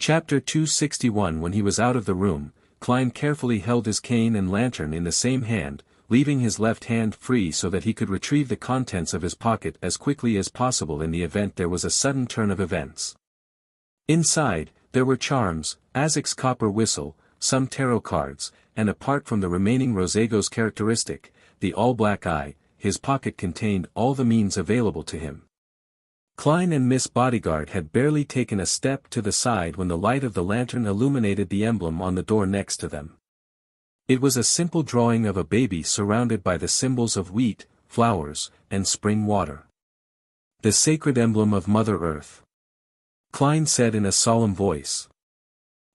Chapter 261. When he was out of the room, Klein carefully held his cane and lantern in the same hand, leaving his left hand free so that he could retrieve the contents of his pocket as quickly as possible in the event there was a sudden turn of events. Inside, there were charms, Azek's copper whistle, some tarot cards, and apart from the remaining Rosego's characteristic, the all-black eye, his pocket contained all the means available to him. Klein and Miss Bodyguard had barely taken a step to the side when the light of the lantern illuminated the emblem on the door next to them. It was a simple drawing of a baby surrounded by the symbols of wheat, flowers, and spring water. The sacred emblem of Mother Earth. Klein said in a solemn voice.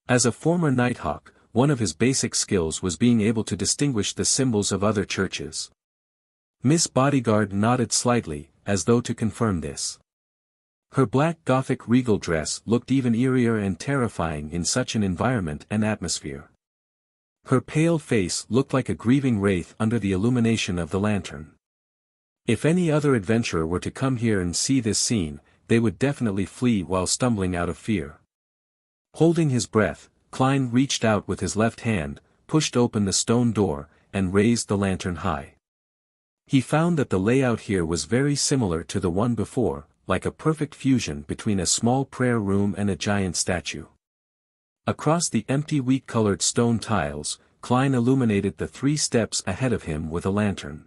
As a former Nighthawk, one of his basic skills was being able to distinguish the symbols of other churches. Miss Bodyguard nodded slightly, as though to confirm this. Her black Gothic regal dress looked even eerier and terrifying in such an environment and atmosphere. Her pale face looked like a grieving wraith under the illumination of the lantern. If any other adventurer were to come here and see this scene, they would definitely flee while stumbling out of fear. Holding his breath, Klein reached out with his left hand, pushed open the stone door, and raised the lantern high. He found that the layout here was very similar to the one before, like a perfect fusion between a small prayer room and a giant statue. Across the empty wheat-colored stone tiles, Klein illuminated the 3 steps ahead of him with a lantern.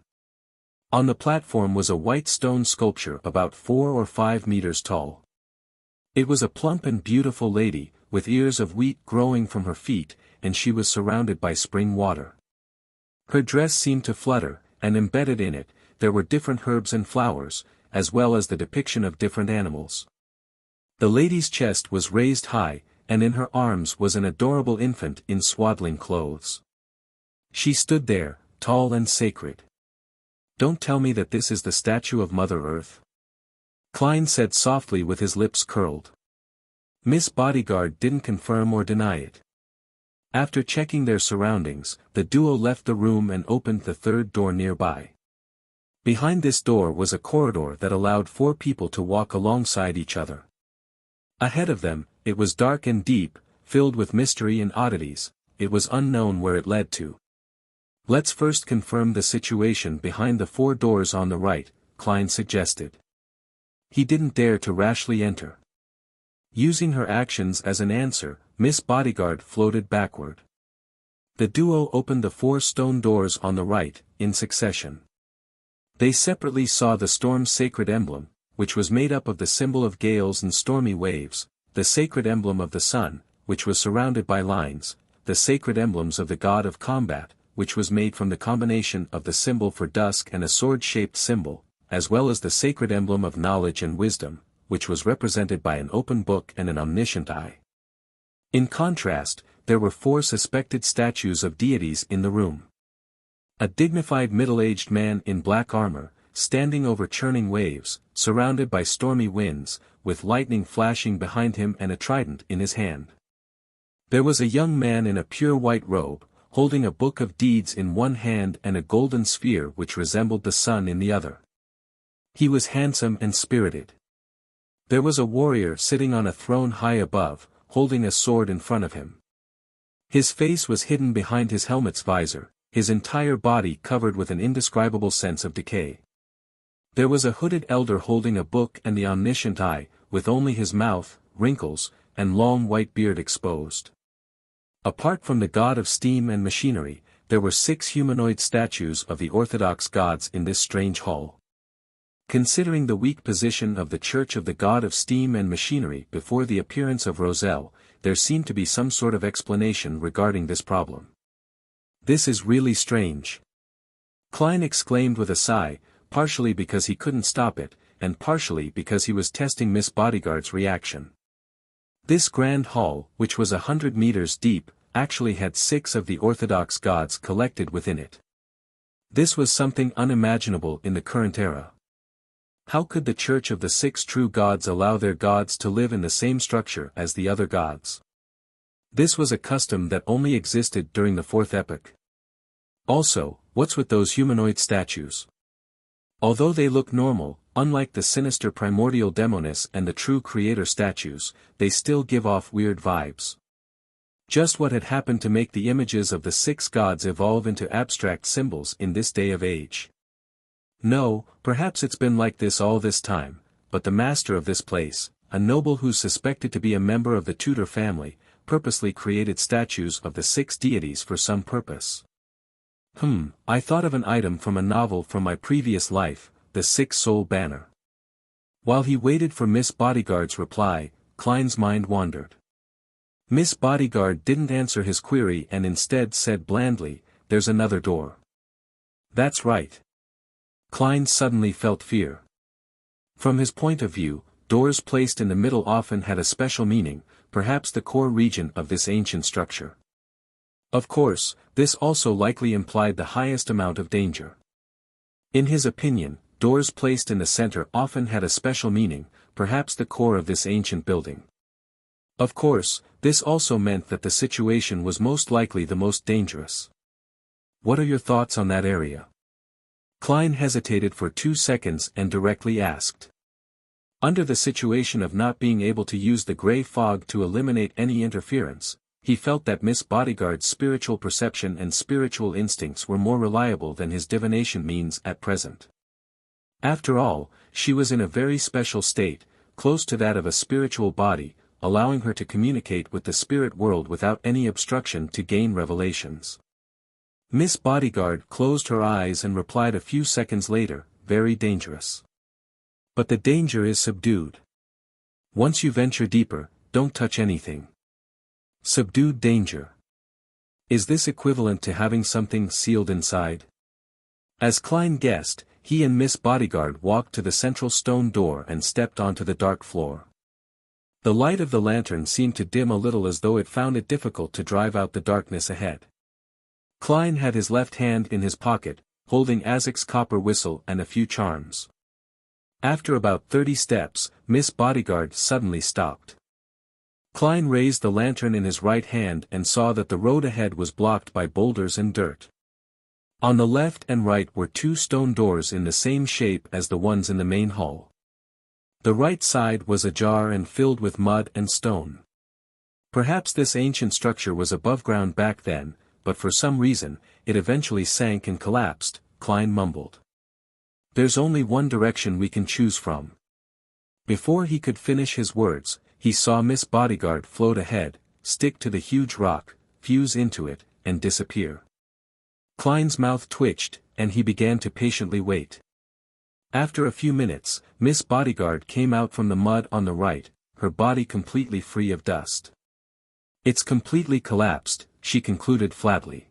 On the platform was a white stone sculpture about 4 or 5 meters tall. It was a plump and beautiful lady, with ears of wheat growing from her feet, and she was surrounded by spring water. Her dress seemed to flutter, and embedded in it, there were different herbs and flowers, as well as the depiction of different animals. The lady's chest was raised high, and in her arms was an adorable infant in swaddling clothes. She stood there, tall and sacred. "Don't tell me that this is the statue of Mother Earth?" Klein said softly with his lips curled. Miss Bodyguard didn't confirm or deny it. After checking their surroundings, the duo left the room and opened the 3rd door nearby. Behind this door was a corridor that allowed 4 people to walk alongside each other. Ahead of them, it was dark and deep, filled with mystery and oddities. It was unknown where it led to. "Let's first confirm the situation behind the 4 doors on the right," Klein suggested. He didn't dare to rashly enter. Using her actions as an answer, Miss Bodyguard floated backward. The duo opened the 4 stone doors on the right, in succession. They separately saw the storm's sacred emblem, which was made up of the symbol of gales and stormy waves, the sacred emblem of the sun, which was surrounded by lines, the sacred emblems of the god of combat, which was made from the combination of the symbol for dusk and a sword-shaped symbol, as well as the sacred emblem of knowledge and wisdom, which was represented by an open book and an omniscient eye. In contrast, there were 4 suspected statues of deities in the room. A dignified middle-aged man in black armor, standing over churning waves, surrounded by stormy winds, with lightning flashing behind him and a trident in his hand. There was a young man in a pure white robe, holding a book of deeds in one hand and a golden sphere which resembled the sun in the other. He was handsome and spirited. There was a warrior sitting on a throne high above, holding a sword in front of him. His face was hidden behind his helmet's visor, his entire body covered with an indescribable sense of decay. There was a hooded elder holding a book and the omniscient eye, with only his mouth, wrinkles, and long white beard exposed. Apart from the god of steam and machinery, there were 6 humanoid statues of the Orthodox gods in this strange hall. Considering the weak position of the Church of the God of Steam and Machinery before the appearance of Roselle, there seemed to be some sort of explanation regarding this problem. "This is really strange," Klein exclaimed with a sigh, partially because he couldn't stop it, and partially because he was testing Miss Bodyguard's reaction. This grand hall, which was 100 meters deep, actually had 6 of the Orthodox gods collected within it. This was something unimaginable in the current era. How could the Church of the 6 true gods allow their gods to live in the same structure as the other gods? This was a custom that only existed during the 4th epoch. Also, what's with those humanoid statues? Although they look normal, unlike the sinister primordial demoness and the true creator statues, they still give off weird vibes. Just what had happened to make the images of the 6 gods evolve into abstract symbols in this day of age? No, perhaps it's been like this all this time, but the master of this place, a noble who's suspected to be a member of the Tudor family, purposely created statues of the 6 deities for some purpose. I thought of an item from a novel from my previous life, the 6-soul banner. While he waited for Miss Bodyguard's reply, Klein's mind wandered. Miss Bodyguard didn't answer his query and instead said blandly, "There's another door." That's right. Klein suddenly felt fear. From his point of view, doors placed in the middle often had a special meaning, perhaps the core region of this ancient structure. Of course, this also likely implied the highest amount of danger. In his opinion, doors placed in the center often had a special meaning, perhaps the core of this ancient building. Of course, this also meant that the situation was most likely the most dangerous. What are your thoughts on that area? Klein hesitated for 2 seconds and directly asked. Under the situation of not being able to use the gray fog to eliminate any interference, he felt that Miss Bodyguard's spiritual perception and spiritual instincts were more reliable than his divination means at present. After all, she was in a very special state, close to that of a spiritual body, allowing her to communicate with the spirit world without any obstruction to gain revelations. Miss Bodyguard closed her eyes and replied a few seconds later, "Very dangerous. But the danger is subdued. Once you venture deeper, don't touch anything." Subdued danger. Is this equivalent to having something sealed inside? As Klein guessed, he and Miss Bodyguard walked to the central stone door and stepped onto the dark floor. The light of the lantern seemed to dim a little as though it found it difficult to drive out the darkness ahead. Klein had his left hand in his pocket, holding Azek's copper whistle and a few charms. After about 30 steps, Miss Bodyguard suddenly stopped. Klein raised the lantern in his right hand and saw that the road ahead was blocked by boulders and dirt. On the left and right were 2 stone doors in the same shape as the ones in the main hall. The right side was ajar and filled with mud and stone. Perhaps this ancient structure was above ground back then, but for some reason, it eventually sank and collapsed, Klein mumbled. There's only one direction we can choose from. Before he could finish his words, he saw Miss Bodyguard float ahead, stick to the huge rock, fuse into it, and disappear. Klein's mouth twitched, and he began to patiently wait. After a few minutes, Miss Bodyguard came out from the mud on the right, her body completely free of dust. It's completely collapsed, she concluded flatly.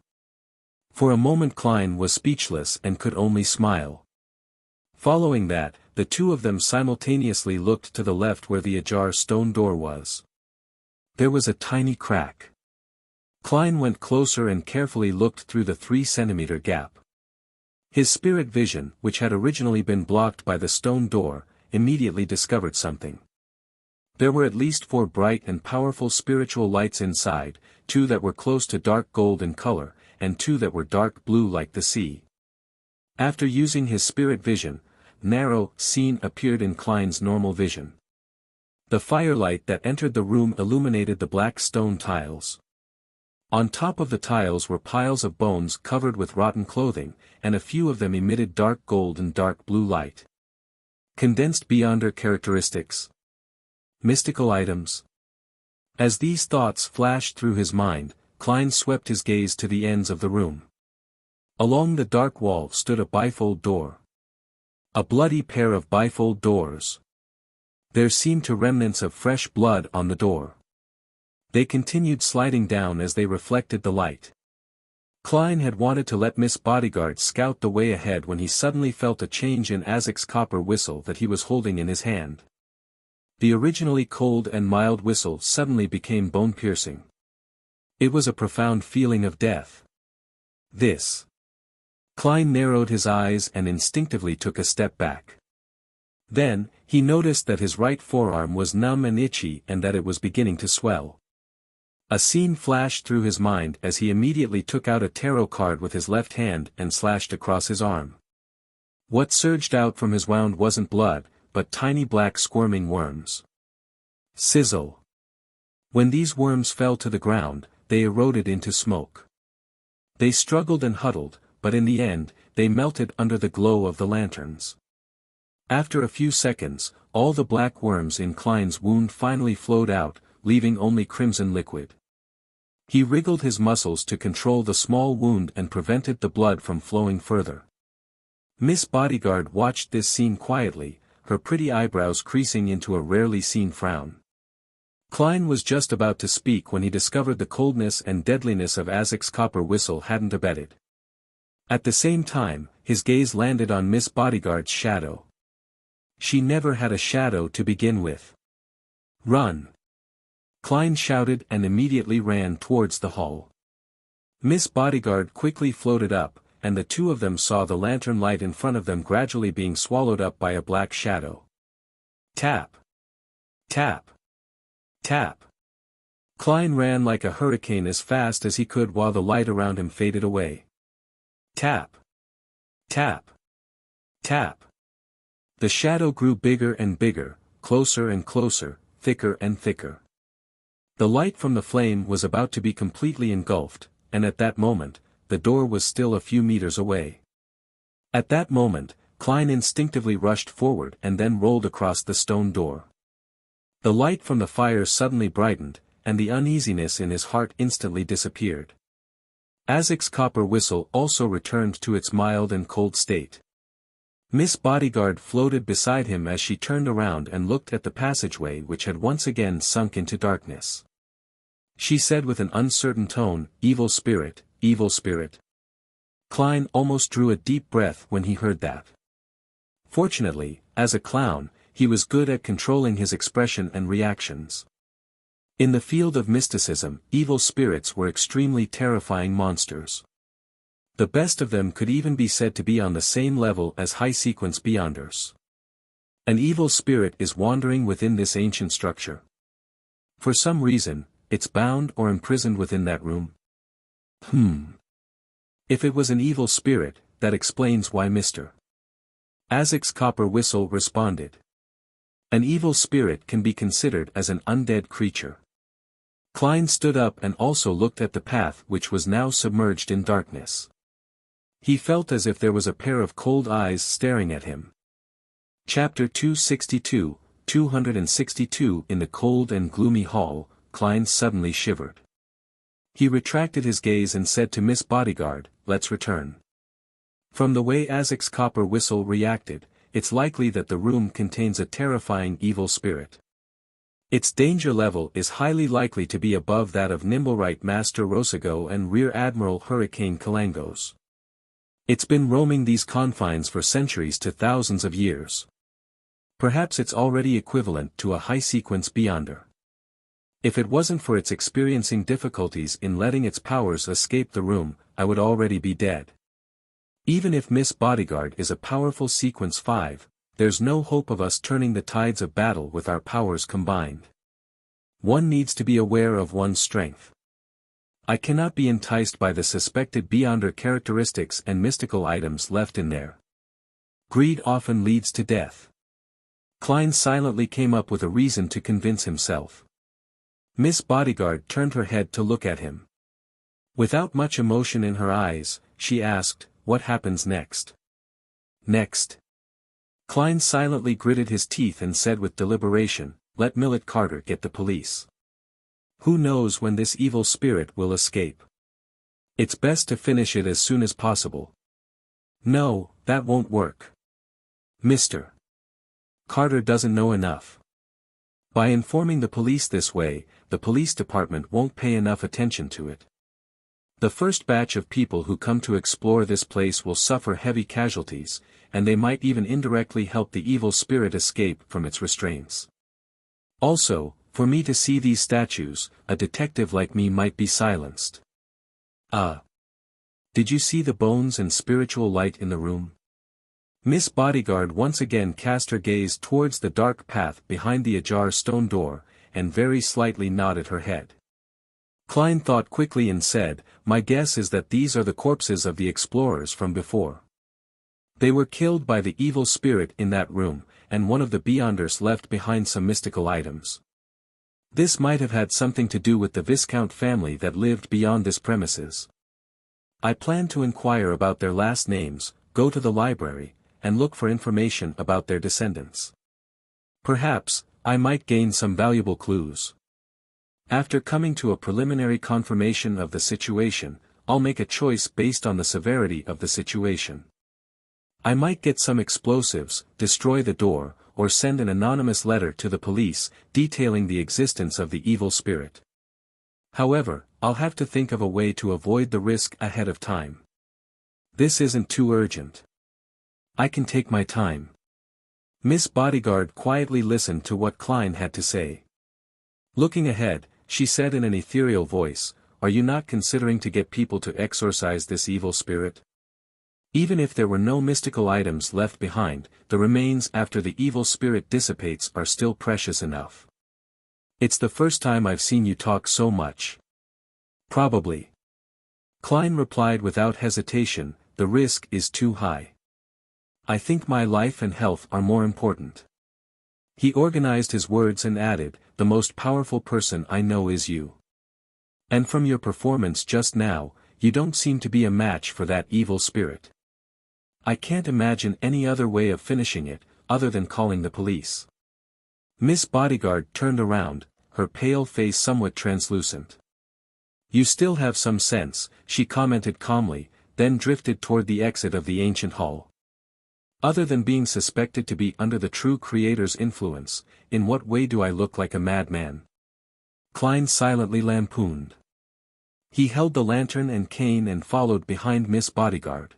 For a moment Klein was speechless and could only smile. Following that, the two of them simultaneously looked to the left where the ajar stone door was. There was a tiny crack. Klein went closer and carefully looked through the 3-centimeter gap. His spirit vision, which had originally been blocked by the stone door, immediately discovered something. There were at least 4 bright and powerful spiritual lights inside, 2 that were close to dark gold in color, and 2 that were dark blue like the sea. After using his spirit vision, narrow scene appeared in Klein's normal vision. The firelight that entered the room illuminated the black stone tiles. On top of the tiles were piles of bones covered with rotten clothing, and a few of them emitted dark gold and dark blue light. Condensed beyond their characteristics. Mystical items. As these thoughts flashed through his mind, Klein swept his gaze to the ends of the room. Along the dark wall stood a bifold door. A bloody pair of bifold doors. There seemed to remnants of fresh blood on the door. They continued sliding down as they reflected the light. Klein had wanted to let Miss Bodyguard scout the way ahead when he suddenly felt a change in Azek's copper whistle that he was holding in his hand. The originally cold and mild whistle suddenly became bone-piercing. It was a profound feeling of death. This. Klein narrowed his eyes and instinctively took a step back. Then, he noticed that his right forearm was numb and itchy and that it was beginning to swell. A scene flashed through his mind as he immediately took out a tarot card with his left hand and slashed across his arm. What surged out from his wound wasn't blood, but tiny black squirming worms. Sizzle. When these worms fell to the ground, they eroded into smoke. They struggled and huddled, but in the end, they melted under the glow of the lanterns. After a few seconds, all the black worms in Klein's wound finally flowed out, leaving only crimson liquid. He wriggled his muscles to control the small wound and prevented the blood from flowing further. Miss Bodyguard watched this scene quietly, her pretty eyebrows creasing into a rarely seen frown. Klein was just about to speak when he discovered the coldness and deadliness of Isaac's copper whistle hadn't abated. At the same time, his gaze landed on Miss Bodyguard's shadow. She never had a shadow to begin with. "Run!" Klein shouted and immediately ran towards the hall. Miss Bodyguard quickly floated up, and the two of them saw the lantern light in front of them gradually being swallowed up by a black shadow. Tap! Tap! Tap! Klein ran like a hurricane as fast as he could while the light around him faded away. Tap! Tap! Tap! The shadow grew bigger and bigger, closer and closer, thicker and thicker. The light from the flame was about to be completely engulfed, and at that moment, the door was still a few meters away. At that moment, Klein instinctively rushed forward and then rolled across the stone door. The light from the fire suddenly brightened, and the uneasiness in his heart instantly disappeared. Isaac's copper whistle also returned to its mild and cold state. Miss Bodyguard floated beside him as she turned around and looked at the passageway which had once again sunk into darkness. She said with an uncertain tone, "Evil spirit, evil spirit." Klein almost drew a deep breath when he heard that. Fortunately, as a clown, he was good at controlling his expression and reactions. In the field of mysticism, evil spirits were extremely terrifying monsters. The best of them could even be said to be on the same level as high-sequence beyonders. An evil spirit is wandering within this ancient structure. For some reason, it's bound or imprisoned within that room. If it was an evil spirit, that explains why Mr. Isaac's copper whistle responded. An evil spirit can be considered as an undead creature. Klein stood up and also looked at the path which was now submerged in darkness. He felt as if there was a pair of cold eyes staring at him. Chapter 262, 262 In the cold and gloomy hall, Klein suddenly shivered. He retracted his gaze and said to Miss Bodyguard, "Let's return." From the way Isaac's copper whistle reacted, it's likely that the room contains a terrifying evil spirit. Its danger level is highly likely to be above that of Nimblewright Master Rosago and Rear Admiral Hurricane Kalangos. It's been roaming these confines for centuries to thousands of years. Perhaps it's already equivalent to a high-sequence beyonder. If it wasn't for its experiencing difficulties in letting its powers escape the room, I would already be dead. Even if Miss Bodyguard is a powerful sequence 5, there's no hope of us turning the tides of battle with our powers combined. One needs to be aware of one's strength. I cannot be enticed by the suspected beyonder characteristics and mystical items left in there. Greed often leads to death. Klein silently came up with a reason to convince himself. Miss Bodyguard turned her head to look at him. Without much emotion in her eyes, she asked, "What happens next?" "Next?" Klein silently gritted his teeth and said with deliberation, "Let Millet Carter get the police. Who knows when this evil spirit will escape? It's best to finish it as soon as possible." "No, that won't work. Mr. Carter doesn't know enough. By informing the police this way, the police department won't pay enough attention to it. The first batch of people who come to explore this place will suffer heavy casualties, and they might even indirectly help the evil spirit escape from its restraints. Also, for me to see these statues, a detective like me might be silenced." Did you see the bones and spiritual light in the room?" Miss Bodyguard once again cast her gaze towards the dark path behind the ajar stone door, and very slightly nodded her head. Klein thought quickly and said, "My guess is that these are the corpses of the explorers from before." They were killed by the evil spirit in that room, and one of the Beyonders left behind some mystical items. This might have had something to do with the Viscount family that lived beyond this premises. I plan to inquire about their last names, go to the library, and look for information about their descendants. Perhaps, I might gain some valuable clues. After coming to a preliminary confirmation of the situation, I'll make a choice based on the severity of the situation. I might get some explosives, destroy the door, or send an anonymous letter to the police, detailing the existence of the evil spirit. However, I'll have to think of a way to avoid the risk ahead of time. This isn't too urgent. I can take my time. Miss Bodyguard quietly listened to what Klein had to say. Looking ahead, she said in an ethereal voice, "Are you not considering to get people to exorcise this evil spirit? Even if there were no mystical items left behind, the remains after the evil spirit dissipates are still precious enough." "It's the first time I've seen you talk so much." "Probably." Klein replied without hesitation, "The risk is too high. I think my life and health are more important." He organized his words and added, "The most powerful person I know is you. And from your performance just now, you don't seem to be a match for that evil spirit. I can't imagine any other way of finishing it, other than calling the police." Miss Bodyguard turned around, her pale face somewhat translucent. "You still have some sense," she commented calmly, then drifted toward the exit of the ancient hall. "Other than being suspected to be under the true creator's influence, in what way do I look like a madman?" Klein silently lampooned. He held the lantern and cane and followed behind Miss Bodyguard.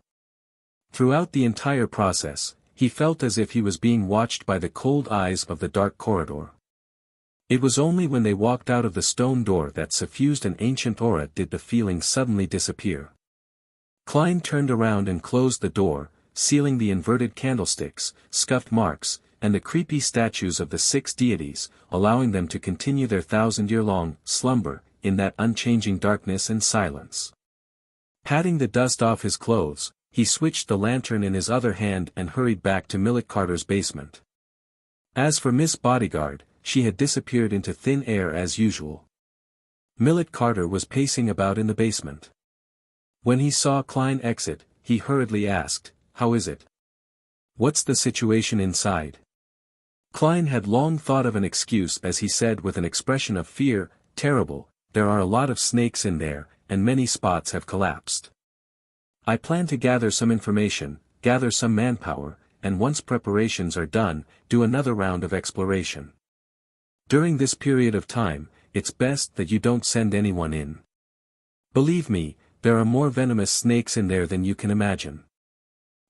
Throughout the entire process, he felt as if he was being watched by the cold eyes of the dark corridor. It was only when they walked out of the stone door that suffused an ancient aura did the feeling suddenly disappear. Klein turned around and closed the door, sealing the inverted candlesticks, scuffed marks, and the creepy statues of the 6 deities, allowing them to continue their 1,000-year-long slumber, in that unchanging darkness and silence. Patting the dust off his clothes, he switched the lantern in his other hand and hurried back to Millet Carter's basement. As for Miss Bodyguard, she had disappeared into thin air as usual. Millet Carter was pacing about in the basement. When he saw Klein exit, he hurriedly asked, "How is it? What's the situation inside?" Klein had long thought of an excuse as he said with an expression of fear, "Terrible, there are a lot of snakes in there, and many spots have collapsed. I plan to gather some information, gather some manpower, and once preparations are done, do another round of exploration. During this period of time, it's best that you don't send anyone in. Believe me, there are more venomous snakes in there than you can imagine."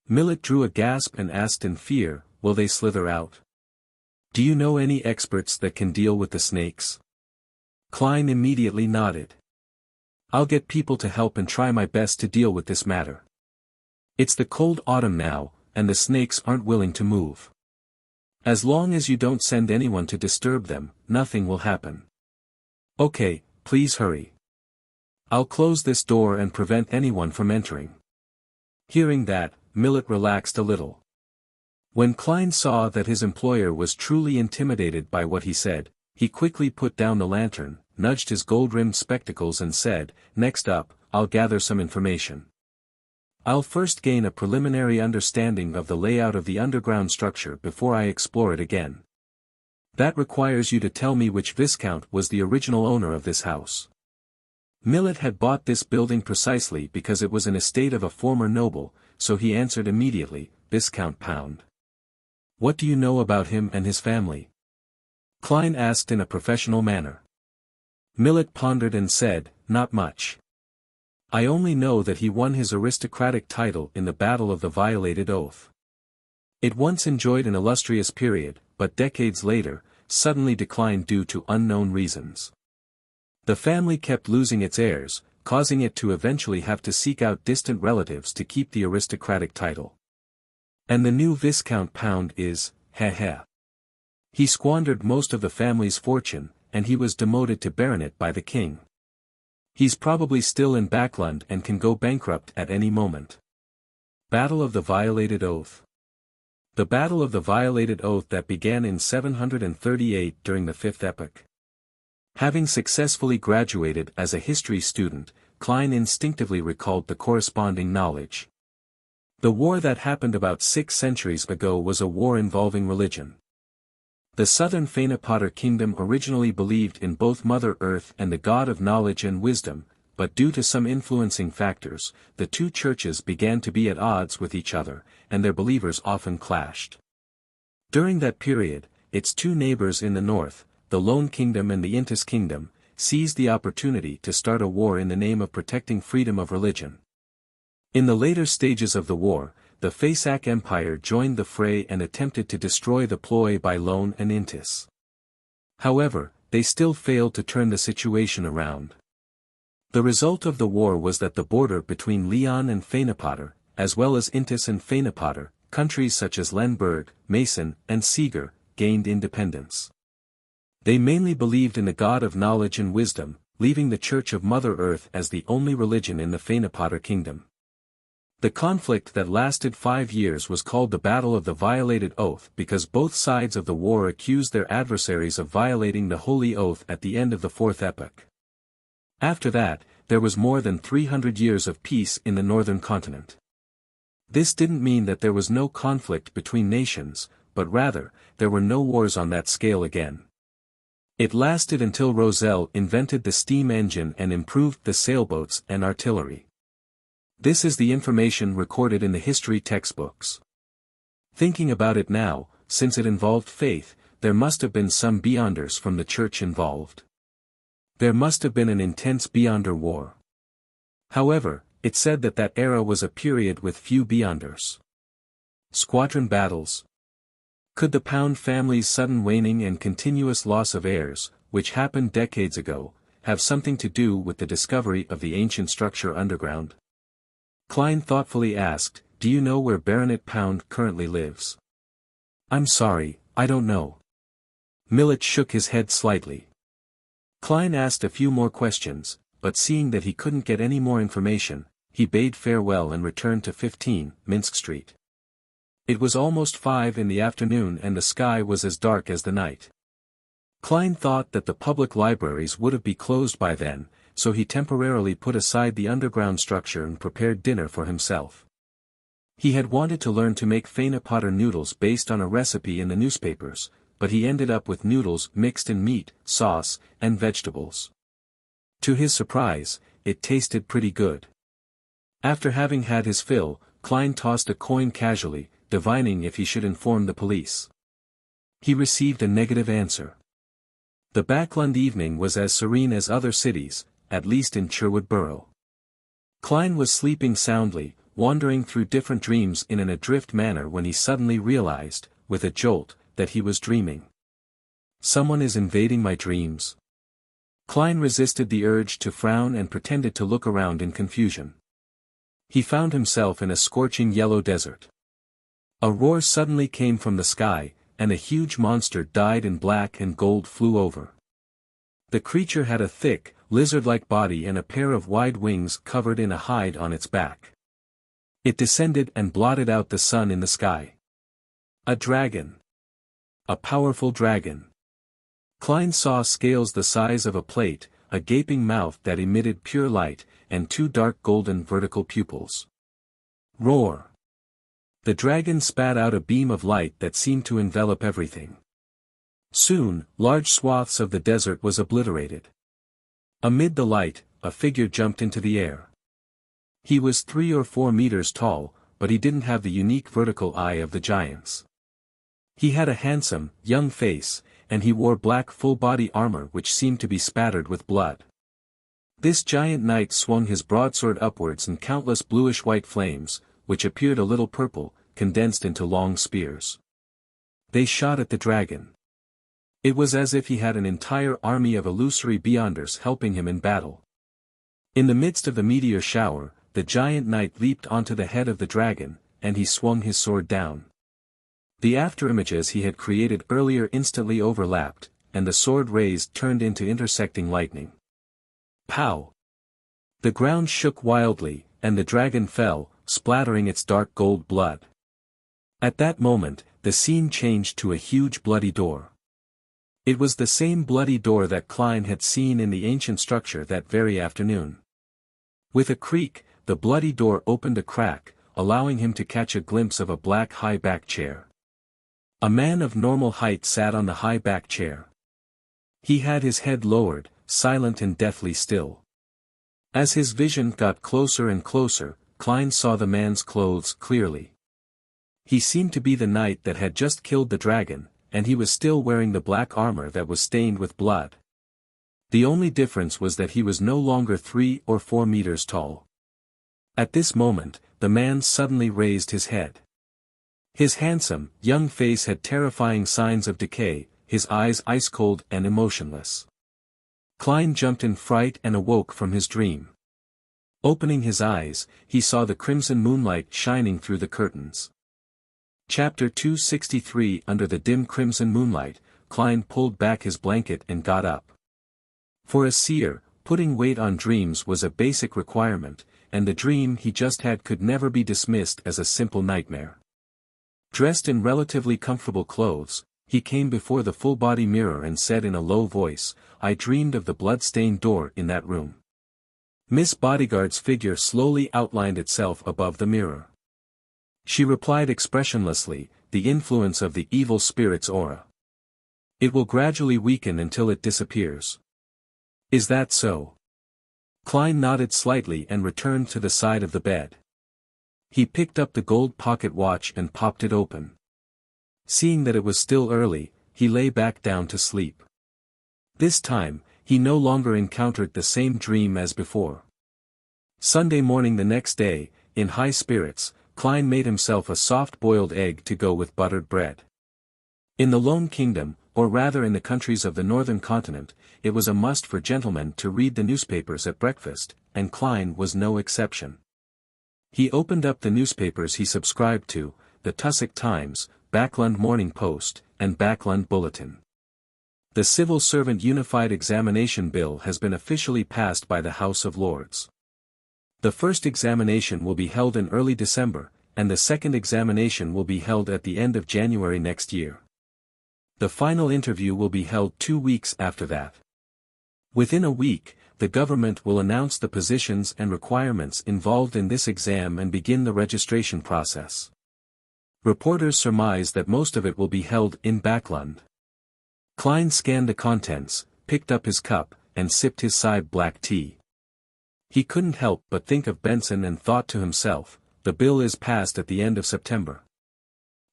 Millet drew a gasp and asked in fear, "Will they slither out? Do you know any experts that can deal with the snakes?" Klein immediately nodded. "I'll get people to help and try my best to deal with this matter. It's the cold autumn now, and the snakes aren't willing to move. As long as you don't send anyone to disturb them, nothing will happen. Okay, please hurry. I'll close this door and prevent anyone from entering." Hearing that, Millet relaxed a little. When Klein saw that his employer was truly intimidated by what he said, he quickly put down the lantern, nudged his gold-rimmed spectacles and said, "Next up, I'll gather some information. I'll first gain a preliminary understanding of the layout of the underground structure before I explore it again. That requires you to tell me which Viscount was the original owner of this house." Millet had bought this building precisely because it was an estate of a former noble, so he answered immediately, "Viscount Pound." "What do you know about him and his family?" Klein asked in a professional manner. Millet pondered and said, "Not much. I only know that he won his aristocratic title in the Battle of the Violated Oath. It once enjoyed an illustrious period, but decades later, suddenly declined due to unknown reasons. The family kept losing its heirs, causing it to eventually have to seek out distant relatives to keep the aristocratic title. And the new Viscount Pound is, heh. He squandered most of the family's fortune, and he was demoted to baronet by the king. He's probably still in Backlund and can go bankrupt at any moment. Battle of the Violated Oath. The Battle of the Violated Oath that began in 738 during the Fifth Epoch. Having successfully graduated as a history student, Klein instinctively recalled the corresponding knowledge. The war that happened about 6 centuries ago was a war involving religion. The southern Fanapotter kingdom originally believed in both Mother Earth and the God of knowledge and wisdom, but due to some influencing factors, the two churches began to be at odds with each other, and their believers often clashed. During that period, its two neighbors in the north, the Lone Kingdom and the Intis Kingdom, seized the opportunity to start a war in the name of protecting freedom of religion. In the later stages of the war, the Faesac Empire joined the fray and attempted to destroy the ploy by Lone and Intis. However, they still failed to turn the situation around. The result of the war was that the border between Leon and Fanapotter, as well as Intis and Fanapotter, countries such as Lemberg, Mason, and Seeger, gained independence. They mainly believed in the God of knowledge and wisdom, leaving the Church of Mother Earth as the only religion in the Fanapotter kingdom. The conflict that lasted 5 years was called the Battle of the Violated Oath because both sides of the war accused their adversaries of violating the Holy Oath at the end of the Fourth Epoch. After that, there was more than 300 years of peace in the northern continent. This didn't mean that there was no conflict between nations, but rather, there were no wars on that scale again. It lasted until Roselle invented the steam engine and improved the sailboats and artillery. This is the information recorded in the history textbooks. Thinking about it now, since it involved faith, there must have been some Beyonders from the church involved. There must have been an intense Beyonder war. However, it said that that era was a period with few Beyonders. Squadron battles. Could the Pound family's sudden waning and continuous loss of heirs, which happened decades ago, have something to do with the discovery of the ancient structure underground? Klein thoughtfully asked, "Do you know where Baronet Pound currently lives?" "I'm sorry, I don't know." Millet shook his head slightly. Klein asked a few more questions, but seeing that he couldn't get any more information, he bade farewell and returned to 15, Minsk Street. It was almost 5 in the afternoon and the sky was as dark as the night. Klein thought that the public libraries would have been closed by then, so he temporarily put aside the underground structure and prepared dinner for himself. He had wanted to learn to make Fanapotter noodles based on a recipe in the newspapers, but he ended up with noodles mixed in meat, sauce, and vegetables. To his surprise, it tasted pretty good. After having had his fill, Klein tossed a coin casually, divining if he should inform the police. He received a negative answer. The Backlund evening was as serene as other cities, at least in Sherwood Borough. Klein was sleeping soundly, wandering through different dreams in an adrift manner when he suddenly realized, with a jolt, that he was dreaming. Someone is invading my dreams. Klein resisted the urge to frown and pretended to look around in confusion. He found himself in a scorching yellow desert. A roar suddenly came from the sky, and a huge monster dyed in black and gold flew over. The creature had a thick, lizard-like body and a pair of wide wings covered in a hide on its back. It descended and blotted out the sun in the sky. A dragon. A powerful dragon. Klein saw scales the size of a plate, a gaping mouth that emitted pure light, and 2 dark golden vertical pupils. Roar. The dragon spat out a beam of light that seemed to envelop everything. Soon, large swaths of the desert was obliterated. Amid the light, a figure jumped into the air. He was 3 or 4 meters tall, but he didn't have the unique vertical eye of the giants. He had a handsome, young face, and he wore black full-body armor which seemed to be spattered with blood. This giant knight swung his broadsword upwards and countless bluish-white flames, which appeared a little purple, condensed into long spears. They shot at the dragon. It was as if he had an entire army of illusory Beyonders helping him in battle. In the midst of the meteor shower, the giant knight leaped onto the head of the dragon, and he swung his sword down. The afterimages he had created earlier instantly overlapped, and the sword raised turned into intersecting lightning. Pow! The ground shook wildly, and the dragon fell, splattering its dark gold blood. At that moment, the scene changed to a huge bloody door. It was the same bloody door that Klein had seen in the ancient structure that very afternoon. With a creak, the bloody door opened a crack, allowing him to catch a glimpse of a black high-back chair. A man of normal height sat on the high-back chair. He had his head lowered, silent and deathly still. As his vision got closer and closer, Klein saw the man's clothes clearly. He seemed to be the knight that had just killed the dragon, and he was still wearing the black armor that was stained with blood. The only difference was that he was no longer 3 or 4 meters tall. At this moment, the man suddenly raised his head. His handsome, young face had terrifying signs of decay, his eyes ice-cold and emotionless. Klein jumped in fright and awoke from his dream. Opening his eyes, he saw the crimson moonlight shining through the curtains. Chapter 263 Under the dim crimson moonlight, Klein pulled back his blanket and got up. For a seer, putting weight on dreams was a basic requirement, and the dream he just had could never be dismissed as a simple nightmare. Dressed in relatively comfortable clothes, he came before the full-body mirror and said in a low voice, "I dreamed of the blood-stained door in that room." Miss Bodyguard's figure slowly outlined itself above the mirror. She replied expressionlessly, "The influence of the evil spirit's aura. It will gradually weaken until it disappears." "Is that so?" Klein nodded slightly and returned to the side of the bed. He picked up the gold pocket watch and popped it open. Seeing that it was still early, he lay back down to sleep. This time, he no longer encountered the same dream as before. Sunday morning the next day, in high spirits, Klein made himself a soft-boiled egg to go with buttered bread. In the Lone Kingdom, or rather in the countries of the northern continent, it was a must for gentlemen to read the newspapers at breakfast, and Klein was no exception. He opened up the newspapers he subscribed to, the Tussock Times, Backlund Morning Post, and Backlund Bulletin. The Civil Servant Unified Examination Bill has been officially passed by the House of Lords. The first examination will be held in early December, and the second examination will be held at the end of January next year. The final interview will be held 2 weeks after that. Within a week, the government will announce the positions and requirements involved in this exam and begin the registration process. Reporters surmise that most of it will be held in Backlund. Klein scanned the contents, picked up his cup, and sipped his side black tea. He couldn't help but think of Benson and thought to himself, the bill is passed at the end of September.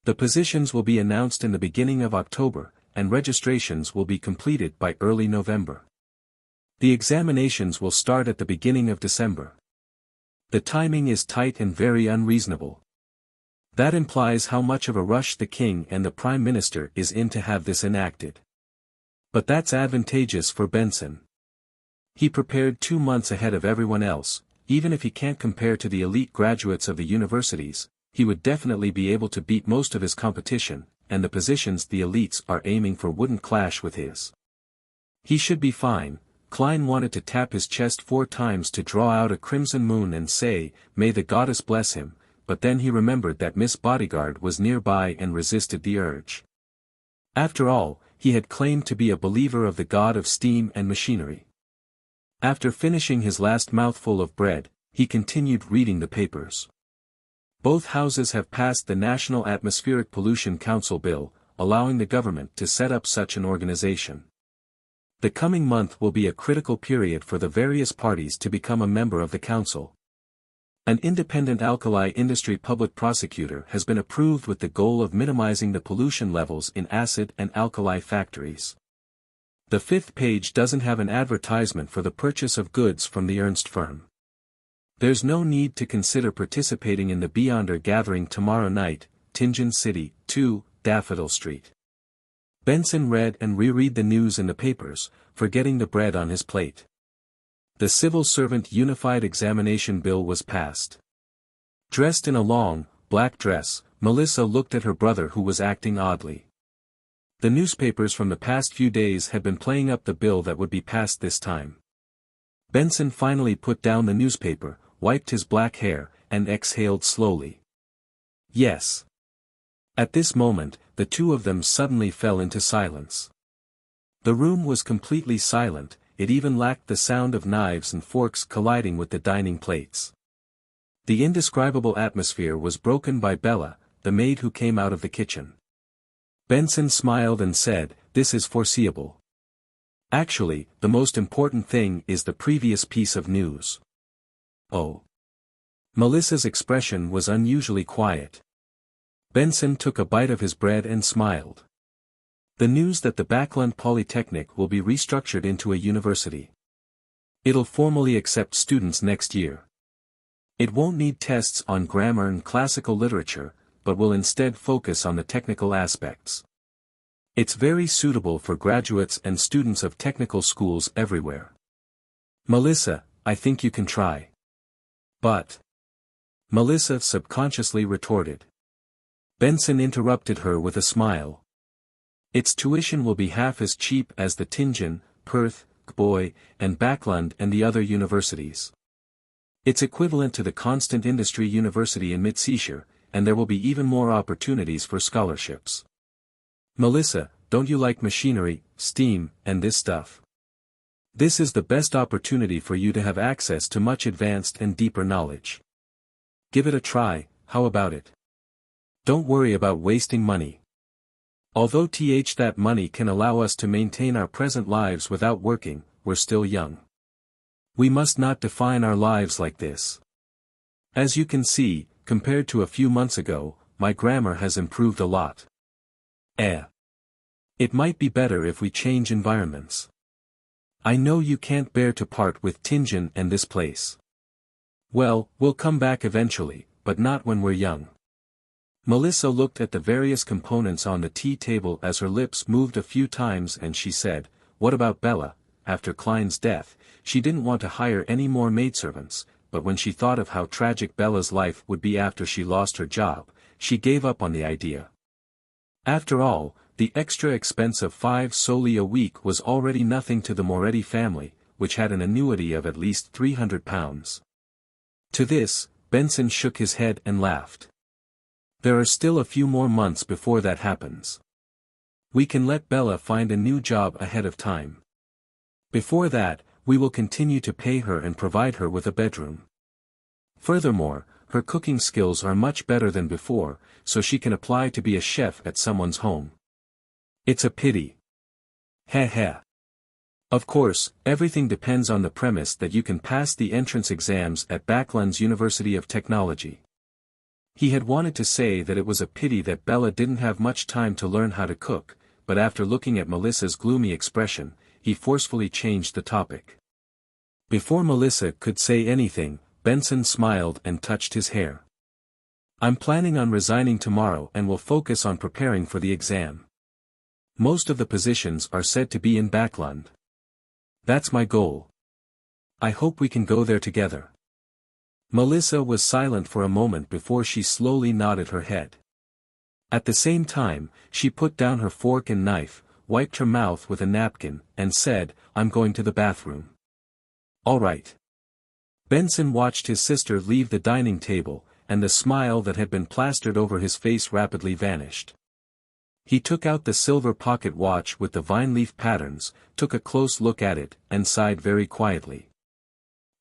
The positions will be announced in the beginning of October, and registrations will be completed by early November. The examinations will start at the beginning of December. The timing is tight and very unreasonable. That implies how much of a rush the king and the prime minister is in to have this enacted. But that's advantageous for Benson. He prepared 2 months ahead of everyone else. Even if he can't compare to the elite graduates of the universities, he would definitely be able to beat most of his competition, and the positions the elites are aiming for wouldn't clash with his. He should be fine. Klein wanted to tap his chest 4 times to draw out a crimson moon and say, "May the goddess bless him," but then he remembered that Miss Bodyguard was nearby and resisted the urge. After all, he had claimed to be a believer of the god of steam and machinery. After finishing his last mouthful of bread, he continued reading the papers. Both houses have passed the National Atmospheric Pollution Council bill, allowing the government to set up such an organization. The coming month will be a critical period for the various parties to become a member of the council. An independent alkali industry public prosecutor has been approved with the goal of minimizing the pollution levels in acid and alkali factories. The 5th page doesn't have an advertisement for the purchase of goods from the Ernst firm. There's no need to consider participating in the Beyonder gathering tomorrow night, Tingen City, 2, Daffodil Street. Benson read and reread the news in the papers, forgetting the bread on his plate. The Civil Servant Unified Examination Bill was passed. Dressed in a long, black dress, Melissa looked at her brother who was acting oddly. The newspapers from the past few days had been playing up the bill that would be passed this time. Benson finally put down the newspaper, wiped his black hair, and exhaled slowly. Yes. At this moment, the two of them suddenly fell into silence. The room was completely silent, it even lacked the sound of knives and forks colliding with the dining plates. The indescribable atmosphere was broken by Bella, the maid who came out of the kitchen. Benson smiled and said, "This is foreseeable. Actually, the most important thing is the previous piece of news." "Oh." Melissa's expression was unusually quiet. Benson took a bite of his bread and smiled. "The news that the Backland Polytechnic will be restructured into a university. It'll formally accept students next year. It won't need tests on grammar and classical literature, but will instead focus on the technical aspects. It's very suitable for graduates and students of technical schools everywhere. Melissa, I think you can try." "But," Melissa subconsciously retorted. Benson interrupted her with a smile. "Its tuition will be half as cheap as the Tingen, Perth, Gboy, and Backland and the other universities. It's equivalent to the Constant Industry University in Mid-Seashire, and there will be even more opportunities for scholarships. Melissa, don't you like machinery, steam, and this stuff? This is the best opportunity for you to have access to much advanced and deeper knowledge. Give it a try, how about it? Don't worry about wasting money. Although that money can allow us to maintain our present lives without working, we're still young. We must not define our lives like this. As you can see, compared to a few months ago, my grammar has improved a lot. It might be better if we change environments. I know you can't bear to part with Tingen and this place. Well, we'll come back eventually, but not when we're young." Melissa looked at the various components on the tea table as her lips moved a few times and she said, "What about Bella?" After Klein's death, she didn't want to hire any more maidservants, but when she thought of how tragic Bella's life would be after she lost her job, she gave up on the idea. After all, the extra expense of 5 soldi a week was already nothing to the Moretti family, which had an annuity of at least £300. To this, Benson shook his head and laughed. "There are still a few more months before that happens. We can let Bella find a new job ahead of time. Before that, we will continue to pay her and provide her with a bedroom. Furthermore, her cooking skills are much better than before, so she can apply to be a chef at someone's home. It's a pity. Heh. Of course, everything depends on the premise that you can pass the entrance exams at Backland's University of Technology." He had wanted to say that it was a pity that Bella didn't have much time to learn how to cook, but after looking at Melissa's gloomy expression, he forcefully changed the topic. Before Melissa could say anything, Benson smiled and touched his hair. "I'm planning on resigning tomorrow and will focus on preparing for the exam. Most of the positions are said to be in Backland. That's my goal. I hope we can go there together." Melissa was silent for a moment before she slowly nodded her head. At the same time, she put down her fork and knife, wiped her mouth with a napkin, and said, "I'm going to the bathroom." "All right." Benson watched his sister leave the dining table, and the smile that had been plastered over his face rapidly vanished. He took out the silver pocket watch with the vine-leaf patterns, took a close look at it, and sighed very quietly.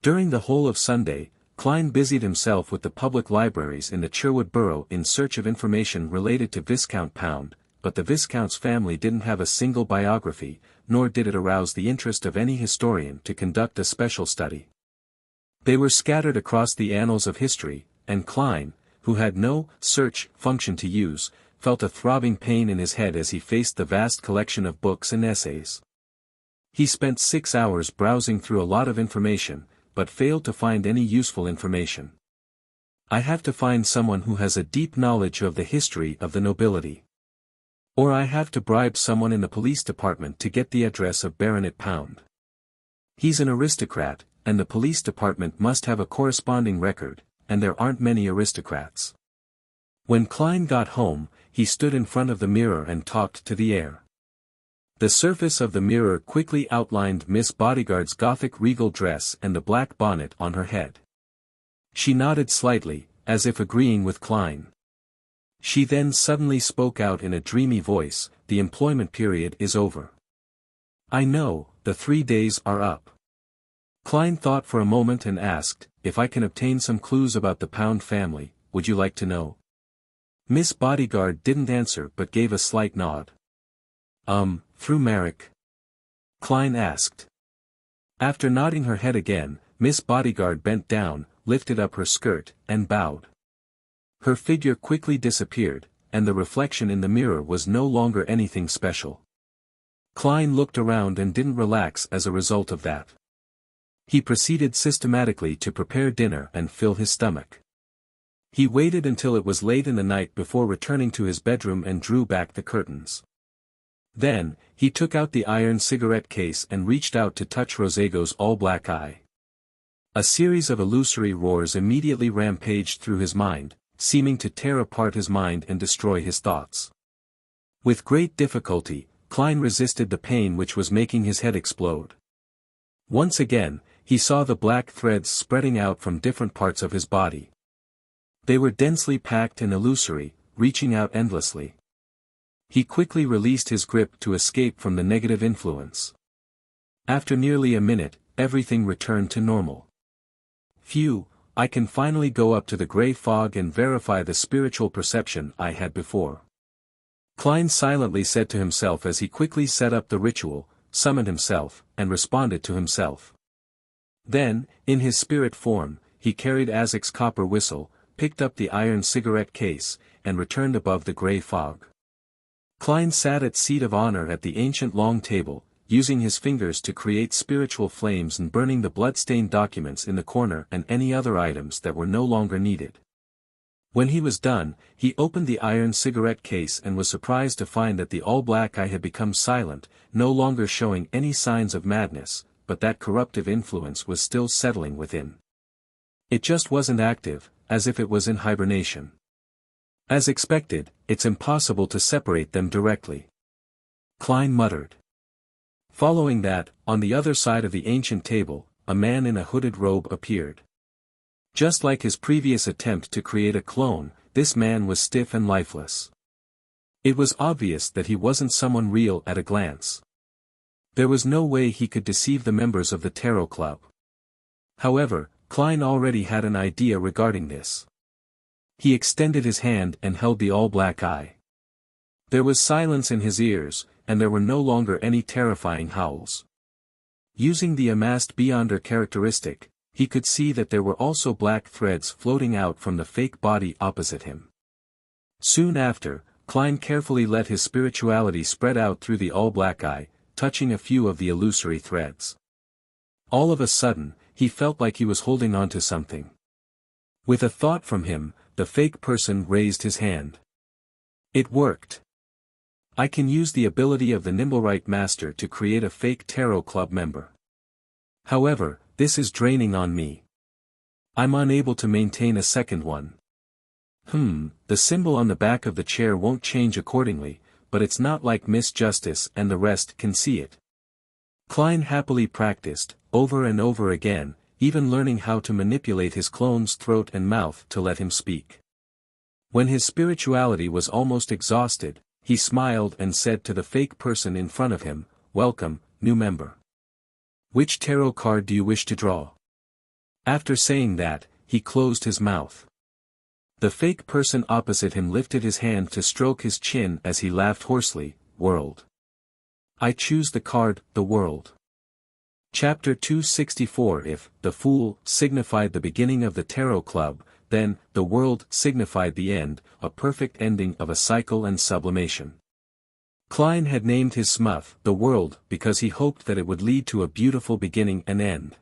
During the whole of Sunday, Klein busied himself with the public libraries in the Sherwood borough in search of information related to Viscount Pound, but the Viscount's family didn't have a single biography, nor did it arouse the interest of any historian to conduct a special study. They were scattered across the annals of history, and Klein, who had no search function to use, felt a throbbing pain in his head as he faced the vast collection of books and essays. He spent 6 hours browsing through a lot of information, but failed to find any useful information. "I have to find someone who has a deep knowledge of the history of the nobility. Or I have to bribe someone in the police department to get the address of Baronet Pound. He's an aristocrat, and the police department must have a corresponding record, and there aren't many aristocrats." When Klein got home, he stood in front of the mirror and talked to the air. The surface of the mirror quickly outlined Miss Bodyguard's Gothic regal dress and the black bonnet on her head. She nodded slightly, as if agreeing with Klein. She then suddenly spoke out in a dreamy voice, "The employment period is over. I know, the 3 days are up." Klein thought for a moment and asked, "If I can obtain some clues about the Pound family, would you like to know?" Miss Bodyguard didn't answer but gave a slight nod. Through Marek?" Klein asked. After nodding her head again, Miss Bodyguard bent down, lifted up her skirt, and bowed. Her figure quickly disappeared, and the reflection in the mirror was no longer anything special. Klein looked around and didn't relax as a result of that. He proceeded systematically to prepare dinner and fill his stomach. He waited until it was late in the night before returning to his bedroom and drew back the curtains. Then, he took out the iron cigarette case and reached out to touch Rosego's all-black eye. A series of illusory roars immediately rampaged through his mind, seeming to tear apart his mind and destroy his thoughts. With great difficulty, Klein resisted the pain which was making his head explode. Once again, he saw the black threads spreading out from different parts of his body. They were densely packed and illusory, reaching out endlessly. He quickly released his grip to escape from the negative influence. After nearly a minute, everything returned to normal. Phew, I can finally go up to the gray fog and verify the spiritual perception I had before. Klein silently said to himself as he quickly set up the ritual, summoned himself, and responded to himself. Then, in his spirit form, he carried Azek's copper whistle, picked up the iron cigarette case, and returned above the gray fog. Klein sat at seat of honor at the ancient long table, using his fingers to create spiritual flames and burning the blood-stained documents in the corner and any other items that were no longer needed. When he was done, he opened the iron cigarette case and was surprised to find that the all-black eye had become silent, no longer showing any signs of madness, but that corruptive influence was still settling within. It just wasn't active, as if it was in hibernation. As expected, it's impossible to separate them directly. Klein muttered. Following that, on the other side of the ancient table, a man in a hooded robe appeared. Just like his previous attempt to create a clone, this man was stiff and lifeless. It was obvious that he wasn't someone real at a glance. There was no way he could deceive the members of the Tarot Club. However, Klein already had an idea regarding this. He extended his hand and held the all-black eye. There was silence in his ears, and there were no longer any terrifying howls. Using the amassed beyonder characteristic, he could see that there were also black threads floating out from the fake body opposite him. Soon after, Klein carefully let his spirituality spread out through the all-black eye, touching a few of the illusory threads. All of a sudden, he felt like he was holding on to something. With a thought from him, the fake person raised his hand. It worked. I can use the ability of the Nimblewright Master to create a fake Tarot Club member. However, this is draining on me. I'm unable to maintain a second one. The symbol on the back of the chair won't change accordingly, but it's not like Miss Justice and the rest can see it. Klein happily practiced, over and over again, even learning how to manipulate his clone's throat and mouth to let him speak. When his spirituality was almost exhausted, he smiled and said to the fake person in front of him, "Welcome, new member. Which tarot card do you wish to draw?" After saying that, he closed his mouth. The fake person opposite him lifted his hand to stroke his chin as he laughed hoarsely, "World. I choose the card, the World." Chapter 264. If the Fool signified the beginning of the Tarot Club, then the World signified the end, a perfect ending of a cycle and sublimation. Klein had named his smuff the World because he hoped that it would lead to a beautiful beginning and end.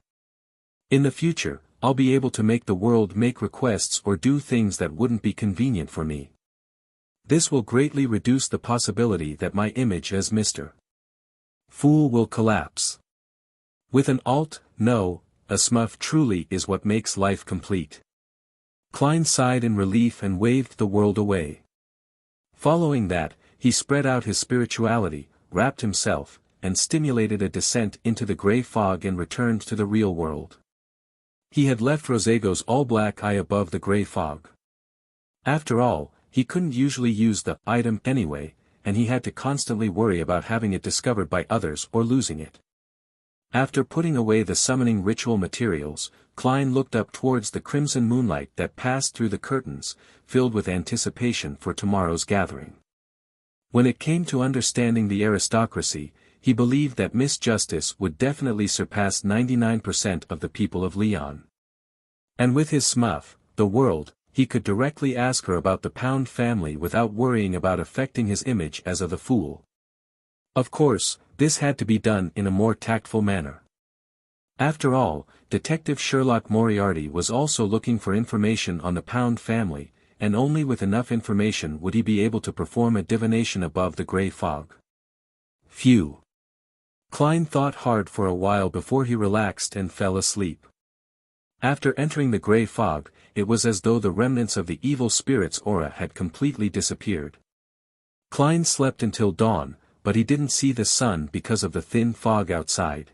In the future, I'll be able to make the world make requests or do things that wouldn't be convenient for me. This will greatly reduce the possibility that my image as Mr. Fool will collapse. With an no, a smuff truly is what makes life complete. Klein sighed in relief and waved the world away. Following that, he spread out his spirituality, wrapped himself, and stimulated a descent into the gray fog and returned to the real world. He had left Rosego's all-black eye above the grey fog. After all, he couldn't usually use the item anyway, and he had to constantly worry about having it discovered by others or losing it. After putting away the summoning ritual materials, Klein looked up towards the crimson moonlight that passed through the curtains, filled with anticipation for tomorrow's gathering. When it came to understanding the aristocracy, he believed that Miss Justice would definitely surpass 99% of the people of Leon. And with his smuff, the world, he could directly ask her about the Pound family without worrying about affecting his image as of the fool. Of course, this had to be done in a more tactful manner. After all, Detective Sherlock Moriarty was also looking for information on the Pound family, and only with enough information would he be able to perform a divination above the grey fog. Phew. Klein thought hard for a while before he relaxed and fell asleep. After entering the grey fog, it was as though the remnants of the evil spirit's aura had completely disappeared. Klein slept until dawn, but he didn't see the sun because of the thin fog outside.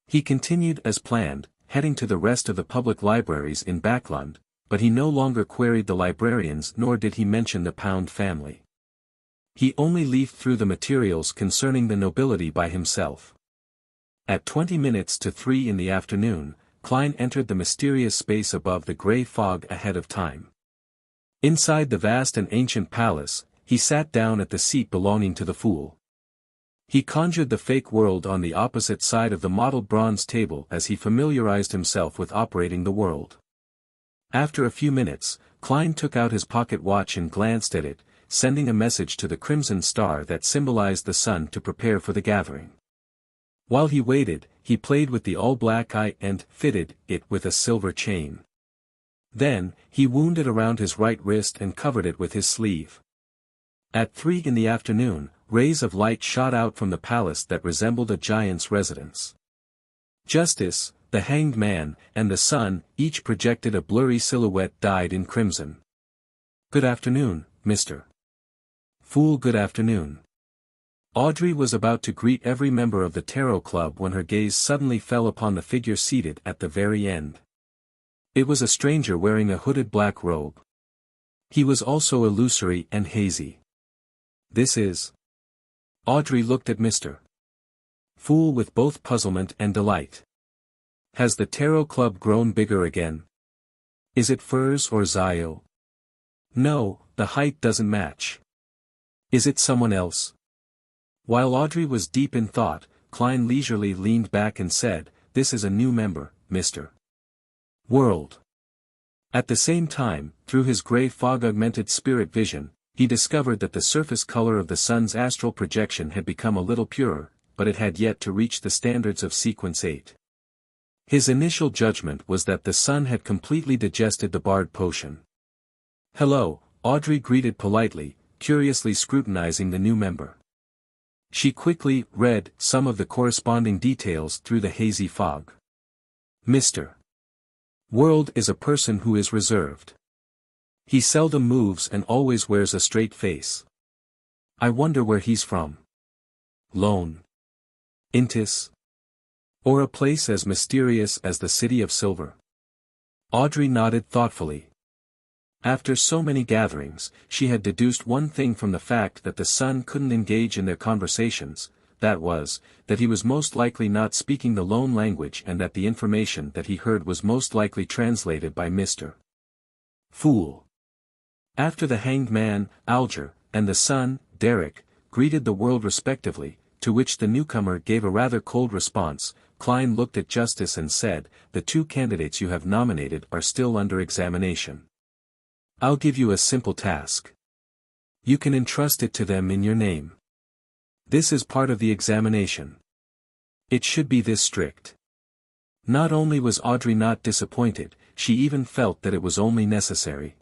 He continued as planned, heading to the rest of the public libraries in Backlund, but he no longer queried the librarians nor did he mention the Pound family. He only leafed through the materials concerning the nobility by himself. At 3:20 in the afternoon, Klein entered the mysterious space above the grey fog ahead of time. Inside the vast and ancient palace, he sat down at the seat belonging to the fool. He conjured the fake world on the opposite side of the mottled bronze table as he familiarized himself with operating the world. After a few minutes, Klein took out his pocket watch and glanced at it, sending a message to the crimson star that symbolized the sun to prepare for the gathering. While he waited, he played with the all-black eye and fitted it with a silver chain. Then, he wound it around his right wrist and covered it with his sleeve. At 3 in the afternoon, rays of light shot out from the palace that resembled a giant's residence. Justice, the Hanged Man, and the sun, each projected a blurry silhouette dyed in crimson. "Good afternoon, Mr. Fool. Good afternoon." Audrey was about to greet every member of the Tarot Club when her gaze suddenly fell upon the figure seated at the very end. It was a stranger wearing a hooded black robe. He was also illusory and hazy. "This is..." Audrey looked at Mr. Fool with both puzzlement and delight. "Has the Tarot Club grown bigger again? Is it Furs or Zio? No, the height doesn't match. Is it someone else?" While Audrey was deep in thought, Klein leisurely leaned back and said, "This is a new member, Mr. World." At the same time, through his grey fog-augmented spirit vision, he discovered that the surface color of the sun's astral projection had become a little purer, but it had yet to reach the standards of Sequence 8. His initial judgment was that the sun had completely digested the barred potion. "Hello," Audrey greeted politely, curiously scrutinizing the new member. She quickly read some of the corresponding details through the hazy fog. "Mr. World is a person who is reserved. He seldom moves and always wears a straight face. I wonder where he's from. Lone? Intis? Or a place as mysterious as the City of Silver?" Audrey nodded thoughtfully. After so many gatherings, she had deduced one thing from the fact that the sun couldn't engage in their conversations, that was, that he was most likely not speaking the Lone language and that the information that he heard was most likely translated by Mr. Fool. After the Hanged Man, Alger, and the sun, Derek, greeted the world respectively, to which the newcomer gave a rather cold response, Klein looked at Justice and said, "The two candidates you have nominated are still under examination. I'll give you a simple task. You can entrust it to them in your name. This is part of the examination. It should be this strict." Not only was Audrey not disappointed, she even felt that it was only necessary.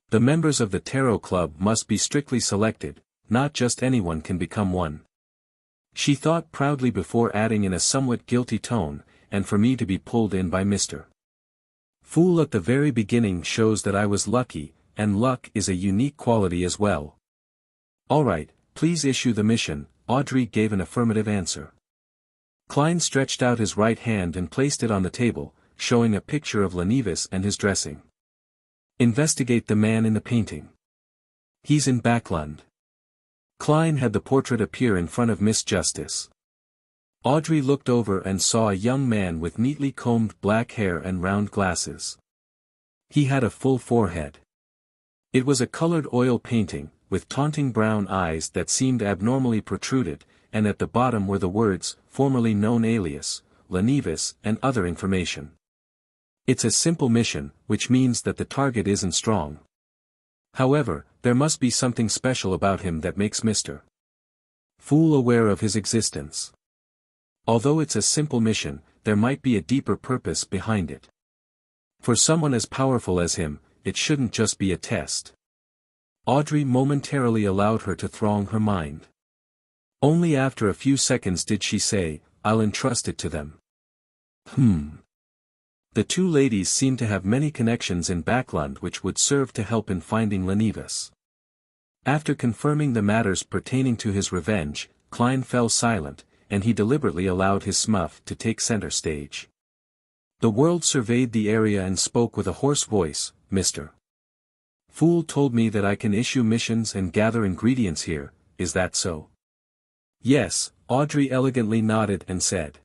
The members of the Tarot Club must be strictly selected, not just anyone can become one. She thought proudly before adding in a somewhat guilty tone, "And for me to be pulled in by Mr. Fool at the very beginning shows that I was lucky, and luck is a unique quality as well." "All right, please issue the mission," Audrey gave an affirmative answer. Klein stretched out his right hand and placed it on the table, showing a picture of Lenivis and his dressing. Investigate the man in the painting. He's in Backlund. Klein had the portrait appear in front of Miss Justice. Audrey looked over and saw a young man with neatly combed black hair and round glasses. He had a full forehead. It was a colored oil painting, with taunting brown eyes that seemed abnormally protruded, and at the bottom were the words, formerly known alias, Lenivis, and other information. It's a simple mission, which means that the target isn't strong. However, there must be something special about him that makes Mr. Fool aware of his existence. Although it's a simple mission, there might be a deeper purpose behind it. For someone as powerful as him, it shouldn't just be a test. Audrey momentarily allowed her to throng her mind. Only after a few seconds did she say, "I'll entrust it to them." The two ladies seemed to have many connections in Backlund which would serve to help in finding Lenivis. After confirming the matters pertaining to his revenge, Klein fell silent, and he deliberately allowed his smuff to take center stage. The world surveyed the area and spoke with a hoarse voice, "Mr. Fool told me that I can issue missions and gather ingredients here, is that so?" "Yes," Audrey elegantly nodded and said.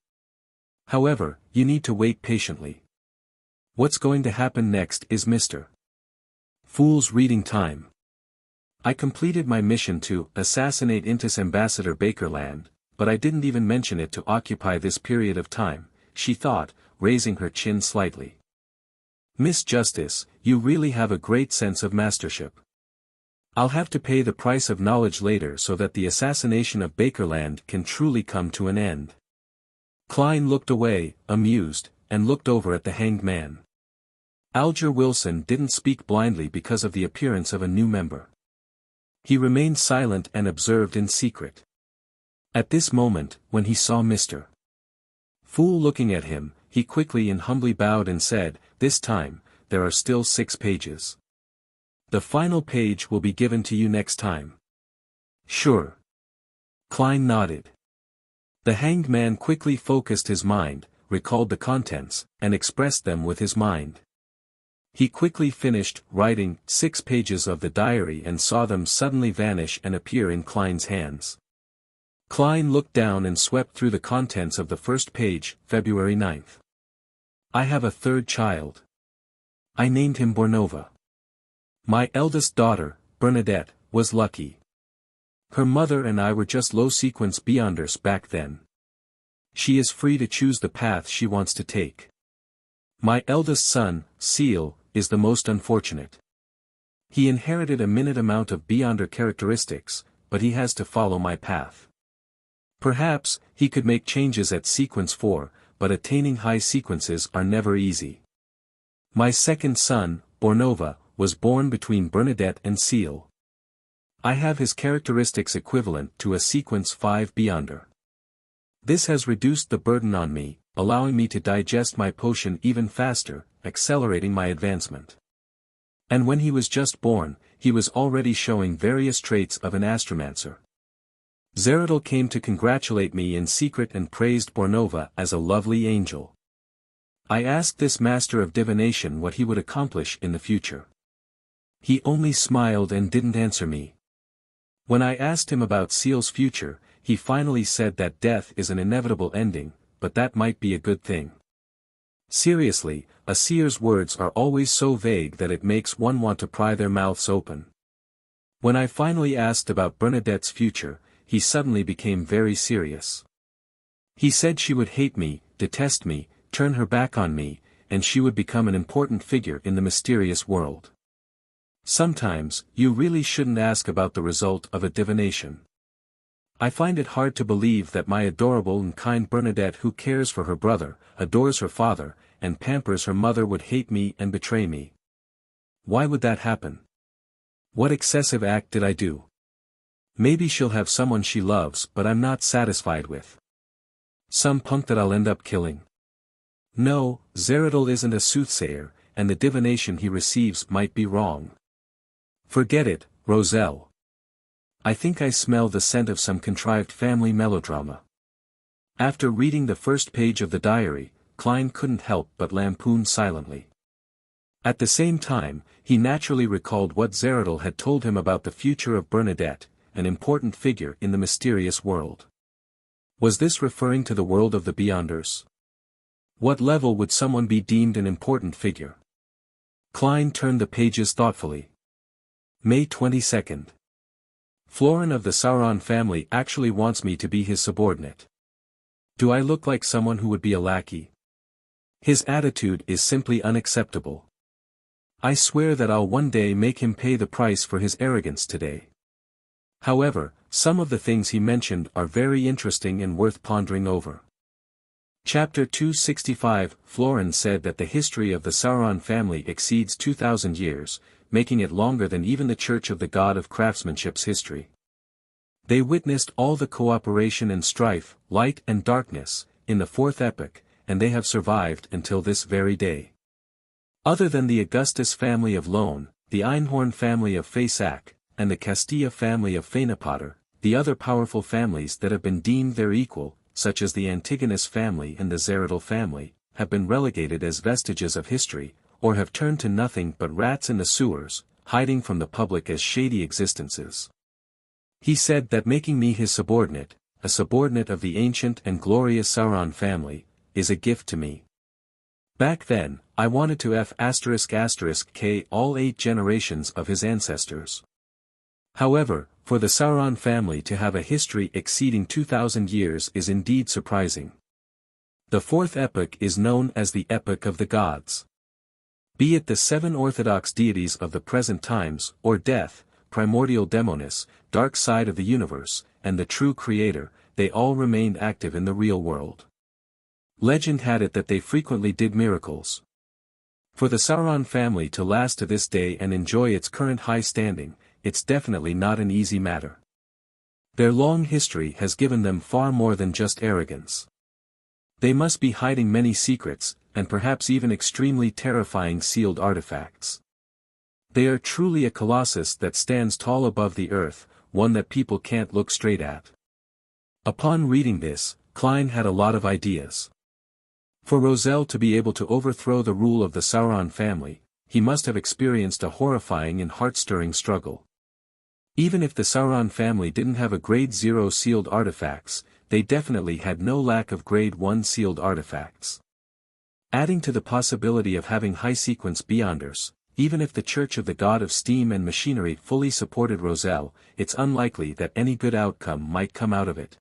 "However, you need to wait patiently. What's going to happen next is Mr. Fool's reading time. I completed my mission to assassinate Intis Ambassador Bakerland, but I didn't even mention it to occupy this period of time," she thought, raising her chin slightly. "Miss Justice, you really have a great sense of mastership. I'll have to pay the price of knowledge later so that the assassination of Bakerland can truly come to an end." Klein looked away, amused, and looked over at the hanged man. Alger Wilson didn't speak blindly because of the appearance of a new member. He remained silent and observed in secret. At this moment, when he saw Mr. Fool looking at him, he quickly and humbly bowed and said, "This time, there are still 6 pages. The final page will be given to you next time." "Sure." Klein nodded. The hanged man quickly focused his mind, recalled the contents, and expressed them with his mind. He quickly finished writing 6 pages of the diary and saw them suddenly vanish and appear in Klein's hands. Klein looked down and swept through the contents of the first page, February 9th. "I have a 3rd child. I named him Bornova. My eldest daughter, Bernadette, was lucky. Her mother and I were just low-sequence Beyonders back then. She is free to choose the path she wants to take. My eldest son, Seal, is the most unfortunate. He inherited a minute amount of Beyonder characteristics, but he has to follow my path. Perhaps, he could make changes at sequence 4, but attaining high sequences are never easy. My second son, Bornova, was born between Bernadette and Seal. I have his characteristics equivalent to a sequence 5 Beyonder. This has reduced the burden on me, allowing me to digest my potion even faster, accelerating my advancement. And when he was just born, he was already showing various traits of an astromancer. Zeradol came to congratulate me in secret and praised Bornova as a lovely angel. I asked this master of divination what he would accomplish in the future. He only smiled and didn't answer me. When I asked him about Seal's future, he finally said that death is an inevitable ending, but that might be a good thing. Seriously, a seer's words are always so vague that it makes one want to pry their mouths open. When I finally asked about Bernadette's future, he suddenly became very serious. He said she would hate me, detest me, turn her back on me, and she would become an important figure in the mysterious world. Sometimes, you really shouldn't ask about the result of a divination. I find it hard to believe that my adorable and kind Bernadette, who cares for her brother, adores her father, and pampers her mother, would hate me and betray me. Why would that happen? What excessive act did I do? Maybe she'll have someone she loves but I'm not satisfied with. Some punk that I'll end up killing. No, Zeradol isn't a soothsayer, and the divination he receives might be wrong. Forget it, Roselle. I think I smell the scent of some contrived family melodrama. After reading the first page of the diary, Klein couldn't help but lampoon silently. At the same time, he naturally recalled what Zeradal had told him about the future of Bernadette, an important figure in the mysterious world. Was this referring to the world of the Beyonders? What level would someone be deemed an important figure? Klein turned the pages thoughtfully. May 22nd. Florin of the Sauron family actually wants me to be his subordinate. Do I look like someone who would be a lackey? His attitude is simply unacceptable. I swear that I'll one day make him pay the price for his arrogance today. However, some of the things he mentioned are very interesting and worth pondering over. Chapter 265 Florin said that the history of the Sauron family exceeds 2,000 years, making it longer than even the Church of the God of Craftsmanship's history. They witnessed all the cooperation and strife, light and darkness, in the fourth epoch, and they have survived until this very day. Other than the Augustus family of Lone, the Einhorn family of Faisac, and the Castilla family of Fainapotter, the other powerful families that have been deemed their equal, such as the Antigonus family and the Zeradal family, have been relegated as vestiges of history, or have turned to nothing but rats in the sewers, hiding from the public as shady existences. He said that making me his subordinate, a subordinate of the ancient and glorious Sauron family, is a gift to me. Back then, I wanted to F***k all 8 generations of his ancestors. However, for the Sauron family to have a history exceeding 2,000 years is indeed surprising. The fourth epoch is known as the Epoch of the Gods. Be it the 7 orthodox deities of the present times, or Death, Primordial Demonis, Dark Side of the Universe, and the True Creator, they all remained active in the real world. Legend had it that they frequently did miracles. For the Sauron family to last to this day and enjoy its current high standing, it's definitely not an easy matter. Their long history has given them far more than just arrogance. They must be hiding many secrets, and perhaps even extremely terrifying sealed artifacts. They are truly a colossus that stands tall above the earth, one that people can't look straight at. Upon reading this, Klein had a lot of ideas. For Roselle to be able to overthrow the rule of the Sauron family, he must have experienced a horrifying and heart-stirring struggle. Even if the Sauron family didn't have a Grade 0 sealed artifacts, they definitely had no lack of Grade 1 sealed artifacts. Adding to the possibility of having high-sequence Beyonders, even if the Church of the God of Steam and Machinery fully supported Roselle, it's unlikely that any good outcome might come out of it.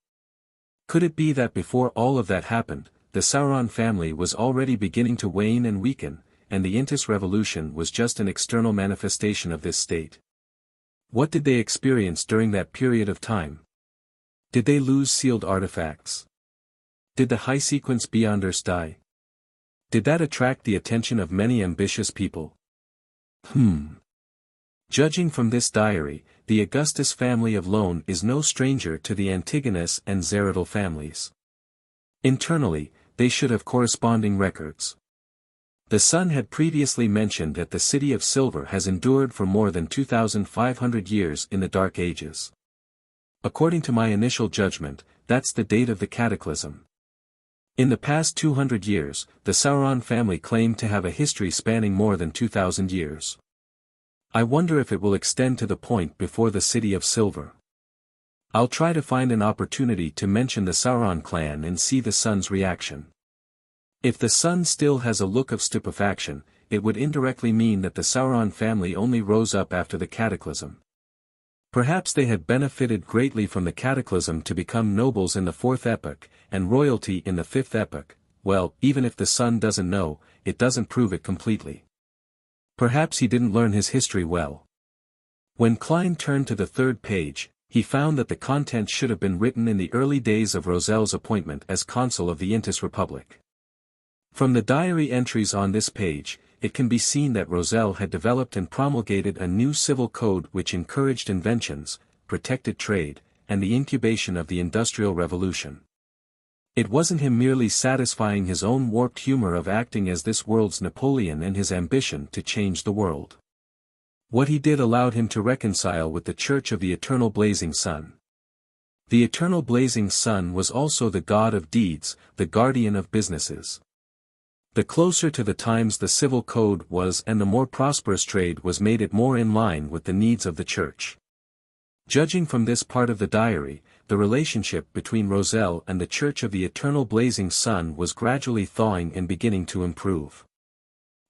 Could it be that before all of that happened, the Sauron family was already beginning to wane and weaken, and the Intis Revolution was just an external manifestation of this state? What did they experience during that period of time? Did they lose sealed artifacts? Did the high-sequence Beyonders die? Did that attract the attention of many ambitious people? Judging from this diary, the Augustus family of Lone is no stranger to the Antigonus and Zeradal families. Internally, they should have corresponding records. The Sun had previously mentioned that the City of Silver has endured for more than 2,500 years in the Dark Ages. According to my initial judgment, that's the date of the Cataclysm. In the past 200 years, the Sauron family claimed to have a history spanning more than 2,000 years. I wonder if it will extend to the point before the City of Silver. I'll try to find an opportunity to mention the Sauron clan and see the Sun's reaction. If the Sun still has a look of stupefaction, it would indirectly mean that the Sauron family only rose up after the Cataclysm. Perhaps they had benefited greatly from the Cataclysm to become nobles in the fourth epoch, and royalty in the fifth epoch. Well, even if the Sun doesn't know, it doesn't prove it completely. Perhaps he didn't learn his history well. When Klein turned to the third page, he found that the content should have been written in the early days of Roselle's appointment as consul of the Intis Republic. From the diary entries on this page, it can be seen that Roselle had developed and promulgated a new civil code which encouraged inventions, protected trade, and the incubation of the Industrial Revolution. It wasn't him merely satisfying his own warped humor of acting as this world's Napoleon and his ambition to change the world. What he did allowed him to reconcile with the Church of the Eternal Blazing Sun. The Eternal Blazing Sun was also the god of deeds, the guardian of businesses. The closer to the times the civil code was and the more prosperous trade was made it more in line with the needs of the church. Judging from this part of the diary, the relationship between Roselle and the Church of the Eternal Blazing Sun was gradually thawing and beginning to improve.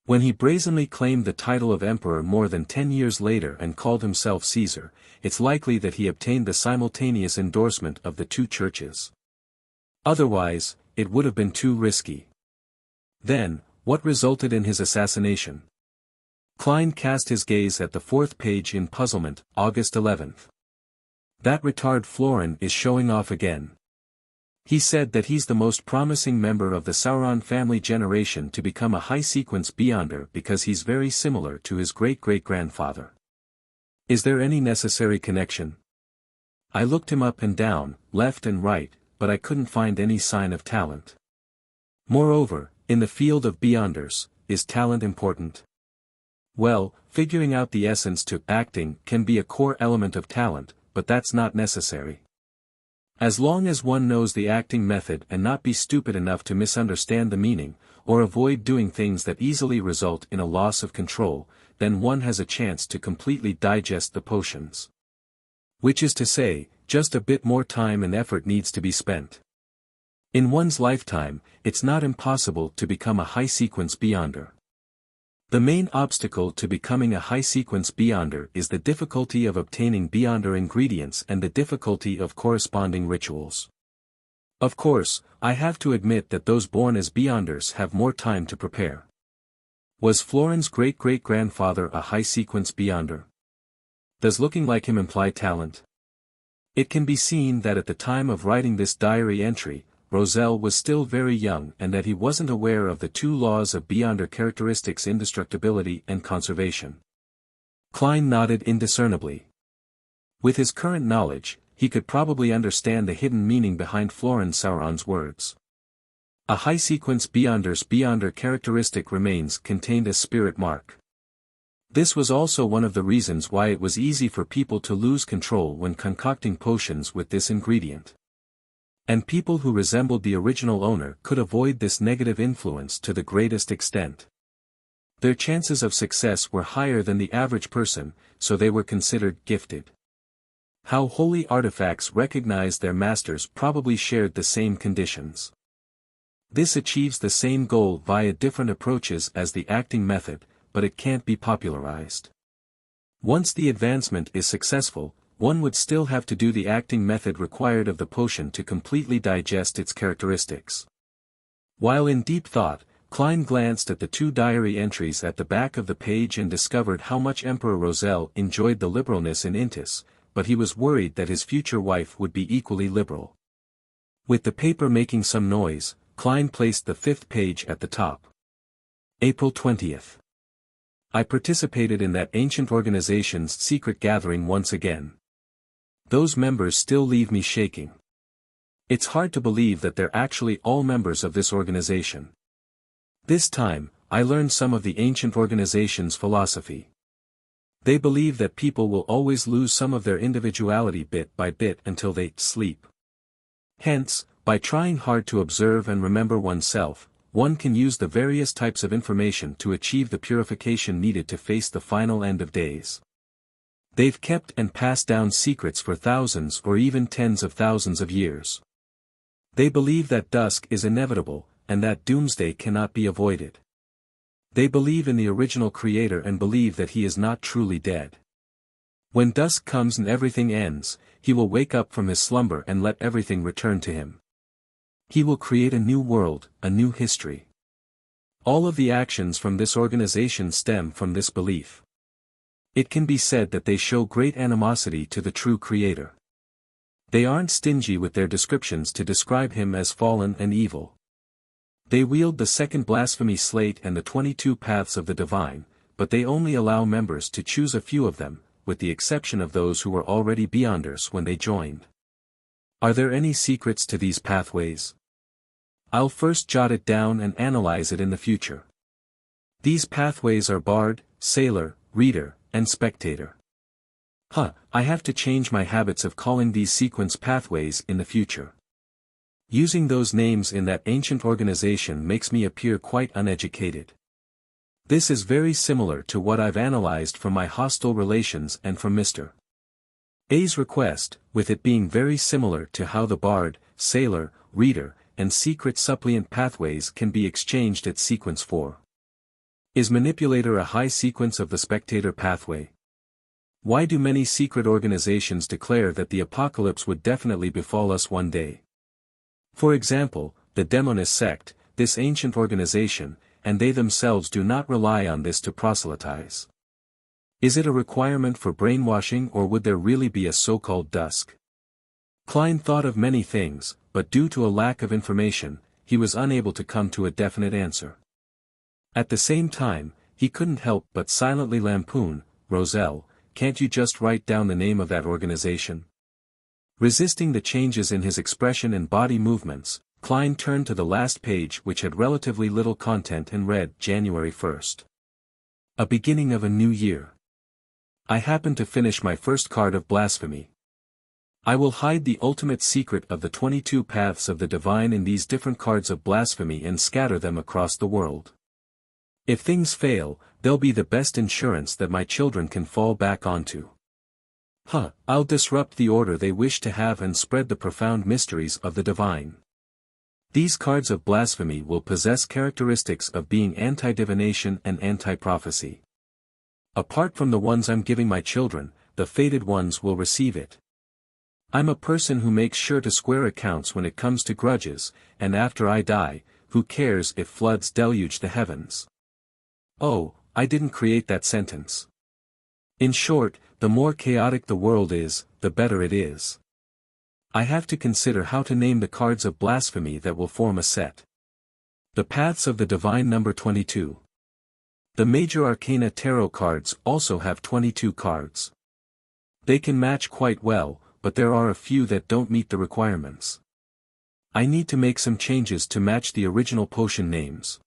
When he brazenly claimed the title of emperor more than 10 years later and called himself Caesar, it's likely that he obtained the simultaneous endorsement of the two churches. Otherwise, it would have been too risky. Then, what resulted in his assassination? Klein cast his gaze at the fourth page in puzzlement, August 11th. That retard Florin is showing off again. He said that he's the most promising member of the Sauron family generation to become a high-sequence Beyonder because he's very similar to his great-great-grandfather. Is there any necessary connection? I looked him up and down, left and right, but I couldn't find any sign of talent. Moreover, in the field of Beyonders, is talent important? Well, figuring out the essence to acting can be a core element of talent, but that's not necessary. As long as one knows the acting method and not be stupid enough to misunderstand the meaning, or avoid doing things that easily result in a loss of control, then one has a chance to completely digest the potions. Which is to say, just a bit more time and effort needs to be spent. In one's lifetime, it's not impossible to become a high-sequence Beyonder. The main obstacle to becoming a high-sequence Beyonder is the difficulty of obtaining Beyonder ingredients and the difficulty of corresponding rituals. Of course, I have to admit that those born as Beyonders have more time to prepare. Was Florin's great-great-grandfather a high-sequence Beyonder? Does looking like him imply talent? It can be seen that at the time of writing this diary entry, Roselle was still very young and that he wasn't aware of the two laws of Beyonder characteristics: indestructibility and conservation. Klein nodded indiscernibly. With his current knowledge, he could probably understand the hidden meaning behind Florin Sauron's words. A high-sequence Beyonder's Beyonder characteristic remains contained a spirit mark. This was also one of the reasons why it was easy for people to lose control when concocting potions with this ingredient. And people who resembled the original owner could avoid this negative influence to the greatest extent. Their chances of success were higher than the average person, so they were considered gifted. How holy artifacts recognized their masters probably shared the same conditions. This achieves the same goal via different approaches as the acting method, but it can't be popularized. Once the advancement is successful, one would still have to do the acting method required of the potion to completely digest its characteristics. While in deep thought, Klein glanced at the two diary entries at the back of the page and discovered how much Emperor Roselle enjoyed the liberalness in Intis, but he was worried that his future wife would be equally liberal. With the paper making some noise, Klein placed the fifth page at the top. April 20th. I participated in that ancient organization's secret gathering once again. Those members still leave me shaking. It's hard to believe that they're actually all members of this organization. This time, I learned some of the ancient organization's philosophy. They believe that people will always lose some of their individuality bit by bit until they sleep. Hence, by trying hard to observe and remember oneself, one can use the various types of information to achieve the purification needed to face the final end of days. They've kept and passed down secrets for thousands or even tens of thousands of years. They believe that dusk is inevitable, and that doomsday cannot be avoided. They believe in the original creator and believe that he is not truly dead. When dusk comes and everything ends, he will wake up from his slumber and let everything return to him. He will create a new world, a new history. All of the actions from this organization stem from this belief. It can be said that they show great animosity to the true creator. They aren't stingy with their descriptions to describe him as fallen and evil. They wield the second blasphemy slate and the 22 paths of the divine, but they only allow members to choose a few of them, with the exception of those who were already Beyonders when they joined. Are there any secrets to these pathways? I'll first jot it down and analyze it in the future. These pathways are Bard, Sailor, Reader, and Spectator. I have to change my habits of calling these sequence pathways in the future. Using those names in that ancient organization makes me appear quite uneducated. This is very similar to what I've analyzed from my hostile relations and from Mr. A's request, with it being very similar to how the bard, sailor, reader, and secret suppliant pathways can be exchanged at sequence 4. Is manipulator a high sequence of the spectator pathway? Why do many secret organizations declare that the apocalypse would definitely befall us one day? For example, the Demonist sect, this ancient organization, and they themselves do not rely on this to proselytize. Is it a requirement for brainwashing, or would there really be a so-called dusk? Klein thought of many things, but due to a lack of information, he was unable to come to a definite answer. At the same time, he couldn't help but silently lampoon, Roselle, can't you just write down the name of that organization? Resisting the changes in his expression and body movements, Klein turned to the last page, which had relatively little content, and read January 1st. A beginning of a new year. I happened to finish my first card of blasphemy. I will hide the ultimate secret of the 22 paths of the divine in these different cards of blasphemy and scatter them across the world. If things fail, they'll be the best insurance that my children can fall back onto. I'll disrupt the order they wish to have and spread the profound mysteries of the divine. These cards of blasphemy will possess characteristics of being anti-divination and anti-prophecy. Apart from the ones I'm giving my children, the fated ones will receive it. I'm a person who makes sure to square accounts when it comes to grudges, and after I die, who cares if floods deluge the heavens? Oh, I didn't create that sentence. In short, the more chaotic the world is, the better it is. I have to consider how to name the cards of blasphemy that will form a set. The Paths of the Divine, number 22. The Major Arcana Tarot cards also have 22 cards. They can match quite well, but there are a few that don't meet the requirements. I need to make some changes to match the original potion names.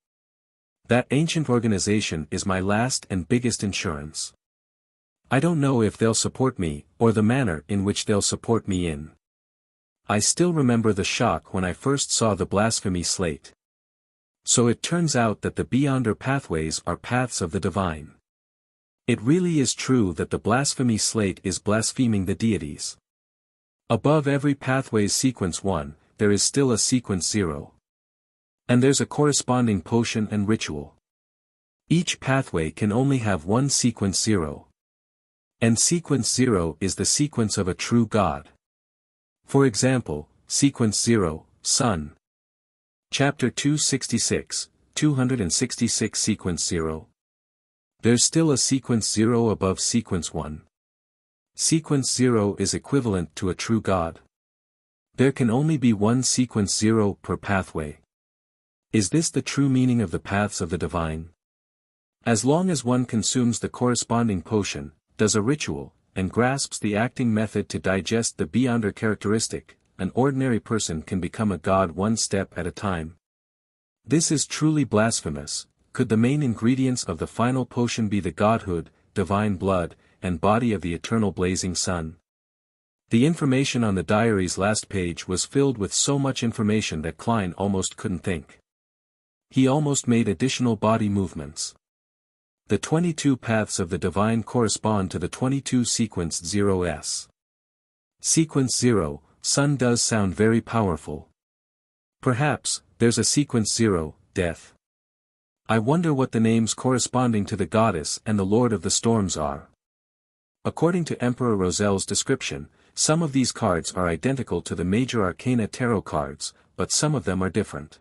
That ancient organization is my last and biggest insurance. I don't know if they'll support me, or the manner in which they'll support me in. I still remember the shock when I first saw the blasphemy slate. So it turns out that the Beyonder pathways are paths of the divine. It really is true that the blasphemy slate is blaspheming the deities. Above every pathway's sequence 1, there is still a sequence 0. And there's a corresponding potion and ritual. Each pathway can only have one sequence 0. And sequence 0 is the sequence of a true God. For example, sequence 0, Sun. Chapter 266, 266 sequence 0. There's still a sequence 0 above sequence 1. Sequence 0 is equivalent to a true God. There can only be one sequence 0 per pathway. Is this the true meaning of the paths of the divine? As long as one consumes the corresponding potion, does a ritual, and grasps the acting method to digest the Beyonder characteristic, an ordinary person can become a god one step at a time. This is truly blasphemous. Could the main ingredients of the final potion be the godhood, divine blood, and body of the eternal blazing sun? The information on the diary's last page was filled with so much information that Klein almost couldn't think. He almost made additional body movements. The 22 paths of the divine correspond to the 22 sequence 0s. Sequence 0, Sun does sound very powerful. Perhaps, there's a sequence 0, Death. I wonder what the names corresponding to the goddess and the lord of the storms are. According to Emperor Roselle's description, some of these cards are identical to the Major Arcana Tarot cards, but some of them are different.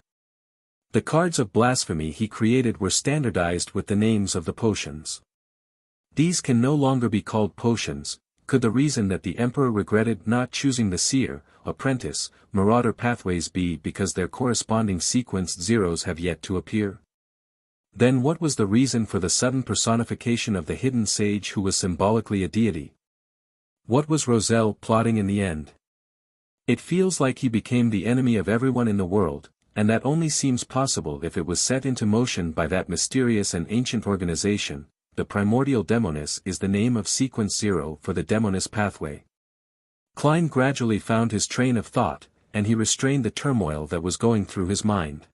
The cards of blasphemy he created were standardized with the names of the potions. These can no longer be called potions. Could the reason that the Emperor regretted not choosing the seer, apprentice, marauder pathways be because their corresponding sequenced zeros have yet to appear? Then what was the reason for the sudden personification of the hidden sage who was symbolically a deity? What was Roselle plotting in the end? It feels like he became the enemy of everyone in the world, and that only seems possible if it was set into motion by that mysterious and ancient organization. The primordial Demonis is the name of sequence 0 for the Demonis pathway. Klein gradually found his train of thought, and he restrained the turmoil that was going through his mind.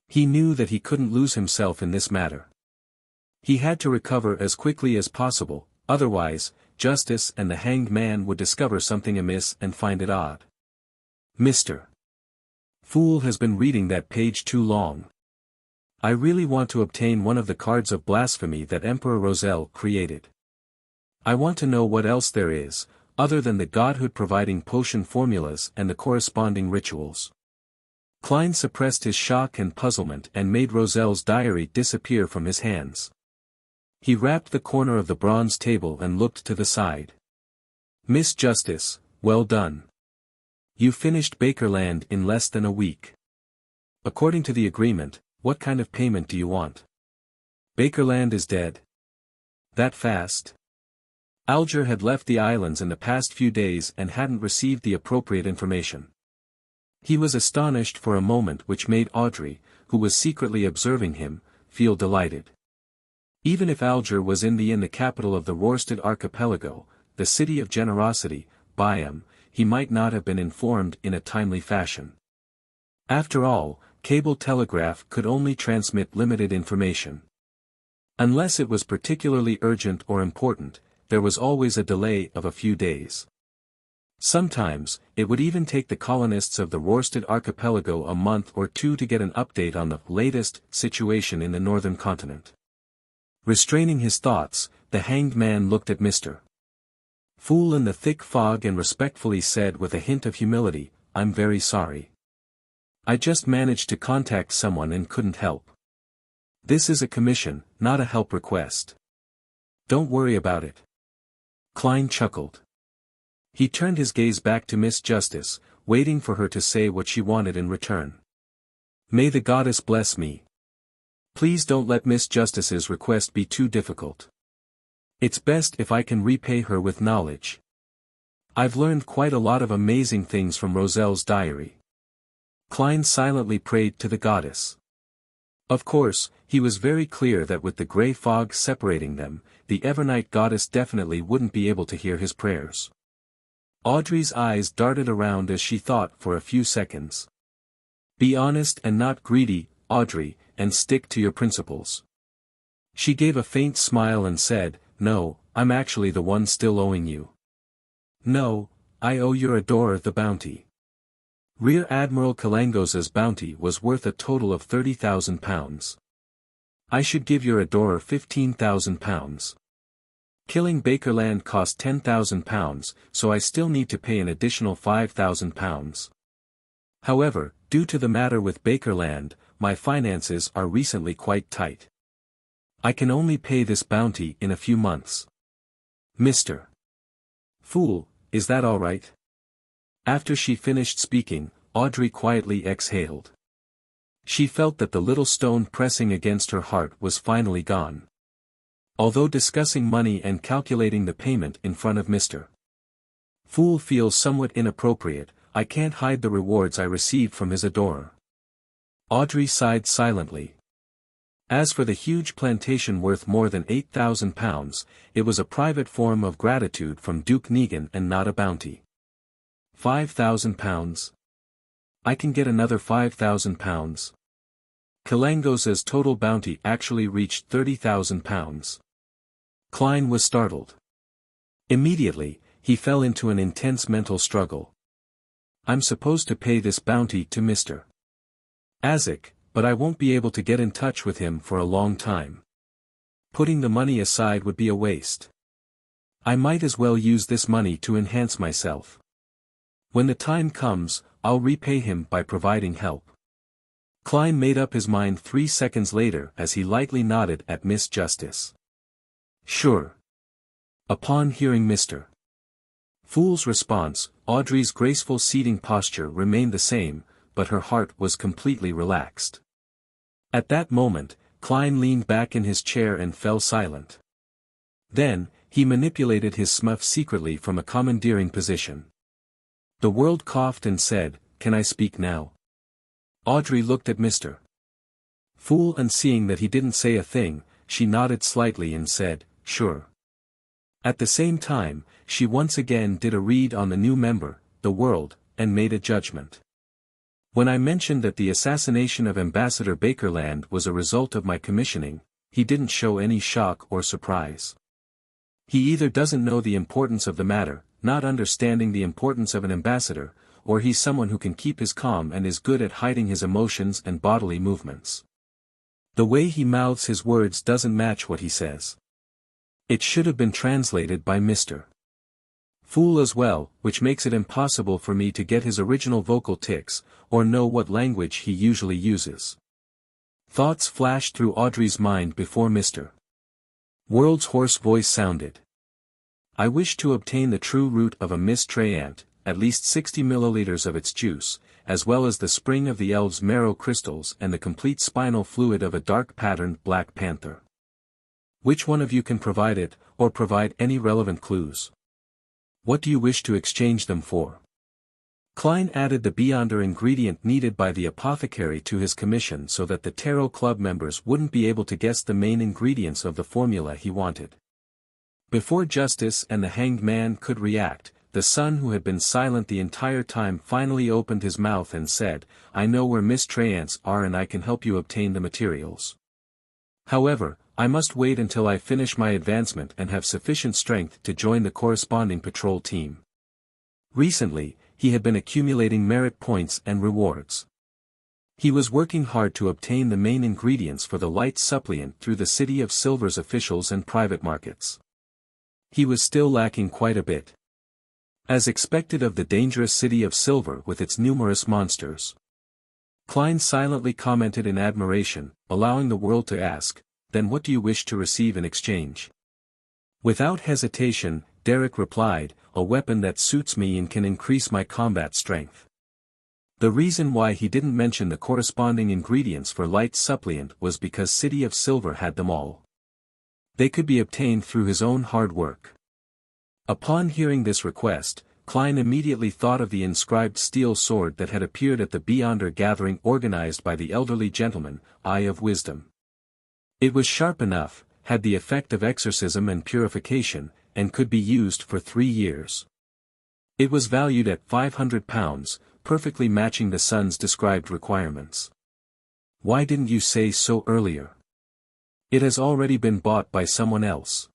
He knew that he couldn't lose himself in this matter. He had to recover as quickly as possible, otherwise, Justice and the Hanged Man would discover something amiss and find it odd. Mr. Fool has been reading that page too long. I really want to obtain one of the cards of blasphemy that Emperor Roselle created. I want to know what else there is, other than the godhood providing potion formulas and the corresponding rituals. Klein suppressed his shock and puzzlement and made Roselle's diary disappear from his hands. He rapped the corner of the bronze table and looked to the side. Miss Justice, well done. You finished Bakerland in less than a week. According to the agreement, what kind of payment do you want? Bakerland is dead. That fast? Alger had left the islands in the past few days and hadn't received the appropriate information. He was astonished for a moment, which made Audrey, who was secretly observing him, feel delighted. Even if Alger was in the capital of the Rörsted archipelago, the city of generosity, Byam, he might not have been informed in a timely fashion. After all, cable telegraph could only transmit limited information. Unless it was particularly urgent or important, there was always a delay of a few days. Sometimes, it would even take the colonists of the Rörsted archipelago a month or two to get an update on the latest situation in the northern continent. Restraining his thoughts, the Hanged Man looked at Mr. Fool in the thick fog and respectfully said with a hint of humility, I'm very sorry. I just managed to contact someone and couldn't help. This is a commission, not a help request. Don't worry about it. Klein chuckled. He turned his gaze back to Miss Justice, waiting for her to say what she wanted in return. May the goddess bless me. Please don't let Miss Justice's request be too difficult. It's best if I can repay her with knowledge. I've learned quite a lot of amazing things from Roselle's diary. Klein silently prayed to the goddess. Of course, he was very clear that with the grey fog separating them, the Evernight goddess definitely wouldn't be able to hear his prayers. Audrey's eyes darted around as she thought for a few seconds. Be honest and not greedy, Audrey, and stick to your principles. She gave a faint smile and said, No, I'm actually the one still owing you. No, I owe your adorer the bounty. Rear Admiral Kalangos's bounty was worth a total of £30,000. I should give your adorer £15,000. Killing Bakerland cost £10,000, so I still need to pay an additional £5,000. However, due to the matter with Bakerland, my finances are recently quite tight. I can only pay this bounty in a few months. Mr. Fool, is that all right? After she finished speaking, Audrey quietly exhaled. She felt that the little stone pressing against her heart was finally gone. Although discussing money and calculating the payment in front of Mr. Fool feels somewhat inappropriate, I can't hide the rewards I received from his adorer. Audrey sighed silently. As for the huge plantation worth more than £8,000, it was a private form of gratitude from Duke Negan and not a bounty. £5,000? I can get another £5,000. Kalangos's total bounty actually reached £30,000. Klein was startled. Immediately, he fell into an intense mental struggle. I'm supposed to pay this bounty to Mr. Azek, but I won't be able to get in touch with him for a long time. Putting the money aside would be a waste. I might as well use this money to enhance myself. When the time comes, I'll repay him by providing help. Klein made up his mind 3 seconds later as he lightly nodded at Miss Justice. Sure. Upon hearing Mr. Fool's response, Audrey's graceful seating posture remained the same, but her heart was completely relaxed. At that moment, Klein leaned back in his chair and fell silent. Then, he manipulated his smuff secretly from a commandeering position. The world coughed and said, Can I speak now? Audrey looked at Mr. Fool and seeing that he didn't say a thing, she nodded slightly and said, Sure. At the same time, she once again did a read on the new member, the world, and made a judgment. When I mentioned that the assassination of Ambassador Bakerland was a result of my commissioning, he didn't show any shock or surprise. He either doesn't know the importance of the matter, not understanding the importance of an ambassador, or he's someone who can keep his calm and is good at hiding his emotions and bodily movements. The way he mouths his words doesn't match what he says. It should have been translated by Mr. Fool as well, which makes it impossible for me to get his original vocal tics, or know what language he usually uses. Thoughts flashed through Audrey's mind before Mr. World's hoarse voice sounded. I wish to obtain the true root of a Miss Treyant, at least 60 milliliters of its juice, as well as the spring of the elves' marrow crystals and the complete spinal fluid of a dark-patterned black panther. Which one of you can provide it, or provide any relevant clues? What do you wish to exchange them for? Klein added the Beyonder ingredient needed by the apothecary to his commission so that the Tarot Club members wouldn't be able to guess the main ingredients of the formula he wanted. Before Justice and the Hanged Man could react, the son who had been silent the entire time finally opened his mouth and said, I know where Miss Treyants are and I can help you obtain the materials. However, I must wait until I finish my advancement and have sufficient strength to join the corresponding patrol team. Recently, he had been accumulating merit points and rewards. He was working hard to obtain the main ingredients for the light supplement through the City of Silver's officials and private markets. He was still lacking quite a bit. As expected of the dangerous City of Silver with its numerous monsters. Klein silently commented in admiration, allowing the world to ask, then what do you wish to receive in exchange? Without hesitation, Derek replied, a weapon that suits me and can increase my combat strength. The reason why he didn't mention the corresponding ingredients for light supplement was because City of Silver had them all. They could be obtained through his own hard work. Upon hearing this request, Klein immediately thought of the inscribed steel sword that had appeared at the Beyonder gathering organized by the elderly gentleman, Eye of Wisdom. It was sharp enough, had the effect of exorcism and purification, and could be used for 3 years. It was valued at £500, perfectly matching the son's described requirements. Why didn't you say so earlier? It has already been bought by someone else.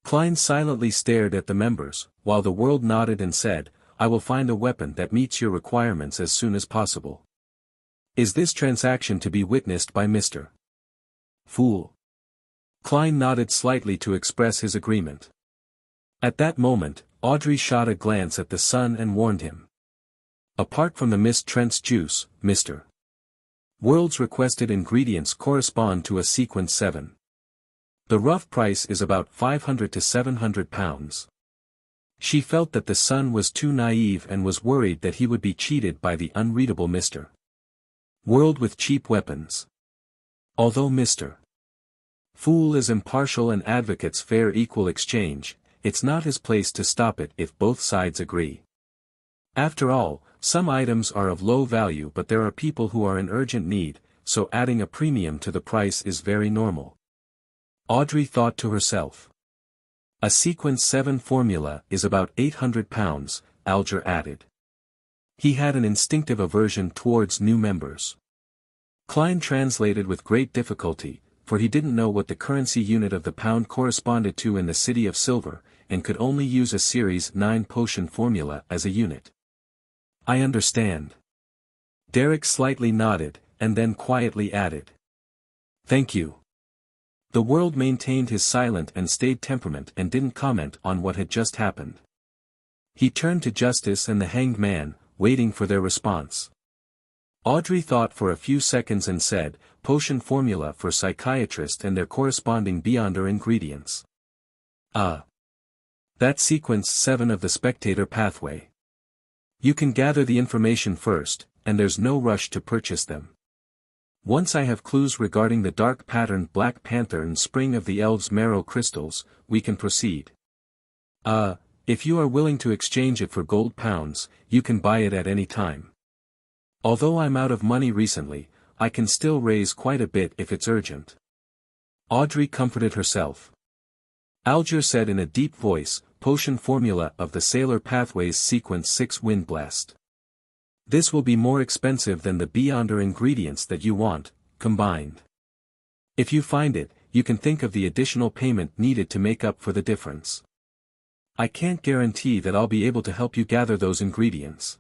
Klein silently stared at the members, while the world nodded and said, I will find a weapon that meets your requirements as soon as possible. Is this transaction to be witnessed by Mr. Fool? Klein nodded slightly to express his agreement. At that moment, Audrey shot a glance at the son and warned him. Apart from the Miss Trent's juice, Mr. World's requested ingredients correspond to a sequence 7. The rough price is about £500 to £700. She felt that the son was too naive and was worried that he would be cheated by the unreadable Mr. World with cheap weapons. Although Mr. Fool is impartial and advocates fair equal exchange, it's not his place to stop it if both sides agree. After all, some items are of low value but there are people who are in urgent need, so adding a premium to the price is very normal. Audrey thought to herself. A sequence 7 formula is about £800, Alger added. He had an instinctive aversion towards new members. Klein translated with great difficulty, for he didn't know what the currency unit of the pound corresponded to in the City of Silver, and could only use a Series 9 potion formula as a unit. I understand. Derek slightly nodded, and then quietly added. Thank you. The world maintained his silent and staid temperament and didn't comment on what had just happened. He turned to Justice and the Hanged Man, waiting for their response. Audrey thought for a few seconds and said, potion formula for psychiatrist and their corresponding Beyonder ingredients. That's sequence 7 of the Spectator Pathway. You can gather the information first, and there's no rush to purchase them. Once I have clues regarding the dark patterned Black Panther and spring of the Elves' Marrow crystals, we can proceed. If you are willing to exchange it for gold pounds, you can buy it at any time. Although I'm out of money recently, I can still raise quite a bit if it's urgent. Audrey comforted herself. Alger said in a deep voice, potion formula of the Sailor Pathways sequence 6 Wind Blast. This will be more expensive than the Beyonder ingredients that you want, combined. If you find it, you can think of the additional payment needed to make up for the difference. I can't guarantee that I'll be able to help you gather those ingredients.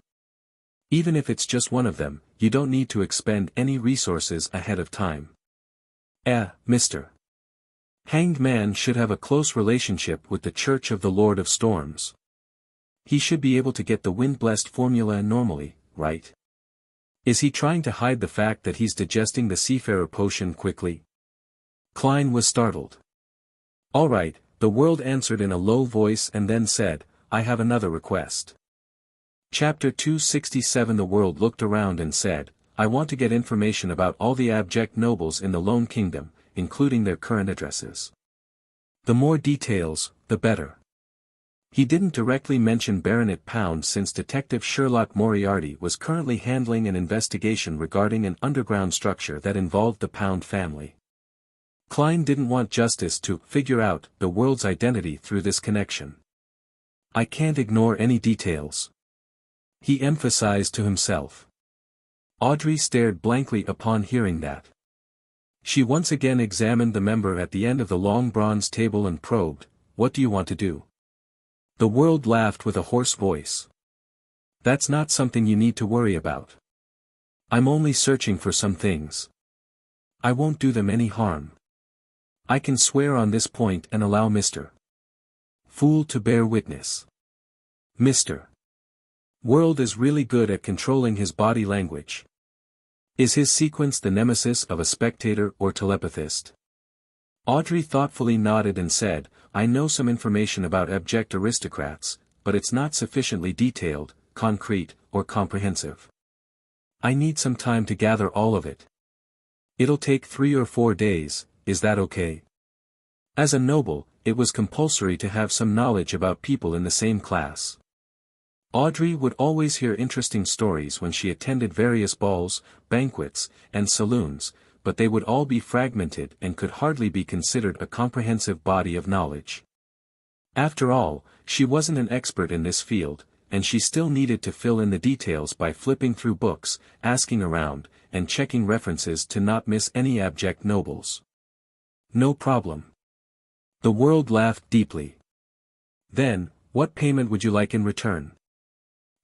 Even if it's just one of them, you don't need to expend any resources ahead of time. Mr. Hanged Man should have a close relationship with the Church of the Lord of Storms. He should be able to get the wind-blessed formula normally, right? Is he trying to hide the fact that he's digesting the Seafarer potion quickly? Klein was startled. All right, the world answered in a low voice and then said, I have another request. Chapter 267. The world looked around and said, I want to get information about all the abject nobles in the Lone Kingdom, including their current addresses. The more details, the better. He didn't directly mention Baronet Pound since Detective Sherlock Moriarty was currently handling an investigation regarding an underground structure that involved the Pound family. Klein didn't want justice to figure out the world's identity through this connection. I can't ignore any details, he emphasized to himself. Audrey stared blankly upon hearing that. She once again examined the member at the end of the long bronze table and probed, What do you want to do? The world laughed with a hoarse voice. That's not something you need to worry about. I'm only searching for some things. I won't do them any harm. I can swear on this point and allow Mr. Fool to bear witness. Mr. World is really good at controlling his body language. Is his sequence the nemesis of a spectator or telepathist? Audrey thoughtfully nodded and said, I know some information about abject aristocrats, but it's not sufficiently detailed, concrete, or comprehensive. I need some time to gather all of it. It'll take 3 or 4 days, is that okay? As a noble, it was compulsory to have some knowledge about people in the same class. Audrey would always hear interesting stories when she attended various balls, banquets, and saloons, but they would all be fragmented and could hardly be considered a comprehensive body of knowledge. After all, she wasn't an expert in this field, and she still needed to fill in the details by flipping through books, asking around, and checking references to not miss any abject nobles. No problem. The world laughed deeply. Then, what payment would you like in return?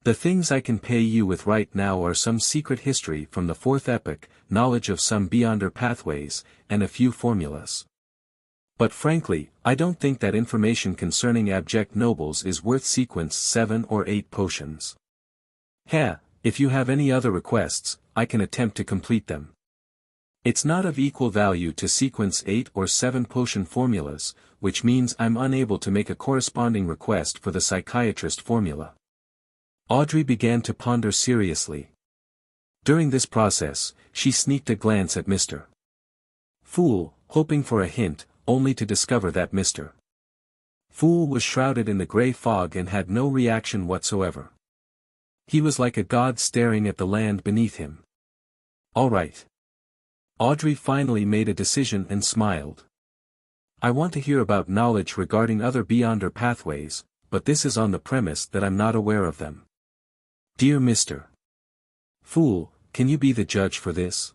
The things I can pay you with right now are some secret history from the Fourth Epoch, knowledge of some Beyonder pathways, and a few formulas. But frankly, I don't think that information concerning abject nobles is worth sequence 7 or 8 potions. If you have any other requests, I can attempt to complete them. It's not of equal value to sequence 8 or 7 potion formulas, which means I'm unable to make a corresponding request for the psychiatrist formula. Audrey began to ponder seriously. During this process, she sneaked a glance at Mr. Fool, hoping for a hint, only to discover that Mr. Fool was shrouded in the gray fog and had no reaction whatsoever. He was like a god staring at the land beneath him. All right. Audrey finally made a decision and smiled. I want to hear about knowledge regarding other Beyonder pathways, but this is on the premise that I'm not aware of them. Dear Mr. Fool, can you be the judge for this?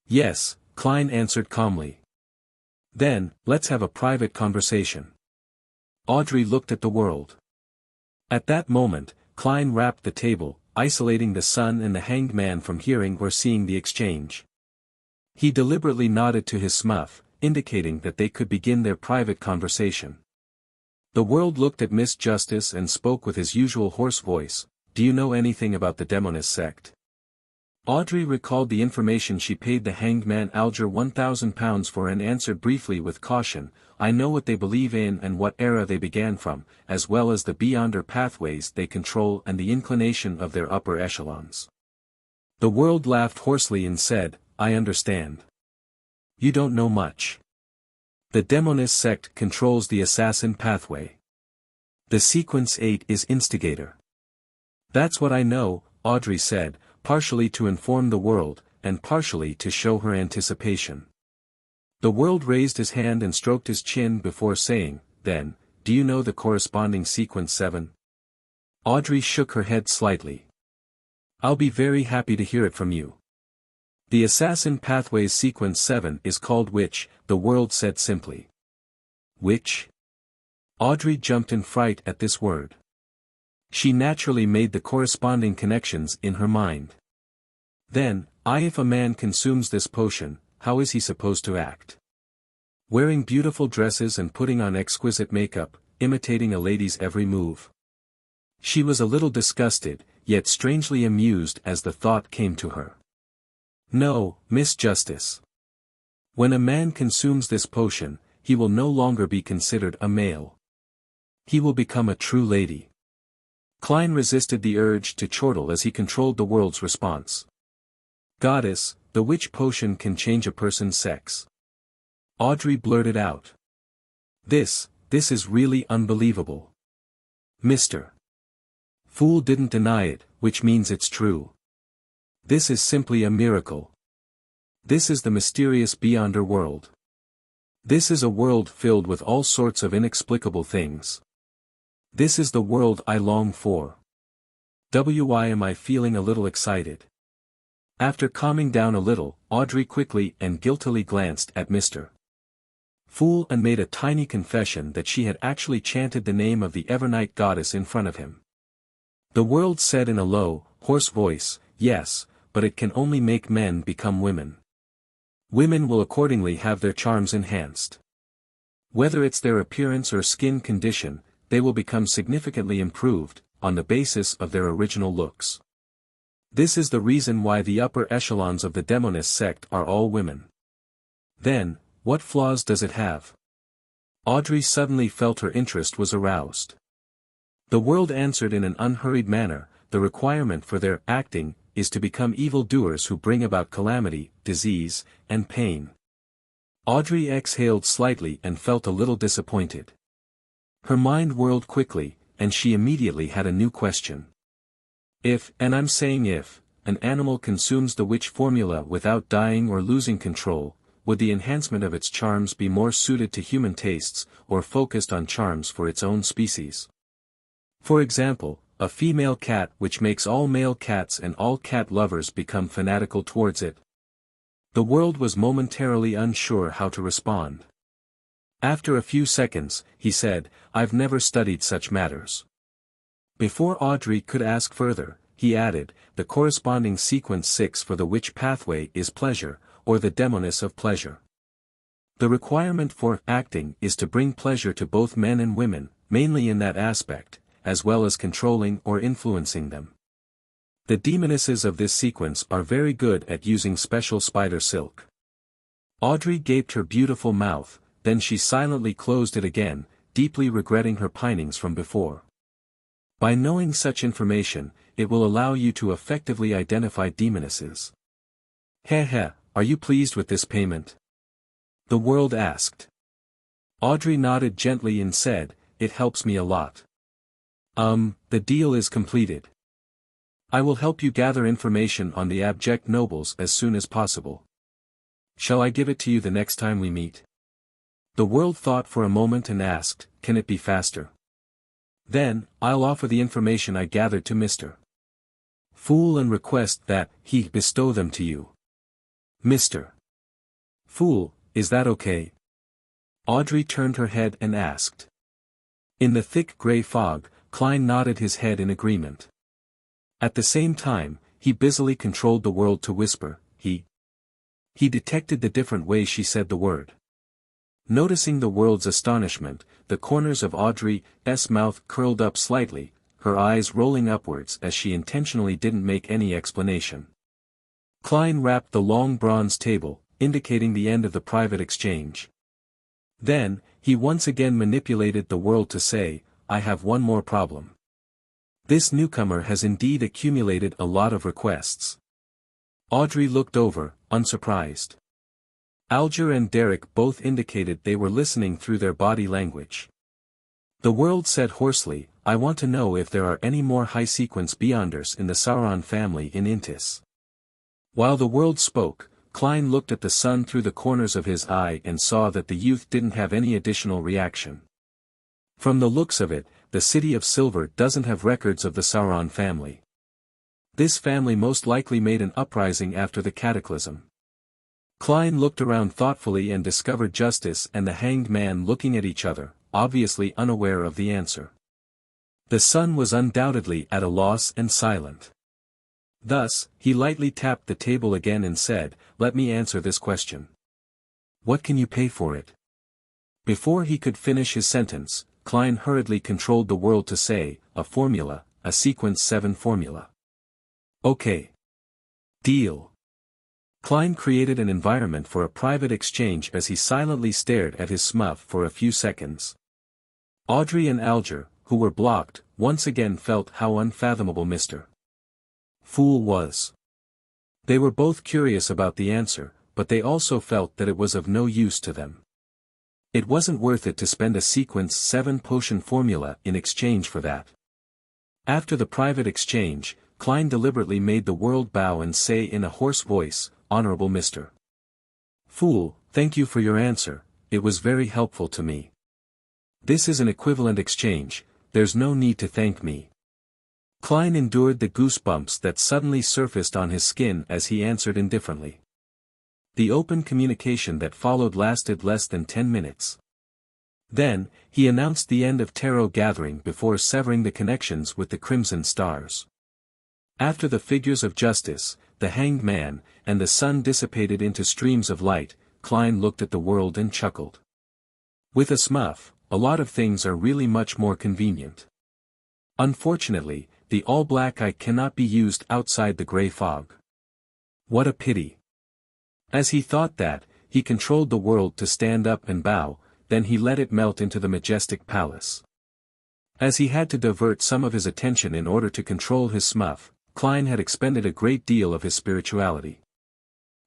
Yes, Klein answered calmly. Then, let's have a private conversation. Audrey looked at the world. At that moment, Klein rapped the table, isolating the son and the hanged man from hearing or seeing the exchange. He deliberately nodded to his smuff, indicating that they could begin their private conversation. The world looked at Miss Justice and spoke with his usual hoarse voice, Do you know anything about the Demonist sect? Audrey recalled the information she paid the hanged man Alger £1,000 for and answered briefly with caution, I know what they believe in and what era they began from, as well as the Beyonder pathways they control and the inclination of their upper echelons. The world laughed hoarsely and said, I understand. You don't know much. The Demonist sect controls the assassin pathway. The sequence 8 is instigator. That's what I know, Audrey said, partially to inform the world, and partially to show her anticipation. The world raised his hand and stroked his chin before saying, Then, do you know the corresponding sequence 7? Audrey shook her head slightly. I'll be very happy to hear it from you. The Assassin Pathways Sequence 7 is called Which, the world said simply. Which? Audrey jumped in fright at this word. She naturally made the corresponding connections in her mind. Then, if a man consumes this potion, how is he supposed to act? Wearing beautiful dresses and putting on exquisite makeup, imitating a lady's every move. She was a little disgusted, yet strangely amused as the thought came to her. No, Miss Justice. When a man consumes this potion, he will no longer be considered a male. He will become a true lady. Klein resisted the urge to chortle as he controlled the world's response. Goddess, the witch potion can change a person's sex. Audrey blurted out. This is really unbelievable. Mr. Fool didn't deny it, which means it's true. This is simply a miracle. This is the mysterious Beyonder world. This is a world filled with all sorts of inexplicable things. This is the world I long for. Why am I feeling a little excited? After calming down a little, Audrey quickly and guiltily glanced at Mr. Fool and made a tiny confession that she had actually chanted the name of the Evernight goddess in front of him. The world said in a low, hoarse voice, yes, but it can only make men become women. Women will accordingly have their charms enhanced. Whether it's their appearance or skin condition, they will become significantly improved, on the basis of their original looks. This is the reason why the upper echelons of the Demonist sect are all women. Then, what flaws does it have? Audrey suddenly felt her interest was aroused. The world answered in an unhurried manner, the requirement for their acting is to become evildoers who bring about calamity, disease, and pain. Audrey exhaled slightly and felt a little disappointed. Her mind whirled quickly, and she immediately had a new question. If, and I'm saying if, an animal consumes the witch formula without dying or losing control, would the enhancement of its charms be more suited to human tastes, or focused on charms for its own species? For example, a female cat which makes all male cats and all cat lovers become fanatical towards it. The world was momentarily unsure how to respond. After a few seconds, he said, I've never studied such matters. Before Audrey could ask further, he added, the corresponding sequence 6 for the witch pathway is pleasure, or the demoness of pleasure. The requirement for acting is to bring pleasure to both men and women, mainly in that aspect, as well as controlling or influencing them. The demonesses of this sequence are very good at using special spider silk. Audrey gaped her beautiful mouth, then she silently closed it again, deeply regretting her pinings from before. By knowing such information, it will allow you to effectively identify demonesses. Are you pleased with this payment? The world asked. Audrey nodded gently and said, it helps me a lot. The deal is completed. I will help you gather information on the abject nobles as soon as possible. Shall I give it to you the next time we meet? The world thought for a moment and asked, can it be faster? Then, I'll offer the information I gathered to Mr. Fool and request that he bestow them to you. Mr. Fool, is that okay? Audrey turned her head and asked. In the thick gray fog, Klein nodded his head in agreement. At the same time, he busily controlled the world to whisper, he detected the different way she said the word. Noticing the world's astonishment, the corners of Audrey's mouth curled up slightly, her eyes rolling upwards as she intentionally didn't make any explanation. Klein rapped the long bronze table, indicating the end of the private exchange. Then, he once again manipulated the world to say, I have one more problem. This newcomer has indeed accumulated a lot of requests. Audrey looked over, unsurprised. Alger and Derek both indicated they were listening through their body language. The world said hoarsely, I want to know if there are any more high-sequence Beyonders in the Sauron family in Intis. While the world spoke, Klein looked at the sun through the corners of his eye and saw that the youth didn't have any additional reaction. From the looks of it, the City of Silver doesn't have records of the Sauron family. This family most likely made an uprising after the cataclysm. Klein looked around thoughtfully and discovered Justice and the hanged man looking at each other, obviously unaware of the answer. The son was undoubtedly at a loss and silent. Thus, he lightly tapped the table again and said, "Let me answer this question. What can you pay for it?" Before he could finish his sentence, Klein hurriedly controlled the world to say, "A formula, a sequence 7 formula." "Okay. Deal." Klein created an environment for a private exchange as he silently stared at his smuff for a few seconds. Audrey and Alger, who were blocked, once again felt how unfathomable Mr. Fool was. They were both curious about the answer, but they also felt that it was of no use to them. It wasn't worth it to spend a sequence 7 potion formula in exchange for that. After the private exchange, Klein deliberately made the world bow and say in a hoarse voice, "Honorable Mr. Fool, thank you for your answer, it was very helpful to me. This is an equivalent exchange, there's no need to thank me." Klein endured the goosebumps that suddenly surfaced on his skin as he answered indifferently. The open communication that followed lasted less than 10 minutes. Then, he announced the end of tarot gathering before severing the connections with the Crimson Stars. After the figures of Justice, the hanged man, and the sun dissipated into streams of light, Klein looked at the world and chuckled. With a smuff, a lot of things are really much more convenient. Unfortunately, the all-black eye cannot be used outside the grey fog. What a pity. As he thought that, he controlled the world to stand up and bow, then he let it melt into the majestic palace. As he had to divert some of his attention in order to control his smuff, Klein had expended a great deal of his spirituality.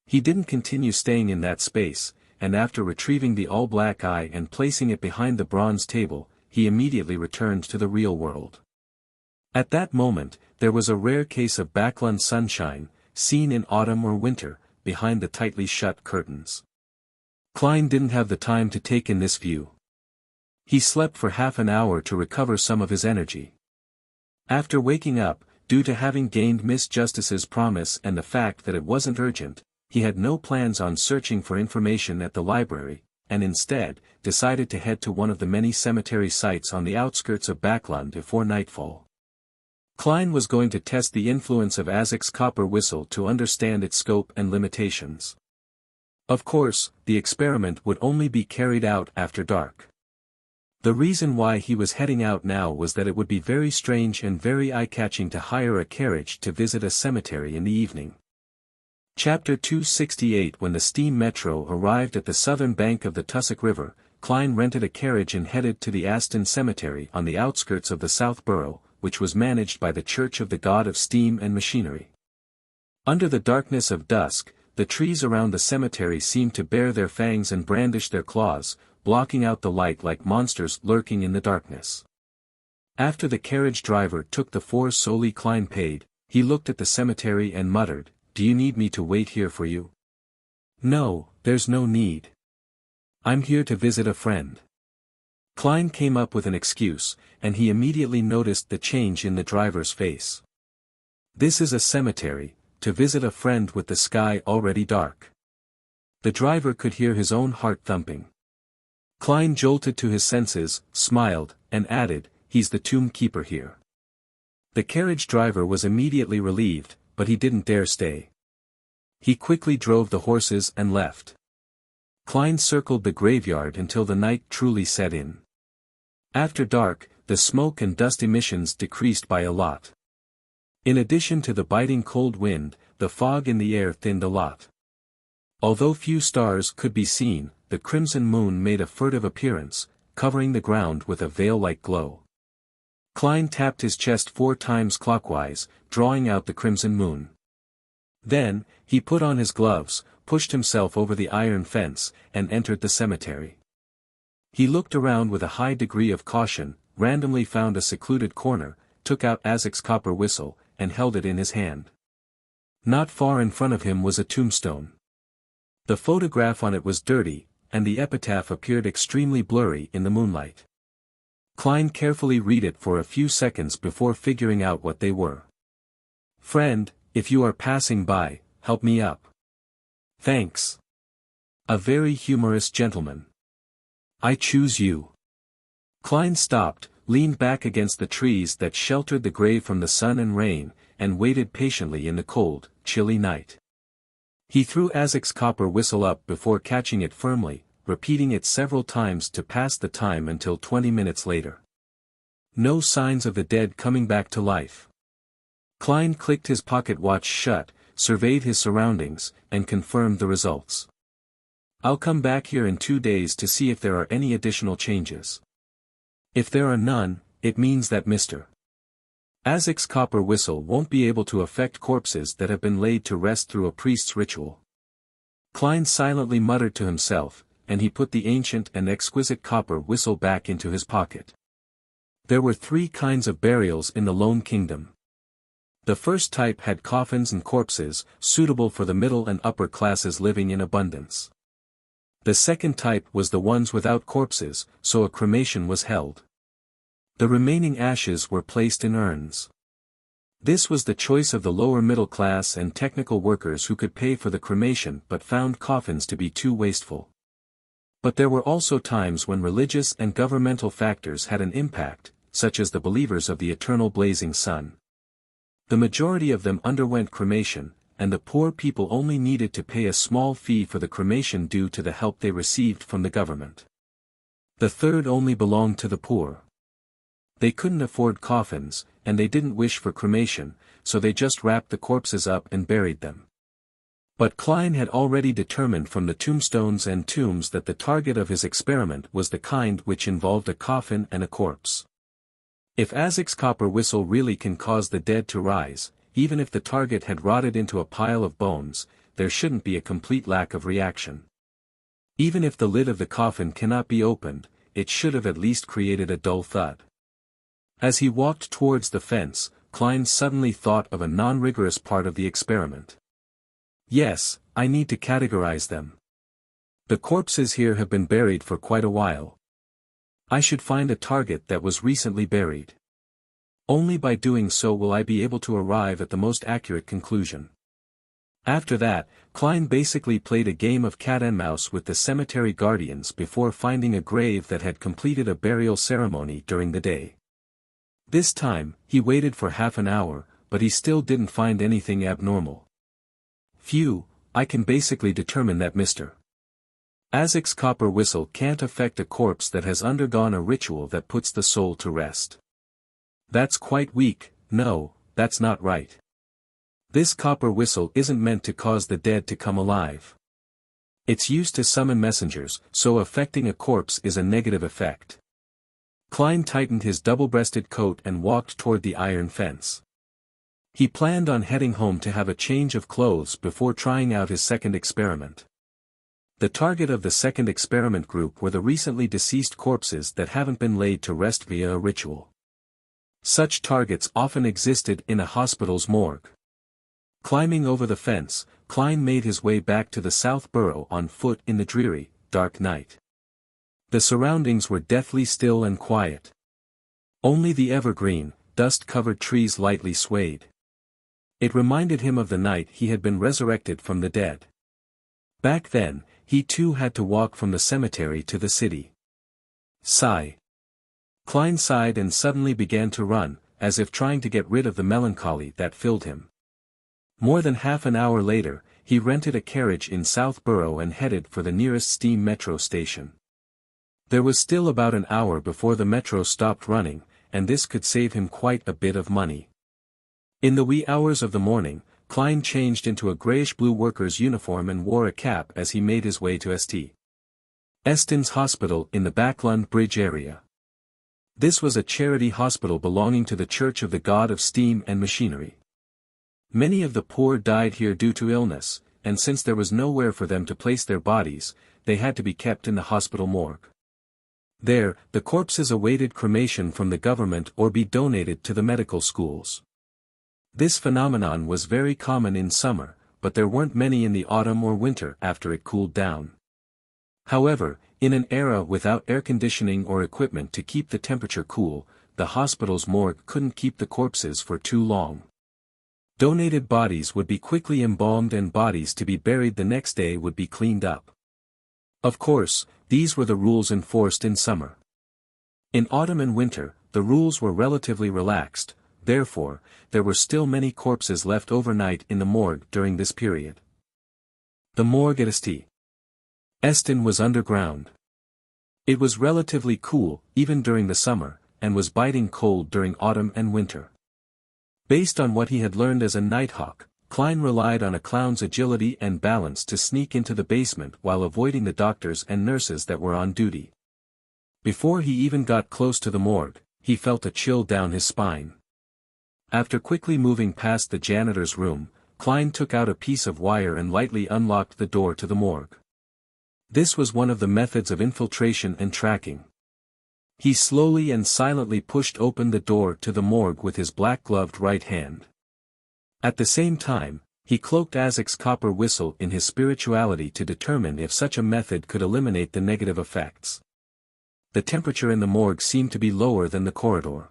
He didn't continue staying in that space, and after retrieving the all-black eye and placing it behind the bronze table, he immediately returned to the real world. At that moment, there was a rare case of Backlund sunshine, seen in autumn or winter, behind the tightly shut curtains. Klein didn't have the time to take in this view. He slept for half an hour to recover some of his energy. After waking up, due to having gained Miss Justice's promise and the fact that it wasn't urgent, he had no plans on searching for information at the library, and instead, decided to head to one of the many cemetery sites on the outskirts of Backlund before nightfall. Klein was going to test the influence of Azek's copper whistle to understand its scope and limitations. Of course, the experiment would only be carried out after dark. The reason why he was heading out now was that it would be very strange and very eye-catching to hire a carriage to visit a cemetery in the evening. Chapter 268 When the steam metro arrived at the southern bank of the Tussock River, Klein rented a carriage and headed to the Aston Cemetery on the outskirts of the South Borough, which was managed by the Church of the God of Steam and Machinery. Under the darkness of dusk, the trees around the cemetery seemed to bare their fangs and brandish their claws, blocking out the light like monsters lurking in the darkness. After the carriage driver took the 4 soldi Klein paid, he looked at the cemetery and muttered, "Do you need me to wait here for you?" "No, there's no need. I'm here to visit a friend." Klein came up with an excuse, and he immediately noticed the change in the driver's face. This is a cemetery, to visit a friend with the sky already dark. The driver could hear his own heart thumping. Klein jolted to his senses, smiled, and added, "He's the tomb keeper here." The carriage driver was immediately relieved, but he didn't dare stay. He quickly drove the horses and left. Klein circled the graveyard until the night truly set in. After dark, the smoke and dust emissions decreased by a lot. In addition to the biting cold wind, the fog in the air thinned a lot. Although few stars could be seen, the crimson moon made a furtive appearance, covering the ground with a veil-like glow. Klein tapped his chest 4 times clockwise, drawing out the crimson moon. Then, he put on his gloves, pushed himself over the iron fence, and entered the cemetery. He looked around with a high degree of caution, randomly found a secluded corner, took out Azek's copper whistle, and held it in his hand. Not far in front of him was a tombstone. The photograph on it was dirty, and the epitaph appeared extremely blurry in the moonlight. Klein carefully read it for a few seconds before figuring out what they were. Friend, if you are passing by, help me up. Thanks. A very humorous gentleman. I choose you. Klein stopped, leaned back against the trees that sheltered the grave from the sun and rain, and waited patiently in the cold, chilly night. He threw Azek's copper whistle up before catching it firmly, repeating it several times to pass the time until 20 minutes later. No signs of the dead coming back to life. Klein clicked his pocket watch shut, surveyed his surroundings, and confirmed the results. I'll come back here in 2 days to see if there are any additional changes. If there are none, it means that Mr. Azek's copper whistle won't be able to affect corpses that have been laid to rest through a priest's ritual. Klein silently muttered to himself, and he put the ancient and exquisite copper whistle back into his pocket. There were 3 kinds of burials in the Lone Kingdom. The first type had coffins and corpses, suitable for the middle and upper classes living in abundance. The second type was the ones without corpses, so a cremation was held. The remaining ashes were placed in urns. This was the choice of the lower middle class and technical workers who could pay for the cremation but found coffins to be too wasteful. But there were also times when religious and governmental factors had an impact, such as the believers of the eternal blazing sun. The majority of them underwent cremation, and the poor people only needed to pay a small fee for the cremation due to the help they received from the government. The third only belonged to the poor. They couldn't afford coffins, and they didn't wish for cremation, so they just wrapped the corpses up and buried them. But Klein had already determined from the tombstones and tombs that the target of his experiment was the kind which involved a coffin and a corpse. If Azek's copper whistle really can cause the dead to rise, even if the target had rotted into a pile of bones, there shouldn't be a complete lack of reaction. Even if the lid of the coffin cannot be opened, it should have at least created a dull thud. As he walked towards the fence, Klein suddenly thought of a non-rigorous part of the experiment. Yes, I need to categorize them. The corpses here have been buried for quite a while. I should find a target that was recently buried. Only by doing so will I be able to arrive at the most accurate conclusion. After that, Klein basically played a game of cat and mouse with the cemetery guardians before finding a grave that had completed a burial ceremony during the day. This time, he waited for half an hour, but he still didn't find anything abnormal. Phew, I can basically determine that Mr. Azek's copper whistle can't affect a corpse that has undergone a ritual that puts the soul to rest. That's quite weak. No, that's not right. This copper whistle isn't meant to cause the dead to come alive. It's used to summon messengers, so affecting a corpse is a negative effect. Klein tightened his double-breasted coat and walked toward the iron fence. He planned on heading home to have a change of clothes before trying out his second experiment. The target of the second experiment group were the recently deceased corpses that haven't been laid to rest via a ritual. Such targets often existed in a hospital's morgue. Climbing over the fence, Klein made his way back to the South Burrow on foot in the dreary, dark night. The surroundings were deathly still and quiet. Only the evergreen, dust-covered trees lightly swayed. It reminded him of the night he had been resurrected from the dead. Back then, he too had to walk from the cemetery to the city. Sigh. Klein sighed and suddenly began to run, as if trying to get rid of the melancholy that filled him. More than half an hour later, he rented a carriage in South Burrow and headed for the nearest steam metro station. There was still about an hour before the metro stopped running, and this could save him quite a bit of money. In the wee hours of the morning, Klein changed into a grayish-blue worker's uniform and wore a cap as he made his way to St. Eston's hospital in the Backlund Bridge area. This was a charity hospital belonging to the Church of the God of Steam and Machinery. Many of the poor died here due to illness, and since there was nowhere for them to place their bodies, they had to be kept in the hospital morgue. There, the corpses awaited cremation from the government or be donated to the medical schools. This phenomenon was very common in summer, but there weren't many in the autumn or winter after it cooled down. However, in an era without air conditioning or equipment to keep the temperature cool, the hospital's morgue couldn't keep the corpses for too long. Donated bodies would be quickly embalmed and bodies to be buried the next day would be cleaned up. Of course, these were the rules enforced in summer. In autumn and winter, the rules were relatively relaxed, therefore, there were still many corpses left overnight in the morgue during this period. The morgue at St. Eston was underground. It was relatively cool, even during the summer, and was biting cold during autumn and winter. Based on what he had learned as a nighthawk, Klein relied on a clown's agility and balance to sneak into the basement while avoiding the doctors and nurses that were on duty. Before he even got close to the morgue, he felt a chill down his spine. After quickly moving past the janitor's room, Klein took out a piece of wire and lightly unlocked the door to the morgue. This was one of the methods of infiltration and tracking. He slowly and silently pushed open the door to the morgue with his black-gloved right hand. At the same time, he cloaked Isaac's copper whistle in his spirituality to determine if such a method could eliminate the negative effects. The temperature in the morgue seemed to be lower than the corridor.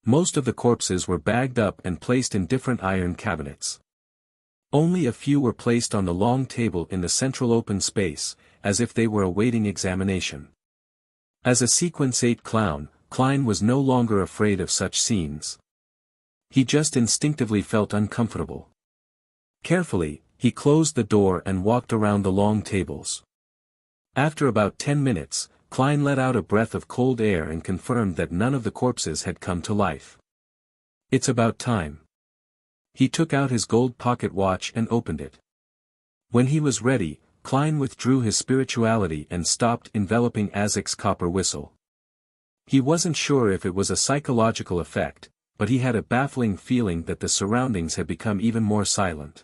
Most of the corpses were bagged up and placed in different iron cabinets. Only a few were placed on the long table in the central open space, as if they were awaiting examination. As a Sequence 8 clown, Klein was no longer afraid of such scenes. He just instinctively felt uncomfortable. Carefully, he closed the door and walked around the long tables. After about 10 minutes, Klein let out a breath of cold air and confirmed that none of the corpses had come to life. "It's about time." He took out his gold pocket watch and opened it. When he was ready, Klein withdrew his spirituality and stopped enveloping Isaac's copper whistle. He wasn't sure if it was a psychological effect, but he had a baffling feeling that the surroundings had become even more silent.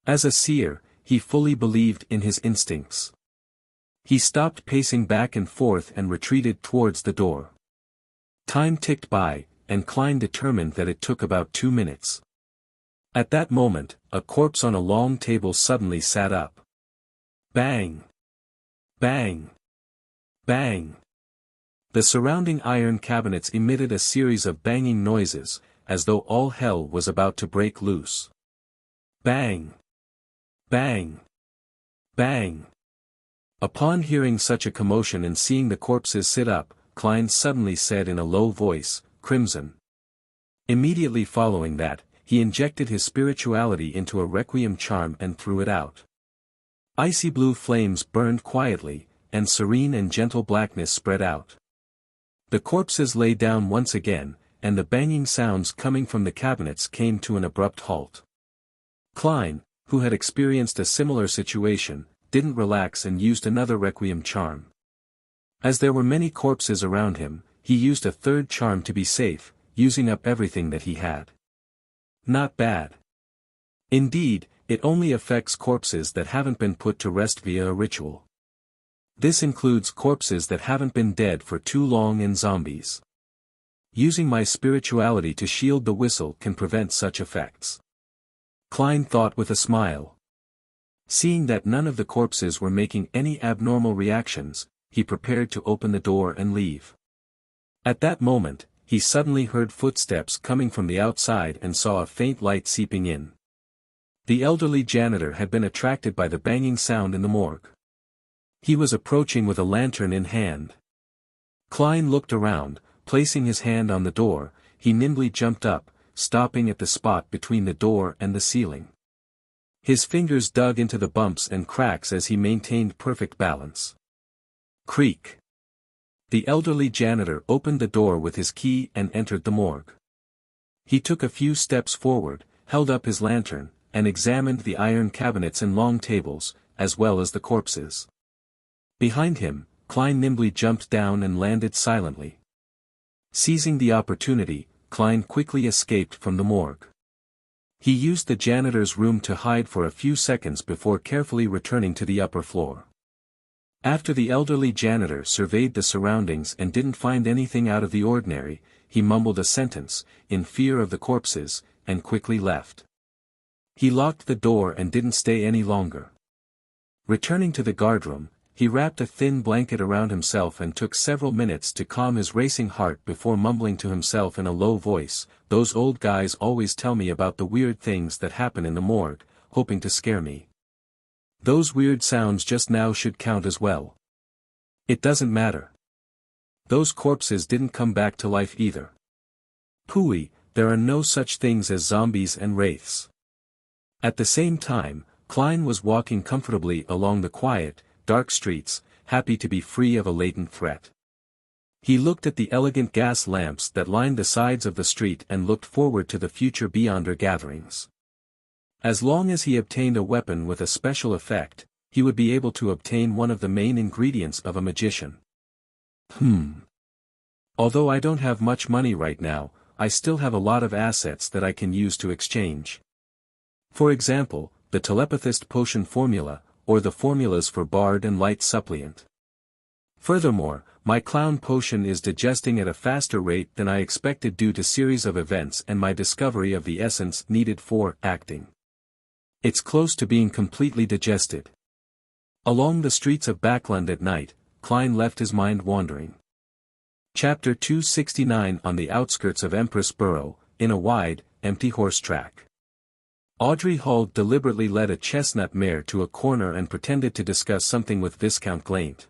As a seer, he fully believed in his instincts. He stopped pacing back and forth and retreated towards the door. Time ticked by, and Klein determined that it took about 2 minutes. At that moment, a corpse on a long table suddenly sat up. Bang! Bang! Bang! The surrounding iron cabinets emitted a series of banging noises, as though all hell was about to break loose. Bang! Bang! Bang! Upon hearing such a commotion and seeing the corpses sit up, Klein suddenly said in a low voice, "Crimson." Immediately following that, he injected his spirituality into a requiem charm and threw it out. Icy blue flames burned quietly, and serene and gentle blackness spread out. The corpses lay down once again, and the banging sounds coming from the cabinets came to an abrupt halt. Klein, who had experienced a similar situation, didn't relax and used another requiem charm. As there were many corpses around him, he used a third charm to be safe, using up everything that he had. Not bad. Indeed, it only affects corpses that haven't been put to rest via a ritual. This includes corpses that haven't been dead for too long and zombies. Using my spirituality to shield the whistle can prevent such effects. Klein thought with a smile. Seeing that none of the corpses were making any abnormal reactions, he prepared to open the door and leave. At that moment, he suddenly heard footsteps coming from the outside and saw a faint light seeping in. The elderly janitor had been attracted by the banging sound in the morgue. He was approaching with a lantern in hand. Klein looked around, placing his hand on the door, he nimbly jumped up, stopping at the spot between the door and the ceiling. His fingers dug into the bumps and cracks as he maintained perfect balance. Creak. The elderly janitor opened the door with his key and entered the morgue. He took a few steps forward, held up his lantern, and examined the iron cabinets and long tables, as well as the corpses. Behind him, Klein nimbly jumped down and landed silently. Seizing the opportunity, Klein quickly escaped from the morgue. He used the janitor's room to hide for a few seconds before carefully returning to the upper floor. After the elderly janitor surveyed the surroundings and didn't find anything out of the ordinary, he mumbled a sentence, in fear of the corpses, and quickly left. He locked the door and didn't stay any longer. Returning to the guardroom, he wrapped a thin blanket around himself and took several minutes to calm his racing heart before mumbling to himself in a low voice, those old guys always tell me about the weird things that happen in the morgue, hoping to scare me. Those weird sounds just now should count as well. It doesn't matter. Those corpses didn't come back to life either. Pooey, there are no such things as zombies and wraiths. At the same time, Klein was walking comfortably along the quiet, dark streets, happy to be free of a latent threat. He looked at the elegant gas lamps that lined the sides of the street and looked forward to the future beyonder gatherings. As long as he obtained a weapon with a special effect, he would be able to obtain one of the main ingredients of a magician. Although I don't have much money right now, I still have a lot of assets that I can use to exchange. For example, the telepathist potion formula, or the formulas for Bard and Light Suppliant. Furthermore, my clown potion is digesting at a faster rate than I expected due to series of events and my discovery of the essence needed for acting. It's close to being completely digested. Along the streets of Backland at night, Klein left his mind wandering. Chapter 269 On the outskirts of Empress Borough, in a wide, empty horse track. Audrey Hall deliberately led a chestnut mare to a corner and pretended to discuss something with Viscount Glaint.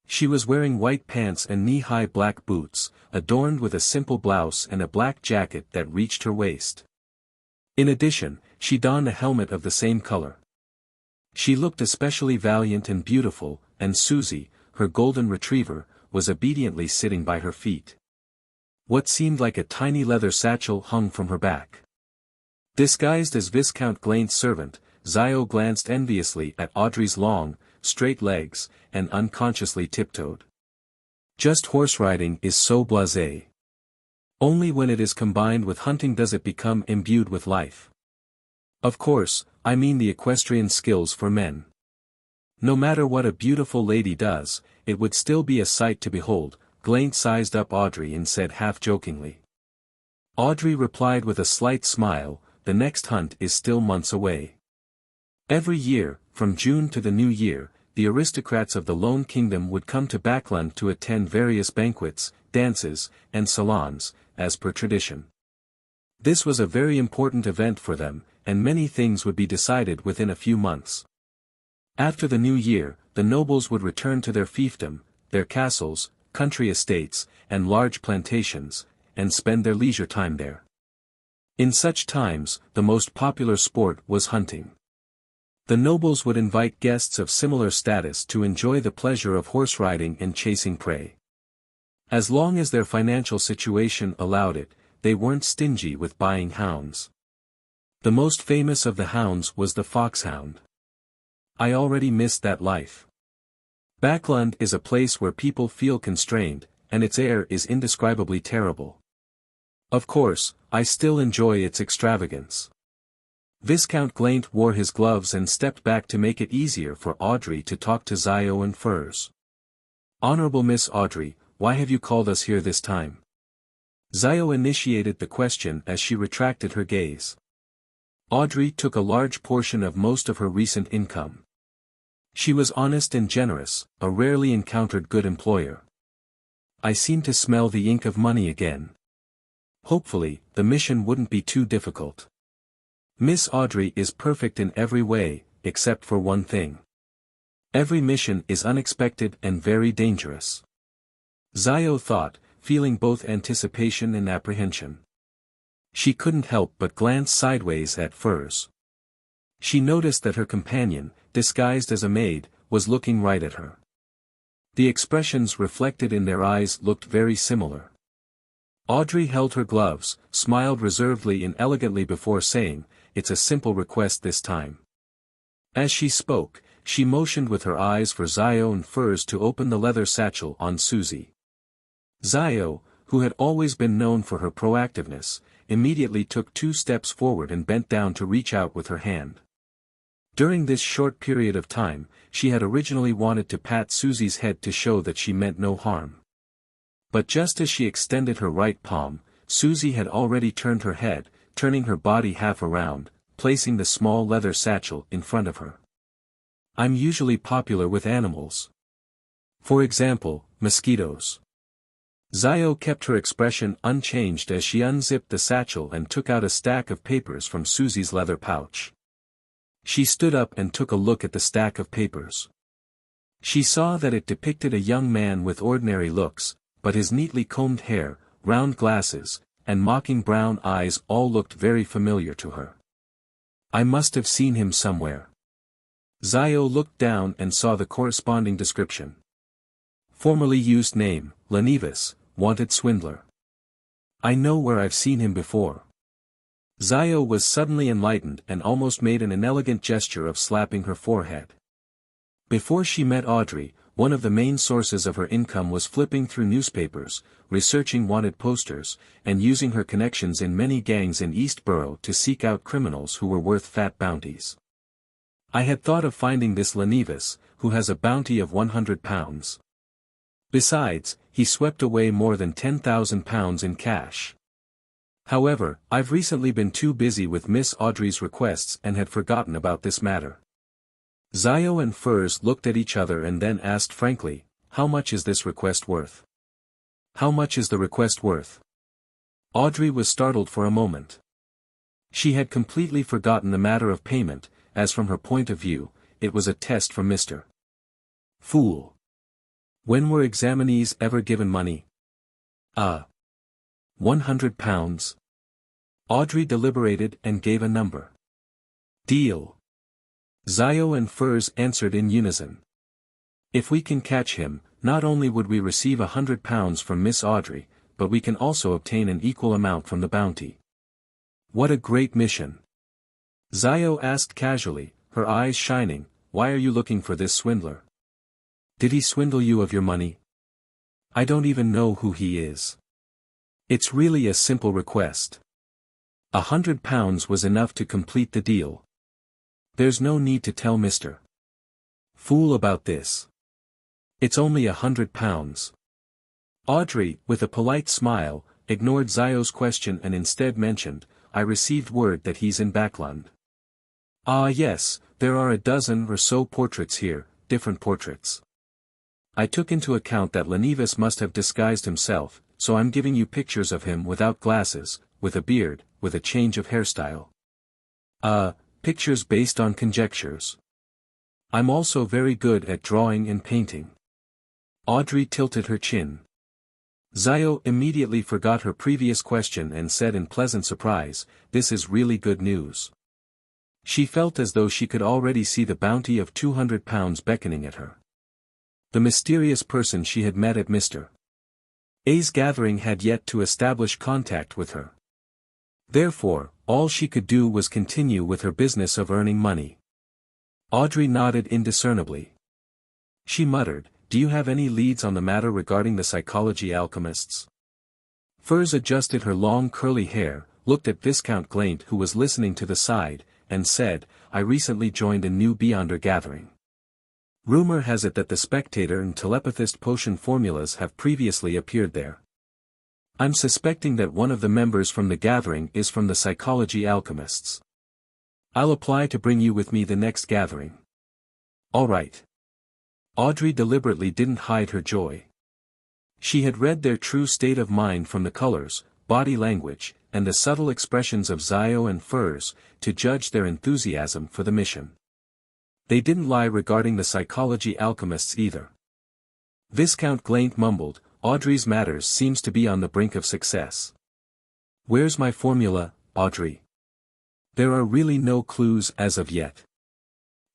She was wearing white pants and knee-high black boots, adorned with a simple blouse and a black jacket that reached her waist. In addition, she donned a helmet of the same color. She looked especially valiant and beautiful, and Susie, her golden retriever, was obediently sitting by her feet. What seemed like a tiny leather satchel hung from her back. Disguised as Viscount Glaint's servant, Zio glanced enviously at Audrey's long, straight legs, and unconsciously tiptoed. Just horse riding is so blasé. Only when it is combined with hunting does it become imbued with life. Of course, I mean the equestrian skills for men. No matter what a beautiful lady does, it would still be a sight to behold. Glaint sized up Audrey and said half-jokingly. Audrey replied with a slight smile, the next hunt is still months away. Every year, from June to the New Year, the aristocrats of the Lone Kingdom would come to Backland to attend various banquets, dances, and salons, as per tradition. This was a very important event for them, and many things would be decided within a few months. After the New Year, the nobles would return to their fiefdom, their castles, country estates, and large plantations, and spend their leisure time there. In such times, the most popular sport was hunting. The nobles would invite guests of similar status to enjoy the pleasure of horse riding and chasing prey. As long as their financial situation allowed it, they weren't stingy with buying hounds. The most famous of the hounds was the foxhound. I already missed that life. Backland is a place where people feel constrained, and its air is indescribably terrible. Of course, I still enjoy its extravagance. Viscount Glaint wore his gloves and stepped back to make it easier for Audrey to talk to Zio and Furs. Honorable Miss Audrey, why have you called us here this time? Zio initiated the question as she retracted her gaze. Audrey took a large portion of most of her recent income. She was honest and generous, a rarely encountered good employer. I seem to smell the ink of money again. Hopefully, the mission wouldn't be too difficult. Miss Audrey is perfect in every way, except for one thing. Every mission is unexpected and very dangerous. Zio thought, feeling both anticipation and apprehension. She couldn't help but glance sideways at Furs. She noticed that her companion, disguised as a maid, was looking right at her. The expressions reflected in their eyes looked very similar. Audrey held her gloves, smiled reservedly and elegantly before saying, "It's a simple request this time." As she spoke, she motioned with her eyes for Zio and Furs to open the leather satchel on Susie. Zio, who had always been known for her proactiveness, immediately took 2 steps forward and bent down to reach out with her hand. During this short period of time, she had originally wanted to pat Susie's head to show that she meant no harm. But just as she extended her right palm, Susie had already turned her head, turning her body half around, placing the small leather satchel in front of her. I'm usually popular with animals. For example, mosquitoes. Zio kept her expression unchanged as she unzipped the satchel and took out a stack of papers from Susie's leather pouch. She stood up and took a look at the stack of papers. She saw that it depicted a young man with ordinary looks, but his neatly combed hair, round glasses, and mocking brown eyes all looked very familiar to her. I must have seen him somewhere. Zio looked down and saw the corresponding description. Formerly used name, Lenivis, wanted swindler. I know where I've seen him before. Zio was suddenly enlightened and almost made an inelegant gesture of slapping her forehead. Before she met Audrey, one of the main sources of her income was flipping through newspapers, researching wanted posters, and using her connections in many gangs in East Borough to seek out criminals who were worth fat bounties. I had thought of finding this Lenivis, who has a bounty of £100. Besides, he swept away more than £10,000 in cash. However, I've recently been too busy with Miss Audrey's requests and had forgotten about this matter. Zio and Furs looked at each other and then asked frankly, how much is this request worth? How much is the request worth? Audrey was startled for a moment. She had completely forgotten the matter of payment, as from her point of view, it was a test from Mr. Fool. When were examinees ever given money? £100. Audrey deliberated and gave a number. Deal. Zio and Furs answered in unison. If we can catch him, not only would we receive £100 from Miss Audrey, but we can also obtain an equal amount from the bounty. What a great mission. Zio asked casually, her eyes shining, why are you looking for this swindler? Did he swindle you of your money? I don't even know who he is. It's really a simple request. £100 was enough to complete the deal. There's no need to tell Mr. Fool about this. It's only £100. Audrey, with a polite smile, ignored Zio's question and instead mentioned, I received word that he's in Backlund. Ah yes, there are a dozen or so portraits here, different portraits. I took into account that Lenivis must have disguised himself, so I'm giving you pictures of him without glasses, with a beard, with a change of hairstyle. Pictures based on conjectures. I'm also very good at drawing and painting. Audrey tilted her chin. Zio immediately forgot her previous question and said in pleasant surprise, this is really good news. She felt as though she could already see the bounty of £200 beckoning at her. The mysterious person she had met at Mr. A's gathering had yet to establish contact with her. Therefore, all she could do was continue with her business of earning money. Audrey nodded indiscernibly. She muttered, do you have any leads on the matter regarding the psychology alchemists? Furs adjusted her long curly hair, looked at Viscount Glaint who was listening to the side, and said, I recently joined a new Beyonder gathering. Rumor has it that the Spectator and Telepathist potion formulas have previously appeared there. I'm suspecting that one of the members from the gathering is from the psychology alchemists. I'll apply to bring you with me the next gathering. All right. Audrey deliberately didn't hide her joy. She had read their true state of mind from the colors, body language, and the subtle expressions of Zio and Furs, to judge their enthusiasm for the mission. They didn't lie regarding the psychology alchemists either. Viscount Glaint mumbled, Audrey's matters seems to be on the brink of success. Where's my formula, Audrey? There are really no clues as of yet.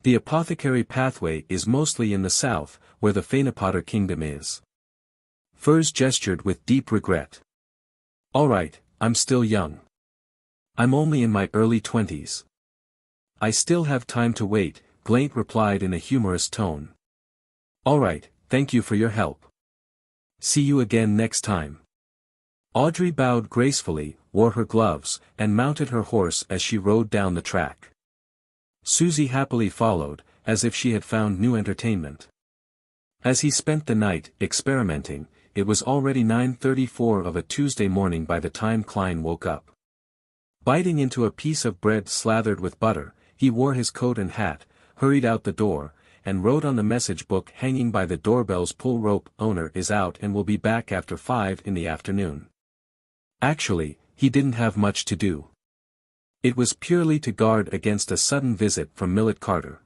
The apothecary pathway is mostly in the south, where the Phaenopotter kingdom is. Furs gestured with deep regret. All right, I'm still young. I'm only in my early 20s. I still have time to wait, Glaint replied in a humorous tone. All right, thank you for your help. See you again next time. Audrey bowed gracefully, wore her gloves, and mounted her horse as she rode down the track. Susie happily followed, as if she had found new entertainment. As he spent the night, experimenting, it was already 9:34 of a Tuesday morning by the time Klein woke up. Biting into a piece of bread slathered with butter, he wore his coat and hat, hurried out the door, and wrote on the message book hanging by the doorbell's pull rope, "Owner is out and will be back after 5 in the afternoon." Actually, he didn't have much to do. It was purely to guard against a sudden visit from Millet Carter.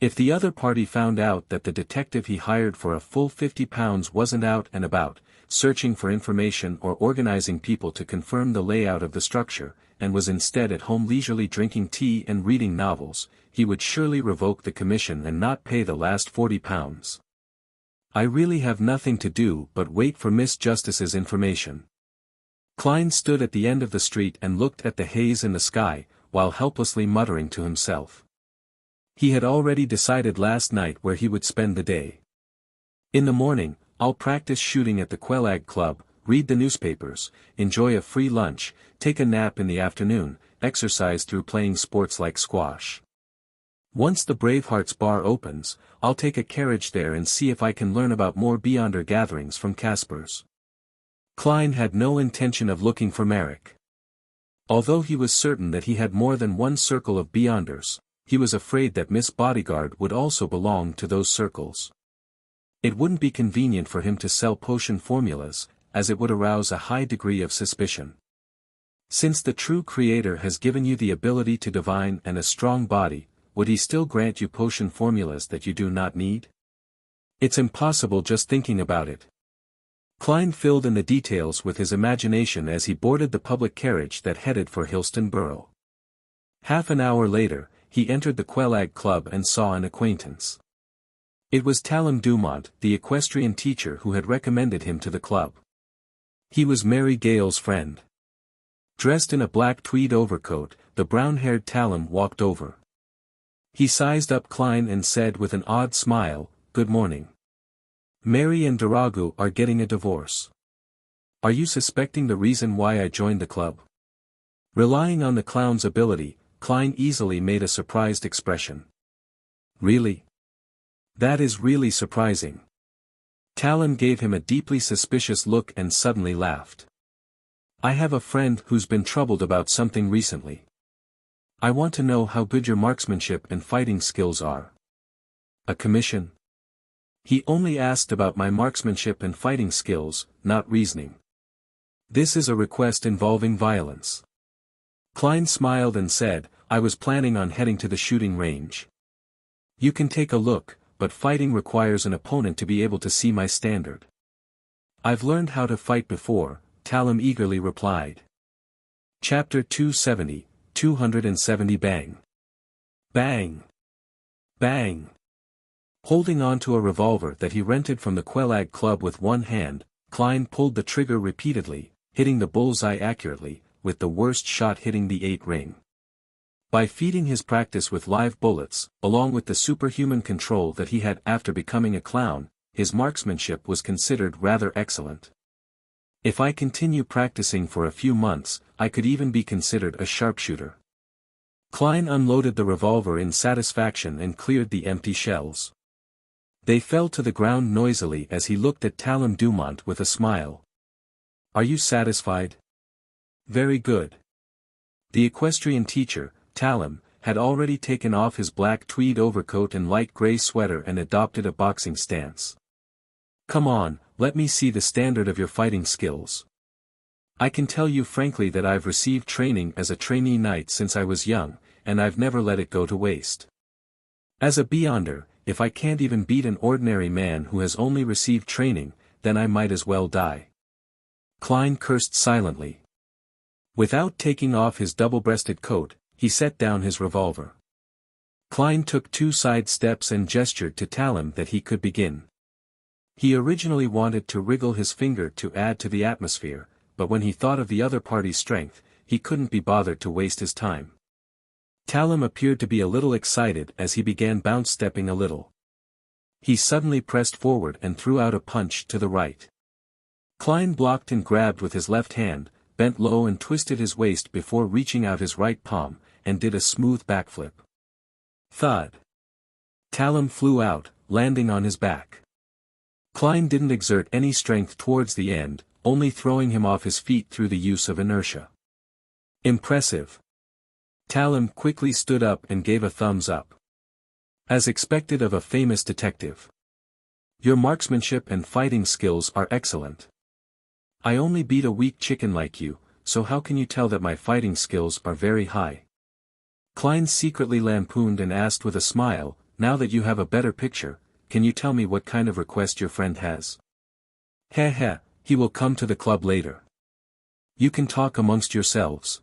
If the other party found out that the detective he hired for a full £50 wasn't out and about, searching for information or organizing people to confirm the layout of the structure, and was instead at home leisurely drinking tea and reading novels, he would surely revoke the commission and not pay the last £40. "I really have nothing to do but wait for Miss Justice's information." Klein stood at the end of the street and looked at the haze in the sky, while helplessly muttering to himself. He had already decided last night where he would spend the day. In the morning, "I'll practice shooting at the Quelag Club, read the newspapers, enjoy a free lunch, take a nap in the afternoon, exercise through playing sports like squash. Once the Bravehearts bar opens, I'll take a carriage there and see if I can learn about more Beyonder gatherings from Casper's." Klein had no intention of looking for Merrick. Although he was certain that he had more than one circle of Beyonders, he was afraid that Miss Bodyguard would also belong to those circles. It wouldn't be convenient for him to sell potion formulas, as it would arouse a high degree of suspicion. Since the true Creator has given you the ability to divine and a strong body, would he still grant you potion formulas that you do not need? It's impossible just thinking about it. Klein filled in the details with his imagination as he boarded the public carriage that headed for Hillston Borough. Half an hour later, he entered the Quelag Club and saw an acquaintance. It was Talon Dumont, the equestrian teacher who had recommended him to the club. He was Mary Gale's friend. Dressed in a black tweed overcoat, the brown-haired Talon walked over. He sized up Klein and said with an odd smile, "Good morning. Mary and Daragu are getting a divorce. Are you suspecting the reason why I joined the club?" Relying on the clown's ability, Klein easily made a surprised expression. "Really? That is really surprising." Talon gave him a deeply suspicious look and suddenly laughed. "I have a friend who's been troubled about something recently. I want to know how good your marksmanship and fighting skills are." "A commission?" "He only asked about my marksmanship and fighting skills, not reasoning. This is a request involving violence." Klein smiled and said, "I was planning on heading to the shooting range. You can take a look, but fighting requires an opponent to be able to see my standard." "I've learned how to fight before," Talon eagerly replied. Chapter 270, 270 Bang. Bang. Bang. Holding on to a revolver that he rented from the Quelag Club with one hand, Klein pulled the trigger repeatedly, hitting the bullseye accurately, with the worst shot hitting the 8 ring. By feeding his practice with live bullets, along with the superhuman control that he had after becoming a clown, his marksmanship was considered rather excellent. "If I continue practicing for a few months, I could even be considered a sharpshooter." Klein unloaded the revolver in satisfaction and cleared the empty shells. They fell to the ground noisily as he looked at Talon Dumont with a smile. "Are you satisfied?" "Very good." The equestrian teacher, Talon, had already taken off his black tweed overcoat and light gray sweater and adopted a boxing stance. "Come on, let me see the standard of your fighting skills. I can tell you frankly that I've received training as a trainee knight since I was young, and I've never let it go to waste. As a Beyonder, if I can't even beat an ordinary man who has only received training, then I might as well die." Klein cursed silently. Without taking off his double-breasted coat, he set down his revolver. Klein took 2 side steps and gestured to Talon that he could begin. He originally wanted to wriggle his finger to add to the atmosphere, but when he thought of the other party's strength, he couldn't be bothered to waste his time. Talon appeared to be a little excited as he began bounce-stepping a little. He suddenly pressed forward and threw out a punch to the right. Klein blocked and grabbed with his left hand, bent low and twisted his waist before reaching out his right palm, and did a smooth backflip. Thud. Talon flew out, landing on his back. Klein didn't exert any strength towards the end, only throwing him off his feet through the use of inertia. "Impressive." Talon quickly stood up and gave a thumbs up. As expected of a famous detective. Your marksmanship and fighting skills are excellent. I only beat a weak chicken like you, so how can you tell that my fighting skills are very high? Klein secretly lampooned and asked with a smile, now that you have a better picture, can you tell me what kind of request your friend has? Heh heh, he will come to the club later. You can talk amongst yourselves.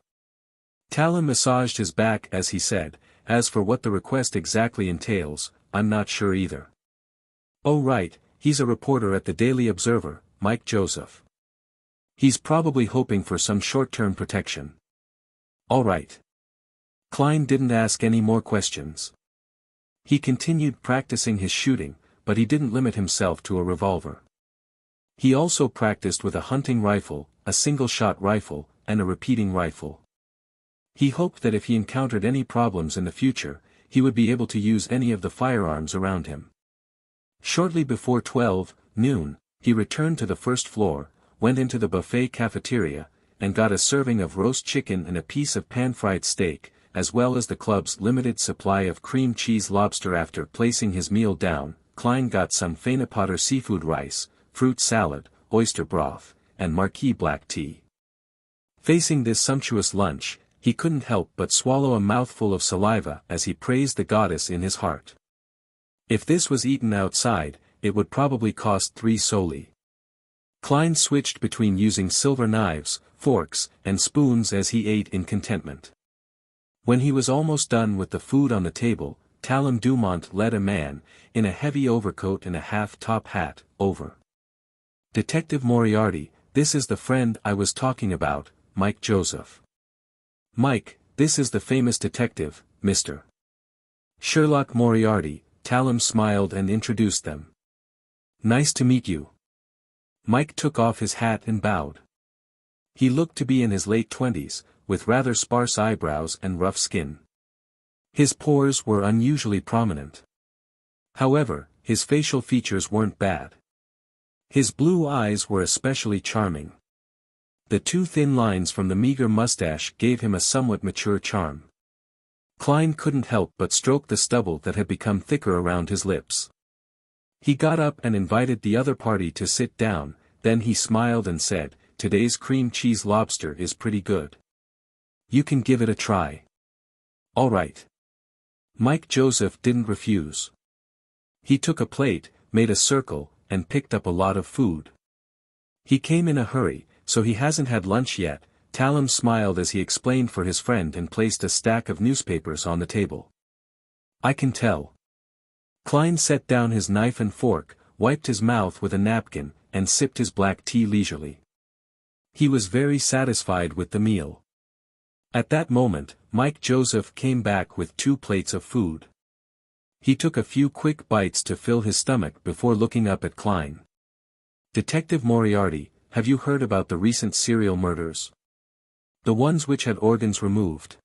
Talon massaged his back as he said, as for what the request exactly entails, I'm not sure either. Oh right, he's a reporter at the Daily Observer, Mike Joseph. He's probably hoping for some short-term protection. All right. Klein didn't ask any more questions. He continued practicing his shooting, but he didn't limit himself to a revolver. He also practiced with a hunting rifle, a single-shot rifle, and a repeating rifle. He hoped that if he encountered any problems in the future, he would be able to use any of the firearms around him. Shortly before 12 noon, he returned to the first floor, went into the buffet cafeteria, and got a serving of roast chicken and a piece of pan-fried steak, as well as the club's limited supply of cream cheese lobster. After placing his meal down, Klein got some Fenepotter seafood rice, fruit salad, oyster broth, and marquis black tea. Facing this sumptuous lunch, he couldn't help but swallow a mouthful of saliva as he praised the goddess in his heart. If this was eaten outside, it would probably cost 3 soldi. Klein switched between using silver knives, forks, and spoons as he ate in contentment. When he was almost done with the food on the table, Talon Dumont led a man, in a heavy overcoat and a half-top hat, over. Detective Moriarty, this is the friend I was talking about, Mike Joseph. Mike, this is the famous detective, Mr. Sherlock Moriarty. Talon smiled and introduced them. Nice to meet you. Mike took off his hat and bowed. He looked to be in his late 20s, with rather sparse eyebrows and rough skin. His pores were unusually prominent. However, his facial features weren't bad. His blue eyes were especially charming. The 2 thin lines from the meager mustache gave him a somewhat mature charm. Klein couldn't help but stroke the stubble that had become thicker around his lips. He got up and invited the other party to sit down, then he smiled and said, today's cream cheese lobster is pretty good. You can give it a try. All right. Mike Joseph didn't refuse. He took a plate, made a circle, and picked up a lot of food. He came in a hurry, so he hasn't had lunch yet. Talon smiled as he explained for his friend and placed a stack of newspapers on the table. I can tell. Klein set down his knife and fork, wiped his mouth with a napkin, and sipped his black tea leisurely. He was very satisfied with the meal. At that moment, Mike Joseph came back with 2 plates of food. He took a few quick bites to fill his stomach before looking up at Klein. Detective Moriarty, have you heard about the recent serial murders? The ones which had organs removed.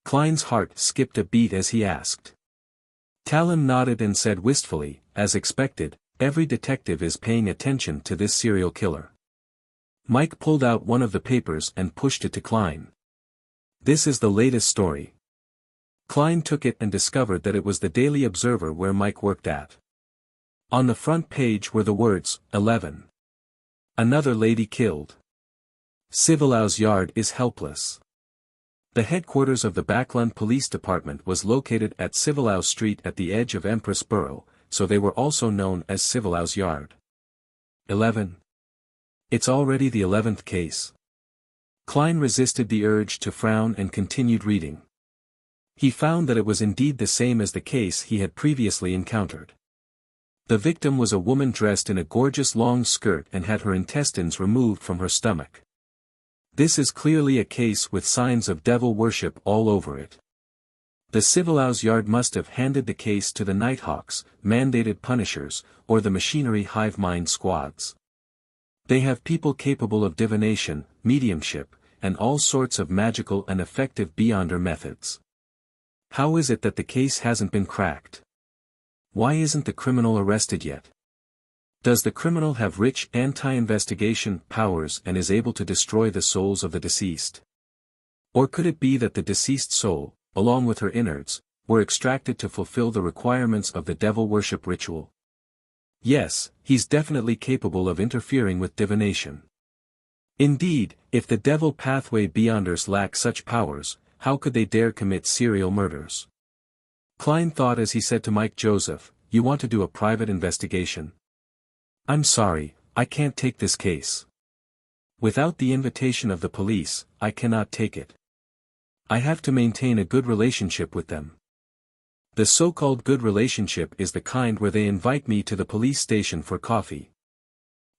Klein's heart skipped a beat as he asked. Talon nodded and said wistfully, as expected, every detective is paying attention to this serial killer. Mike pulled out one of the papers and pushed it to Klein. This is the latest story. Klein took it and discovered that it was the Daily Observer where Mike worked at. On the front page were the words, 11. Another lady killed. Civilau's yard is helpless. The headquarters of the Backland Police Department was located at Civilau Street at the edge of Empress Borough, so they were also known as Civilau's yard. 11. It's already the 11th case. Klein resisted the urge to frown and continued reading. He found that it was indeed the same as the case he had previously encountered. The victim was a woman dressed in a gorgeous long skirt and had her intestines removed from her stomach. This is clearly a case with signs of devil worship all over it. The Civilau's yard must have handed the case to the Nighthawks, mandated punishers, or the machinery hive mind squads. They have people capable of divination, mediumship, and all sorts of magical and effective beyonder methods. How is it that the case hasn't been cracked? Why isn't the criminal arrested yet? Does the criminal have rich anti-investigation powers and is able to destroy the souls of the deceased? Or could it be that the deceased soul, along with her innards, were extracted to fulfill the requirements of the devil worship ritual. Yes, he's definitely capable of interfering with divination. Indeed, if the devil pathway beyonders lack such powers, how could they dare commit serial murders? Klein thought as he said to Mike Joseph, "You want to do a private investigation?" "I'm sorry, I can't take this case. Without the invitation of the police, I cannot take it. I have to maintain a good relationship with them." The so-called good relationship is the kind where they invite me to the police station for coffee.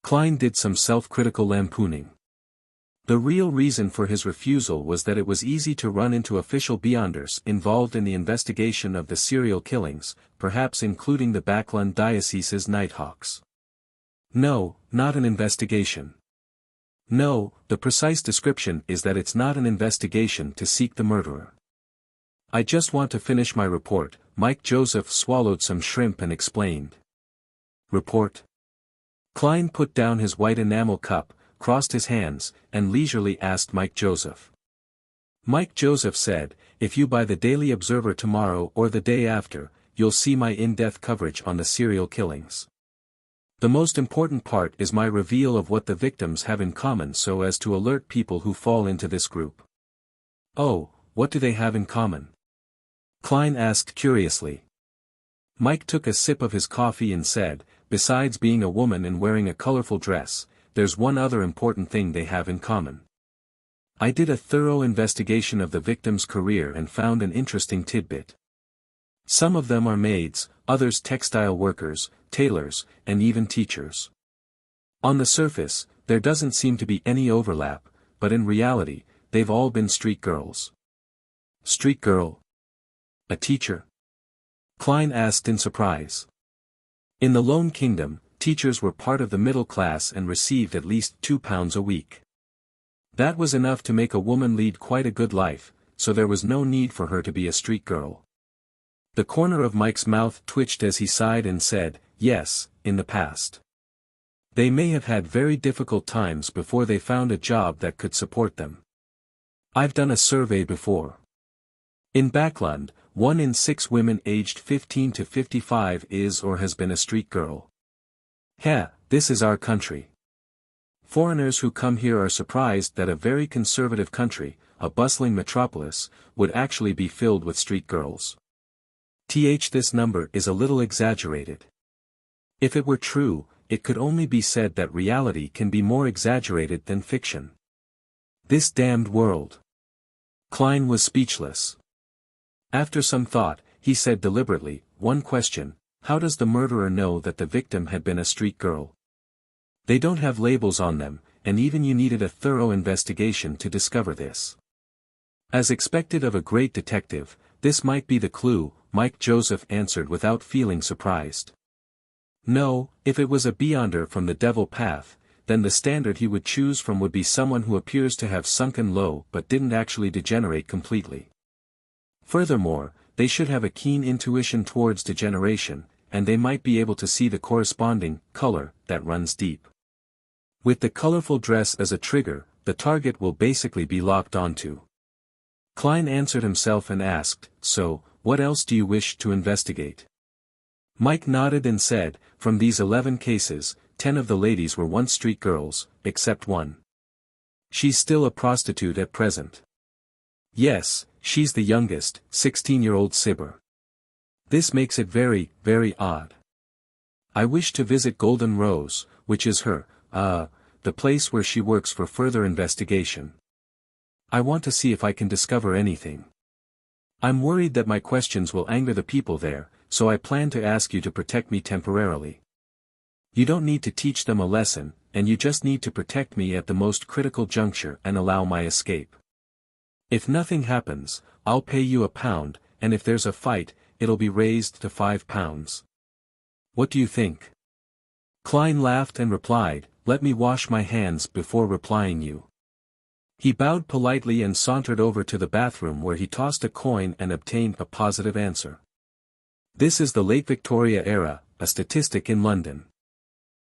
Klein did some self-critical lampooning. The real reason for his refusal was that it was easy to run into official beyonders involved in the investigation of the serial killings, perhaps including the Backlund Diocese's Nighthawks. No, not an investigation. No, the precise description is that it's not an investigation to seek the murderer. "I just want to finish my report." Mike Joseph swallowed some shrimp and explained. "Report?" Klein put down his white enamel cup, crossed his hands, and leisurely asked Mike Joseph. Mike Joseph said, "If you buy the Daily Observer tomorrow or the day after, you'll see my in-depth coverage on the serial killings. The most important part is my reveal of what the victims have in common so as to alert people who fall into this group." "Oh, what do they have in common?" Klein asked curiously. Mike took a sip of his coffee and said, "Besides being a woman and wearing a colorful dress, there's one other important thing they have in common. I did a thorough investigation of the victim's career and found an interesting tidbit. Some of them are maids, others textile workers, tailors, and even teachers. On the surface, there doesn't seem to be any overlap, but in reality, they've all been street girls." "Street girl? A teacher?" Klein asked in surprise. In the Lone Kingdom, teachers were part of the middle class and received at least £2 a week. That was enough to make a woman lead quite a good life, so there was no need for her to be a street girl. The corner of Mike's mouth twitched as he sighed and said, "Yes, in the past. They may have had very difficult times before they found a job that could support them. I've done a survey before. In Backlund, 1 in 6 women aged 15 to 55 is or has been a street girl. This is our country. Foreigners who come here are surprised that a very conservative country, a bustling metropolis, would actually be filled with street girls. This number is a little exaggerated. If it were true, it could only be said that reality can be more exaggerated than fiction. This damned world." Klein was speechless. After some thought, he said deliberately, "One question, how does the murderer know that the victim had been a street girl? They don't have labels on them, and even you needed a thorough investigation to discover this." As expected of a great detective, this might be the clue, Mike Joseph answered without feeling surprised. No, if it was a beyonder from the devil path, then the standard he would choose from would be someone who appears to have sunken low but didn't actually degenerate completely. Furthermore, they should have a keen intuition towards degeneration, and they might be able to see the corresponding color that runs deep. With the colorful dress as a trigger, the target will basically be locked onto. Klein answered himself and asked, "So, what else do you wish to investigate?" Mike nodded and said, "From these 11 cases, 10 of the ladies were once street girls, except one. She's still a prostitute at present. Yes, she's the youngest, 16-year-old Sibber. This makes it very, very odd. I wish to visit Golden Rose, which is the place where she works for further investigation. I want to see if I can discover anything. I'm worried that my questions will anger the people there, so I plan to ask you to protect me temporarily. You don't need to teach them a lesson, and you just need to protect me at the most critical juncture and allow my escape. If nothing happens, I'll pay you £1, and if there's a fight, it'll be raised to £5. What do you think?" Klein laughed and replied, "Let me wash my hands before replying you." He bowed politely and sauntered over to the bathroom where he tossed a coin and obtained a positive answer. This is the late Victoria era, a statistic in London.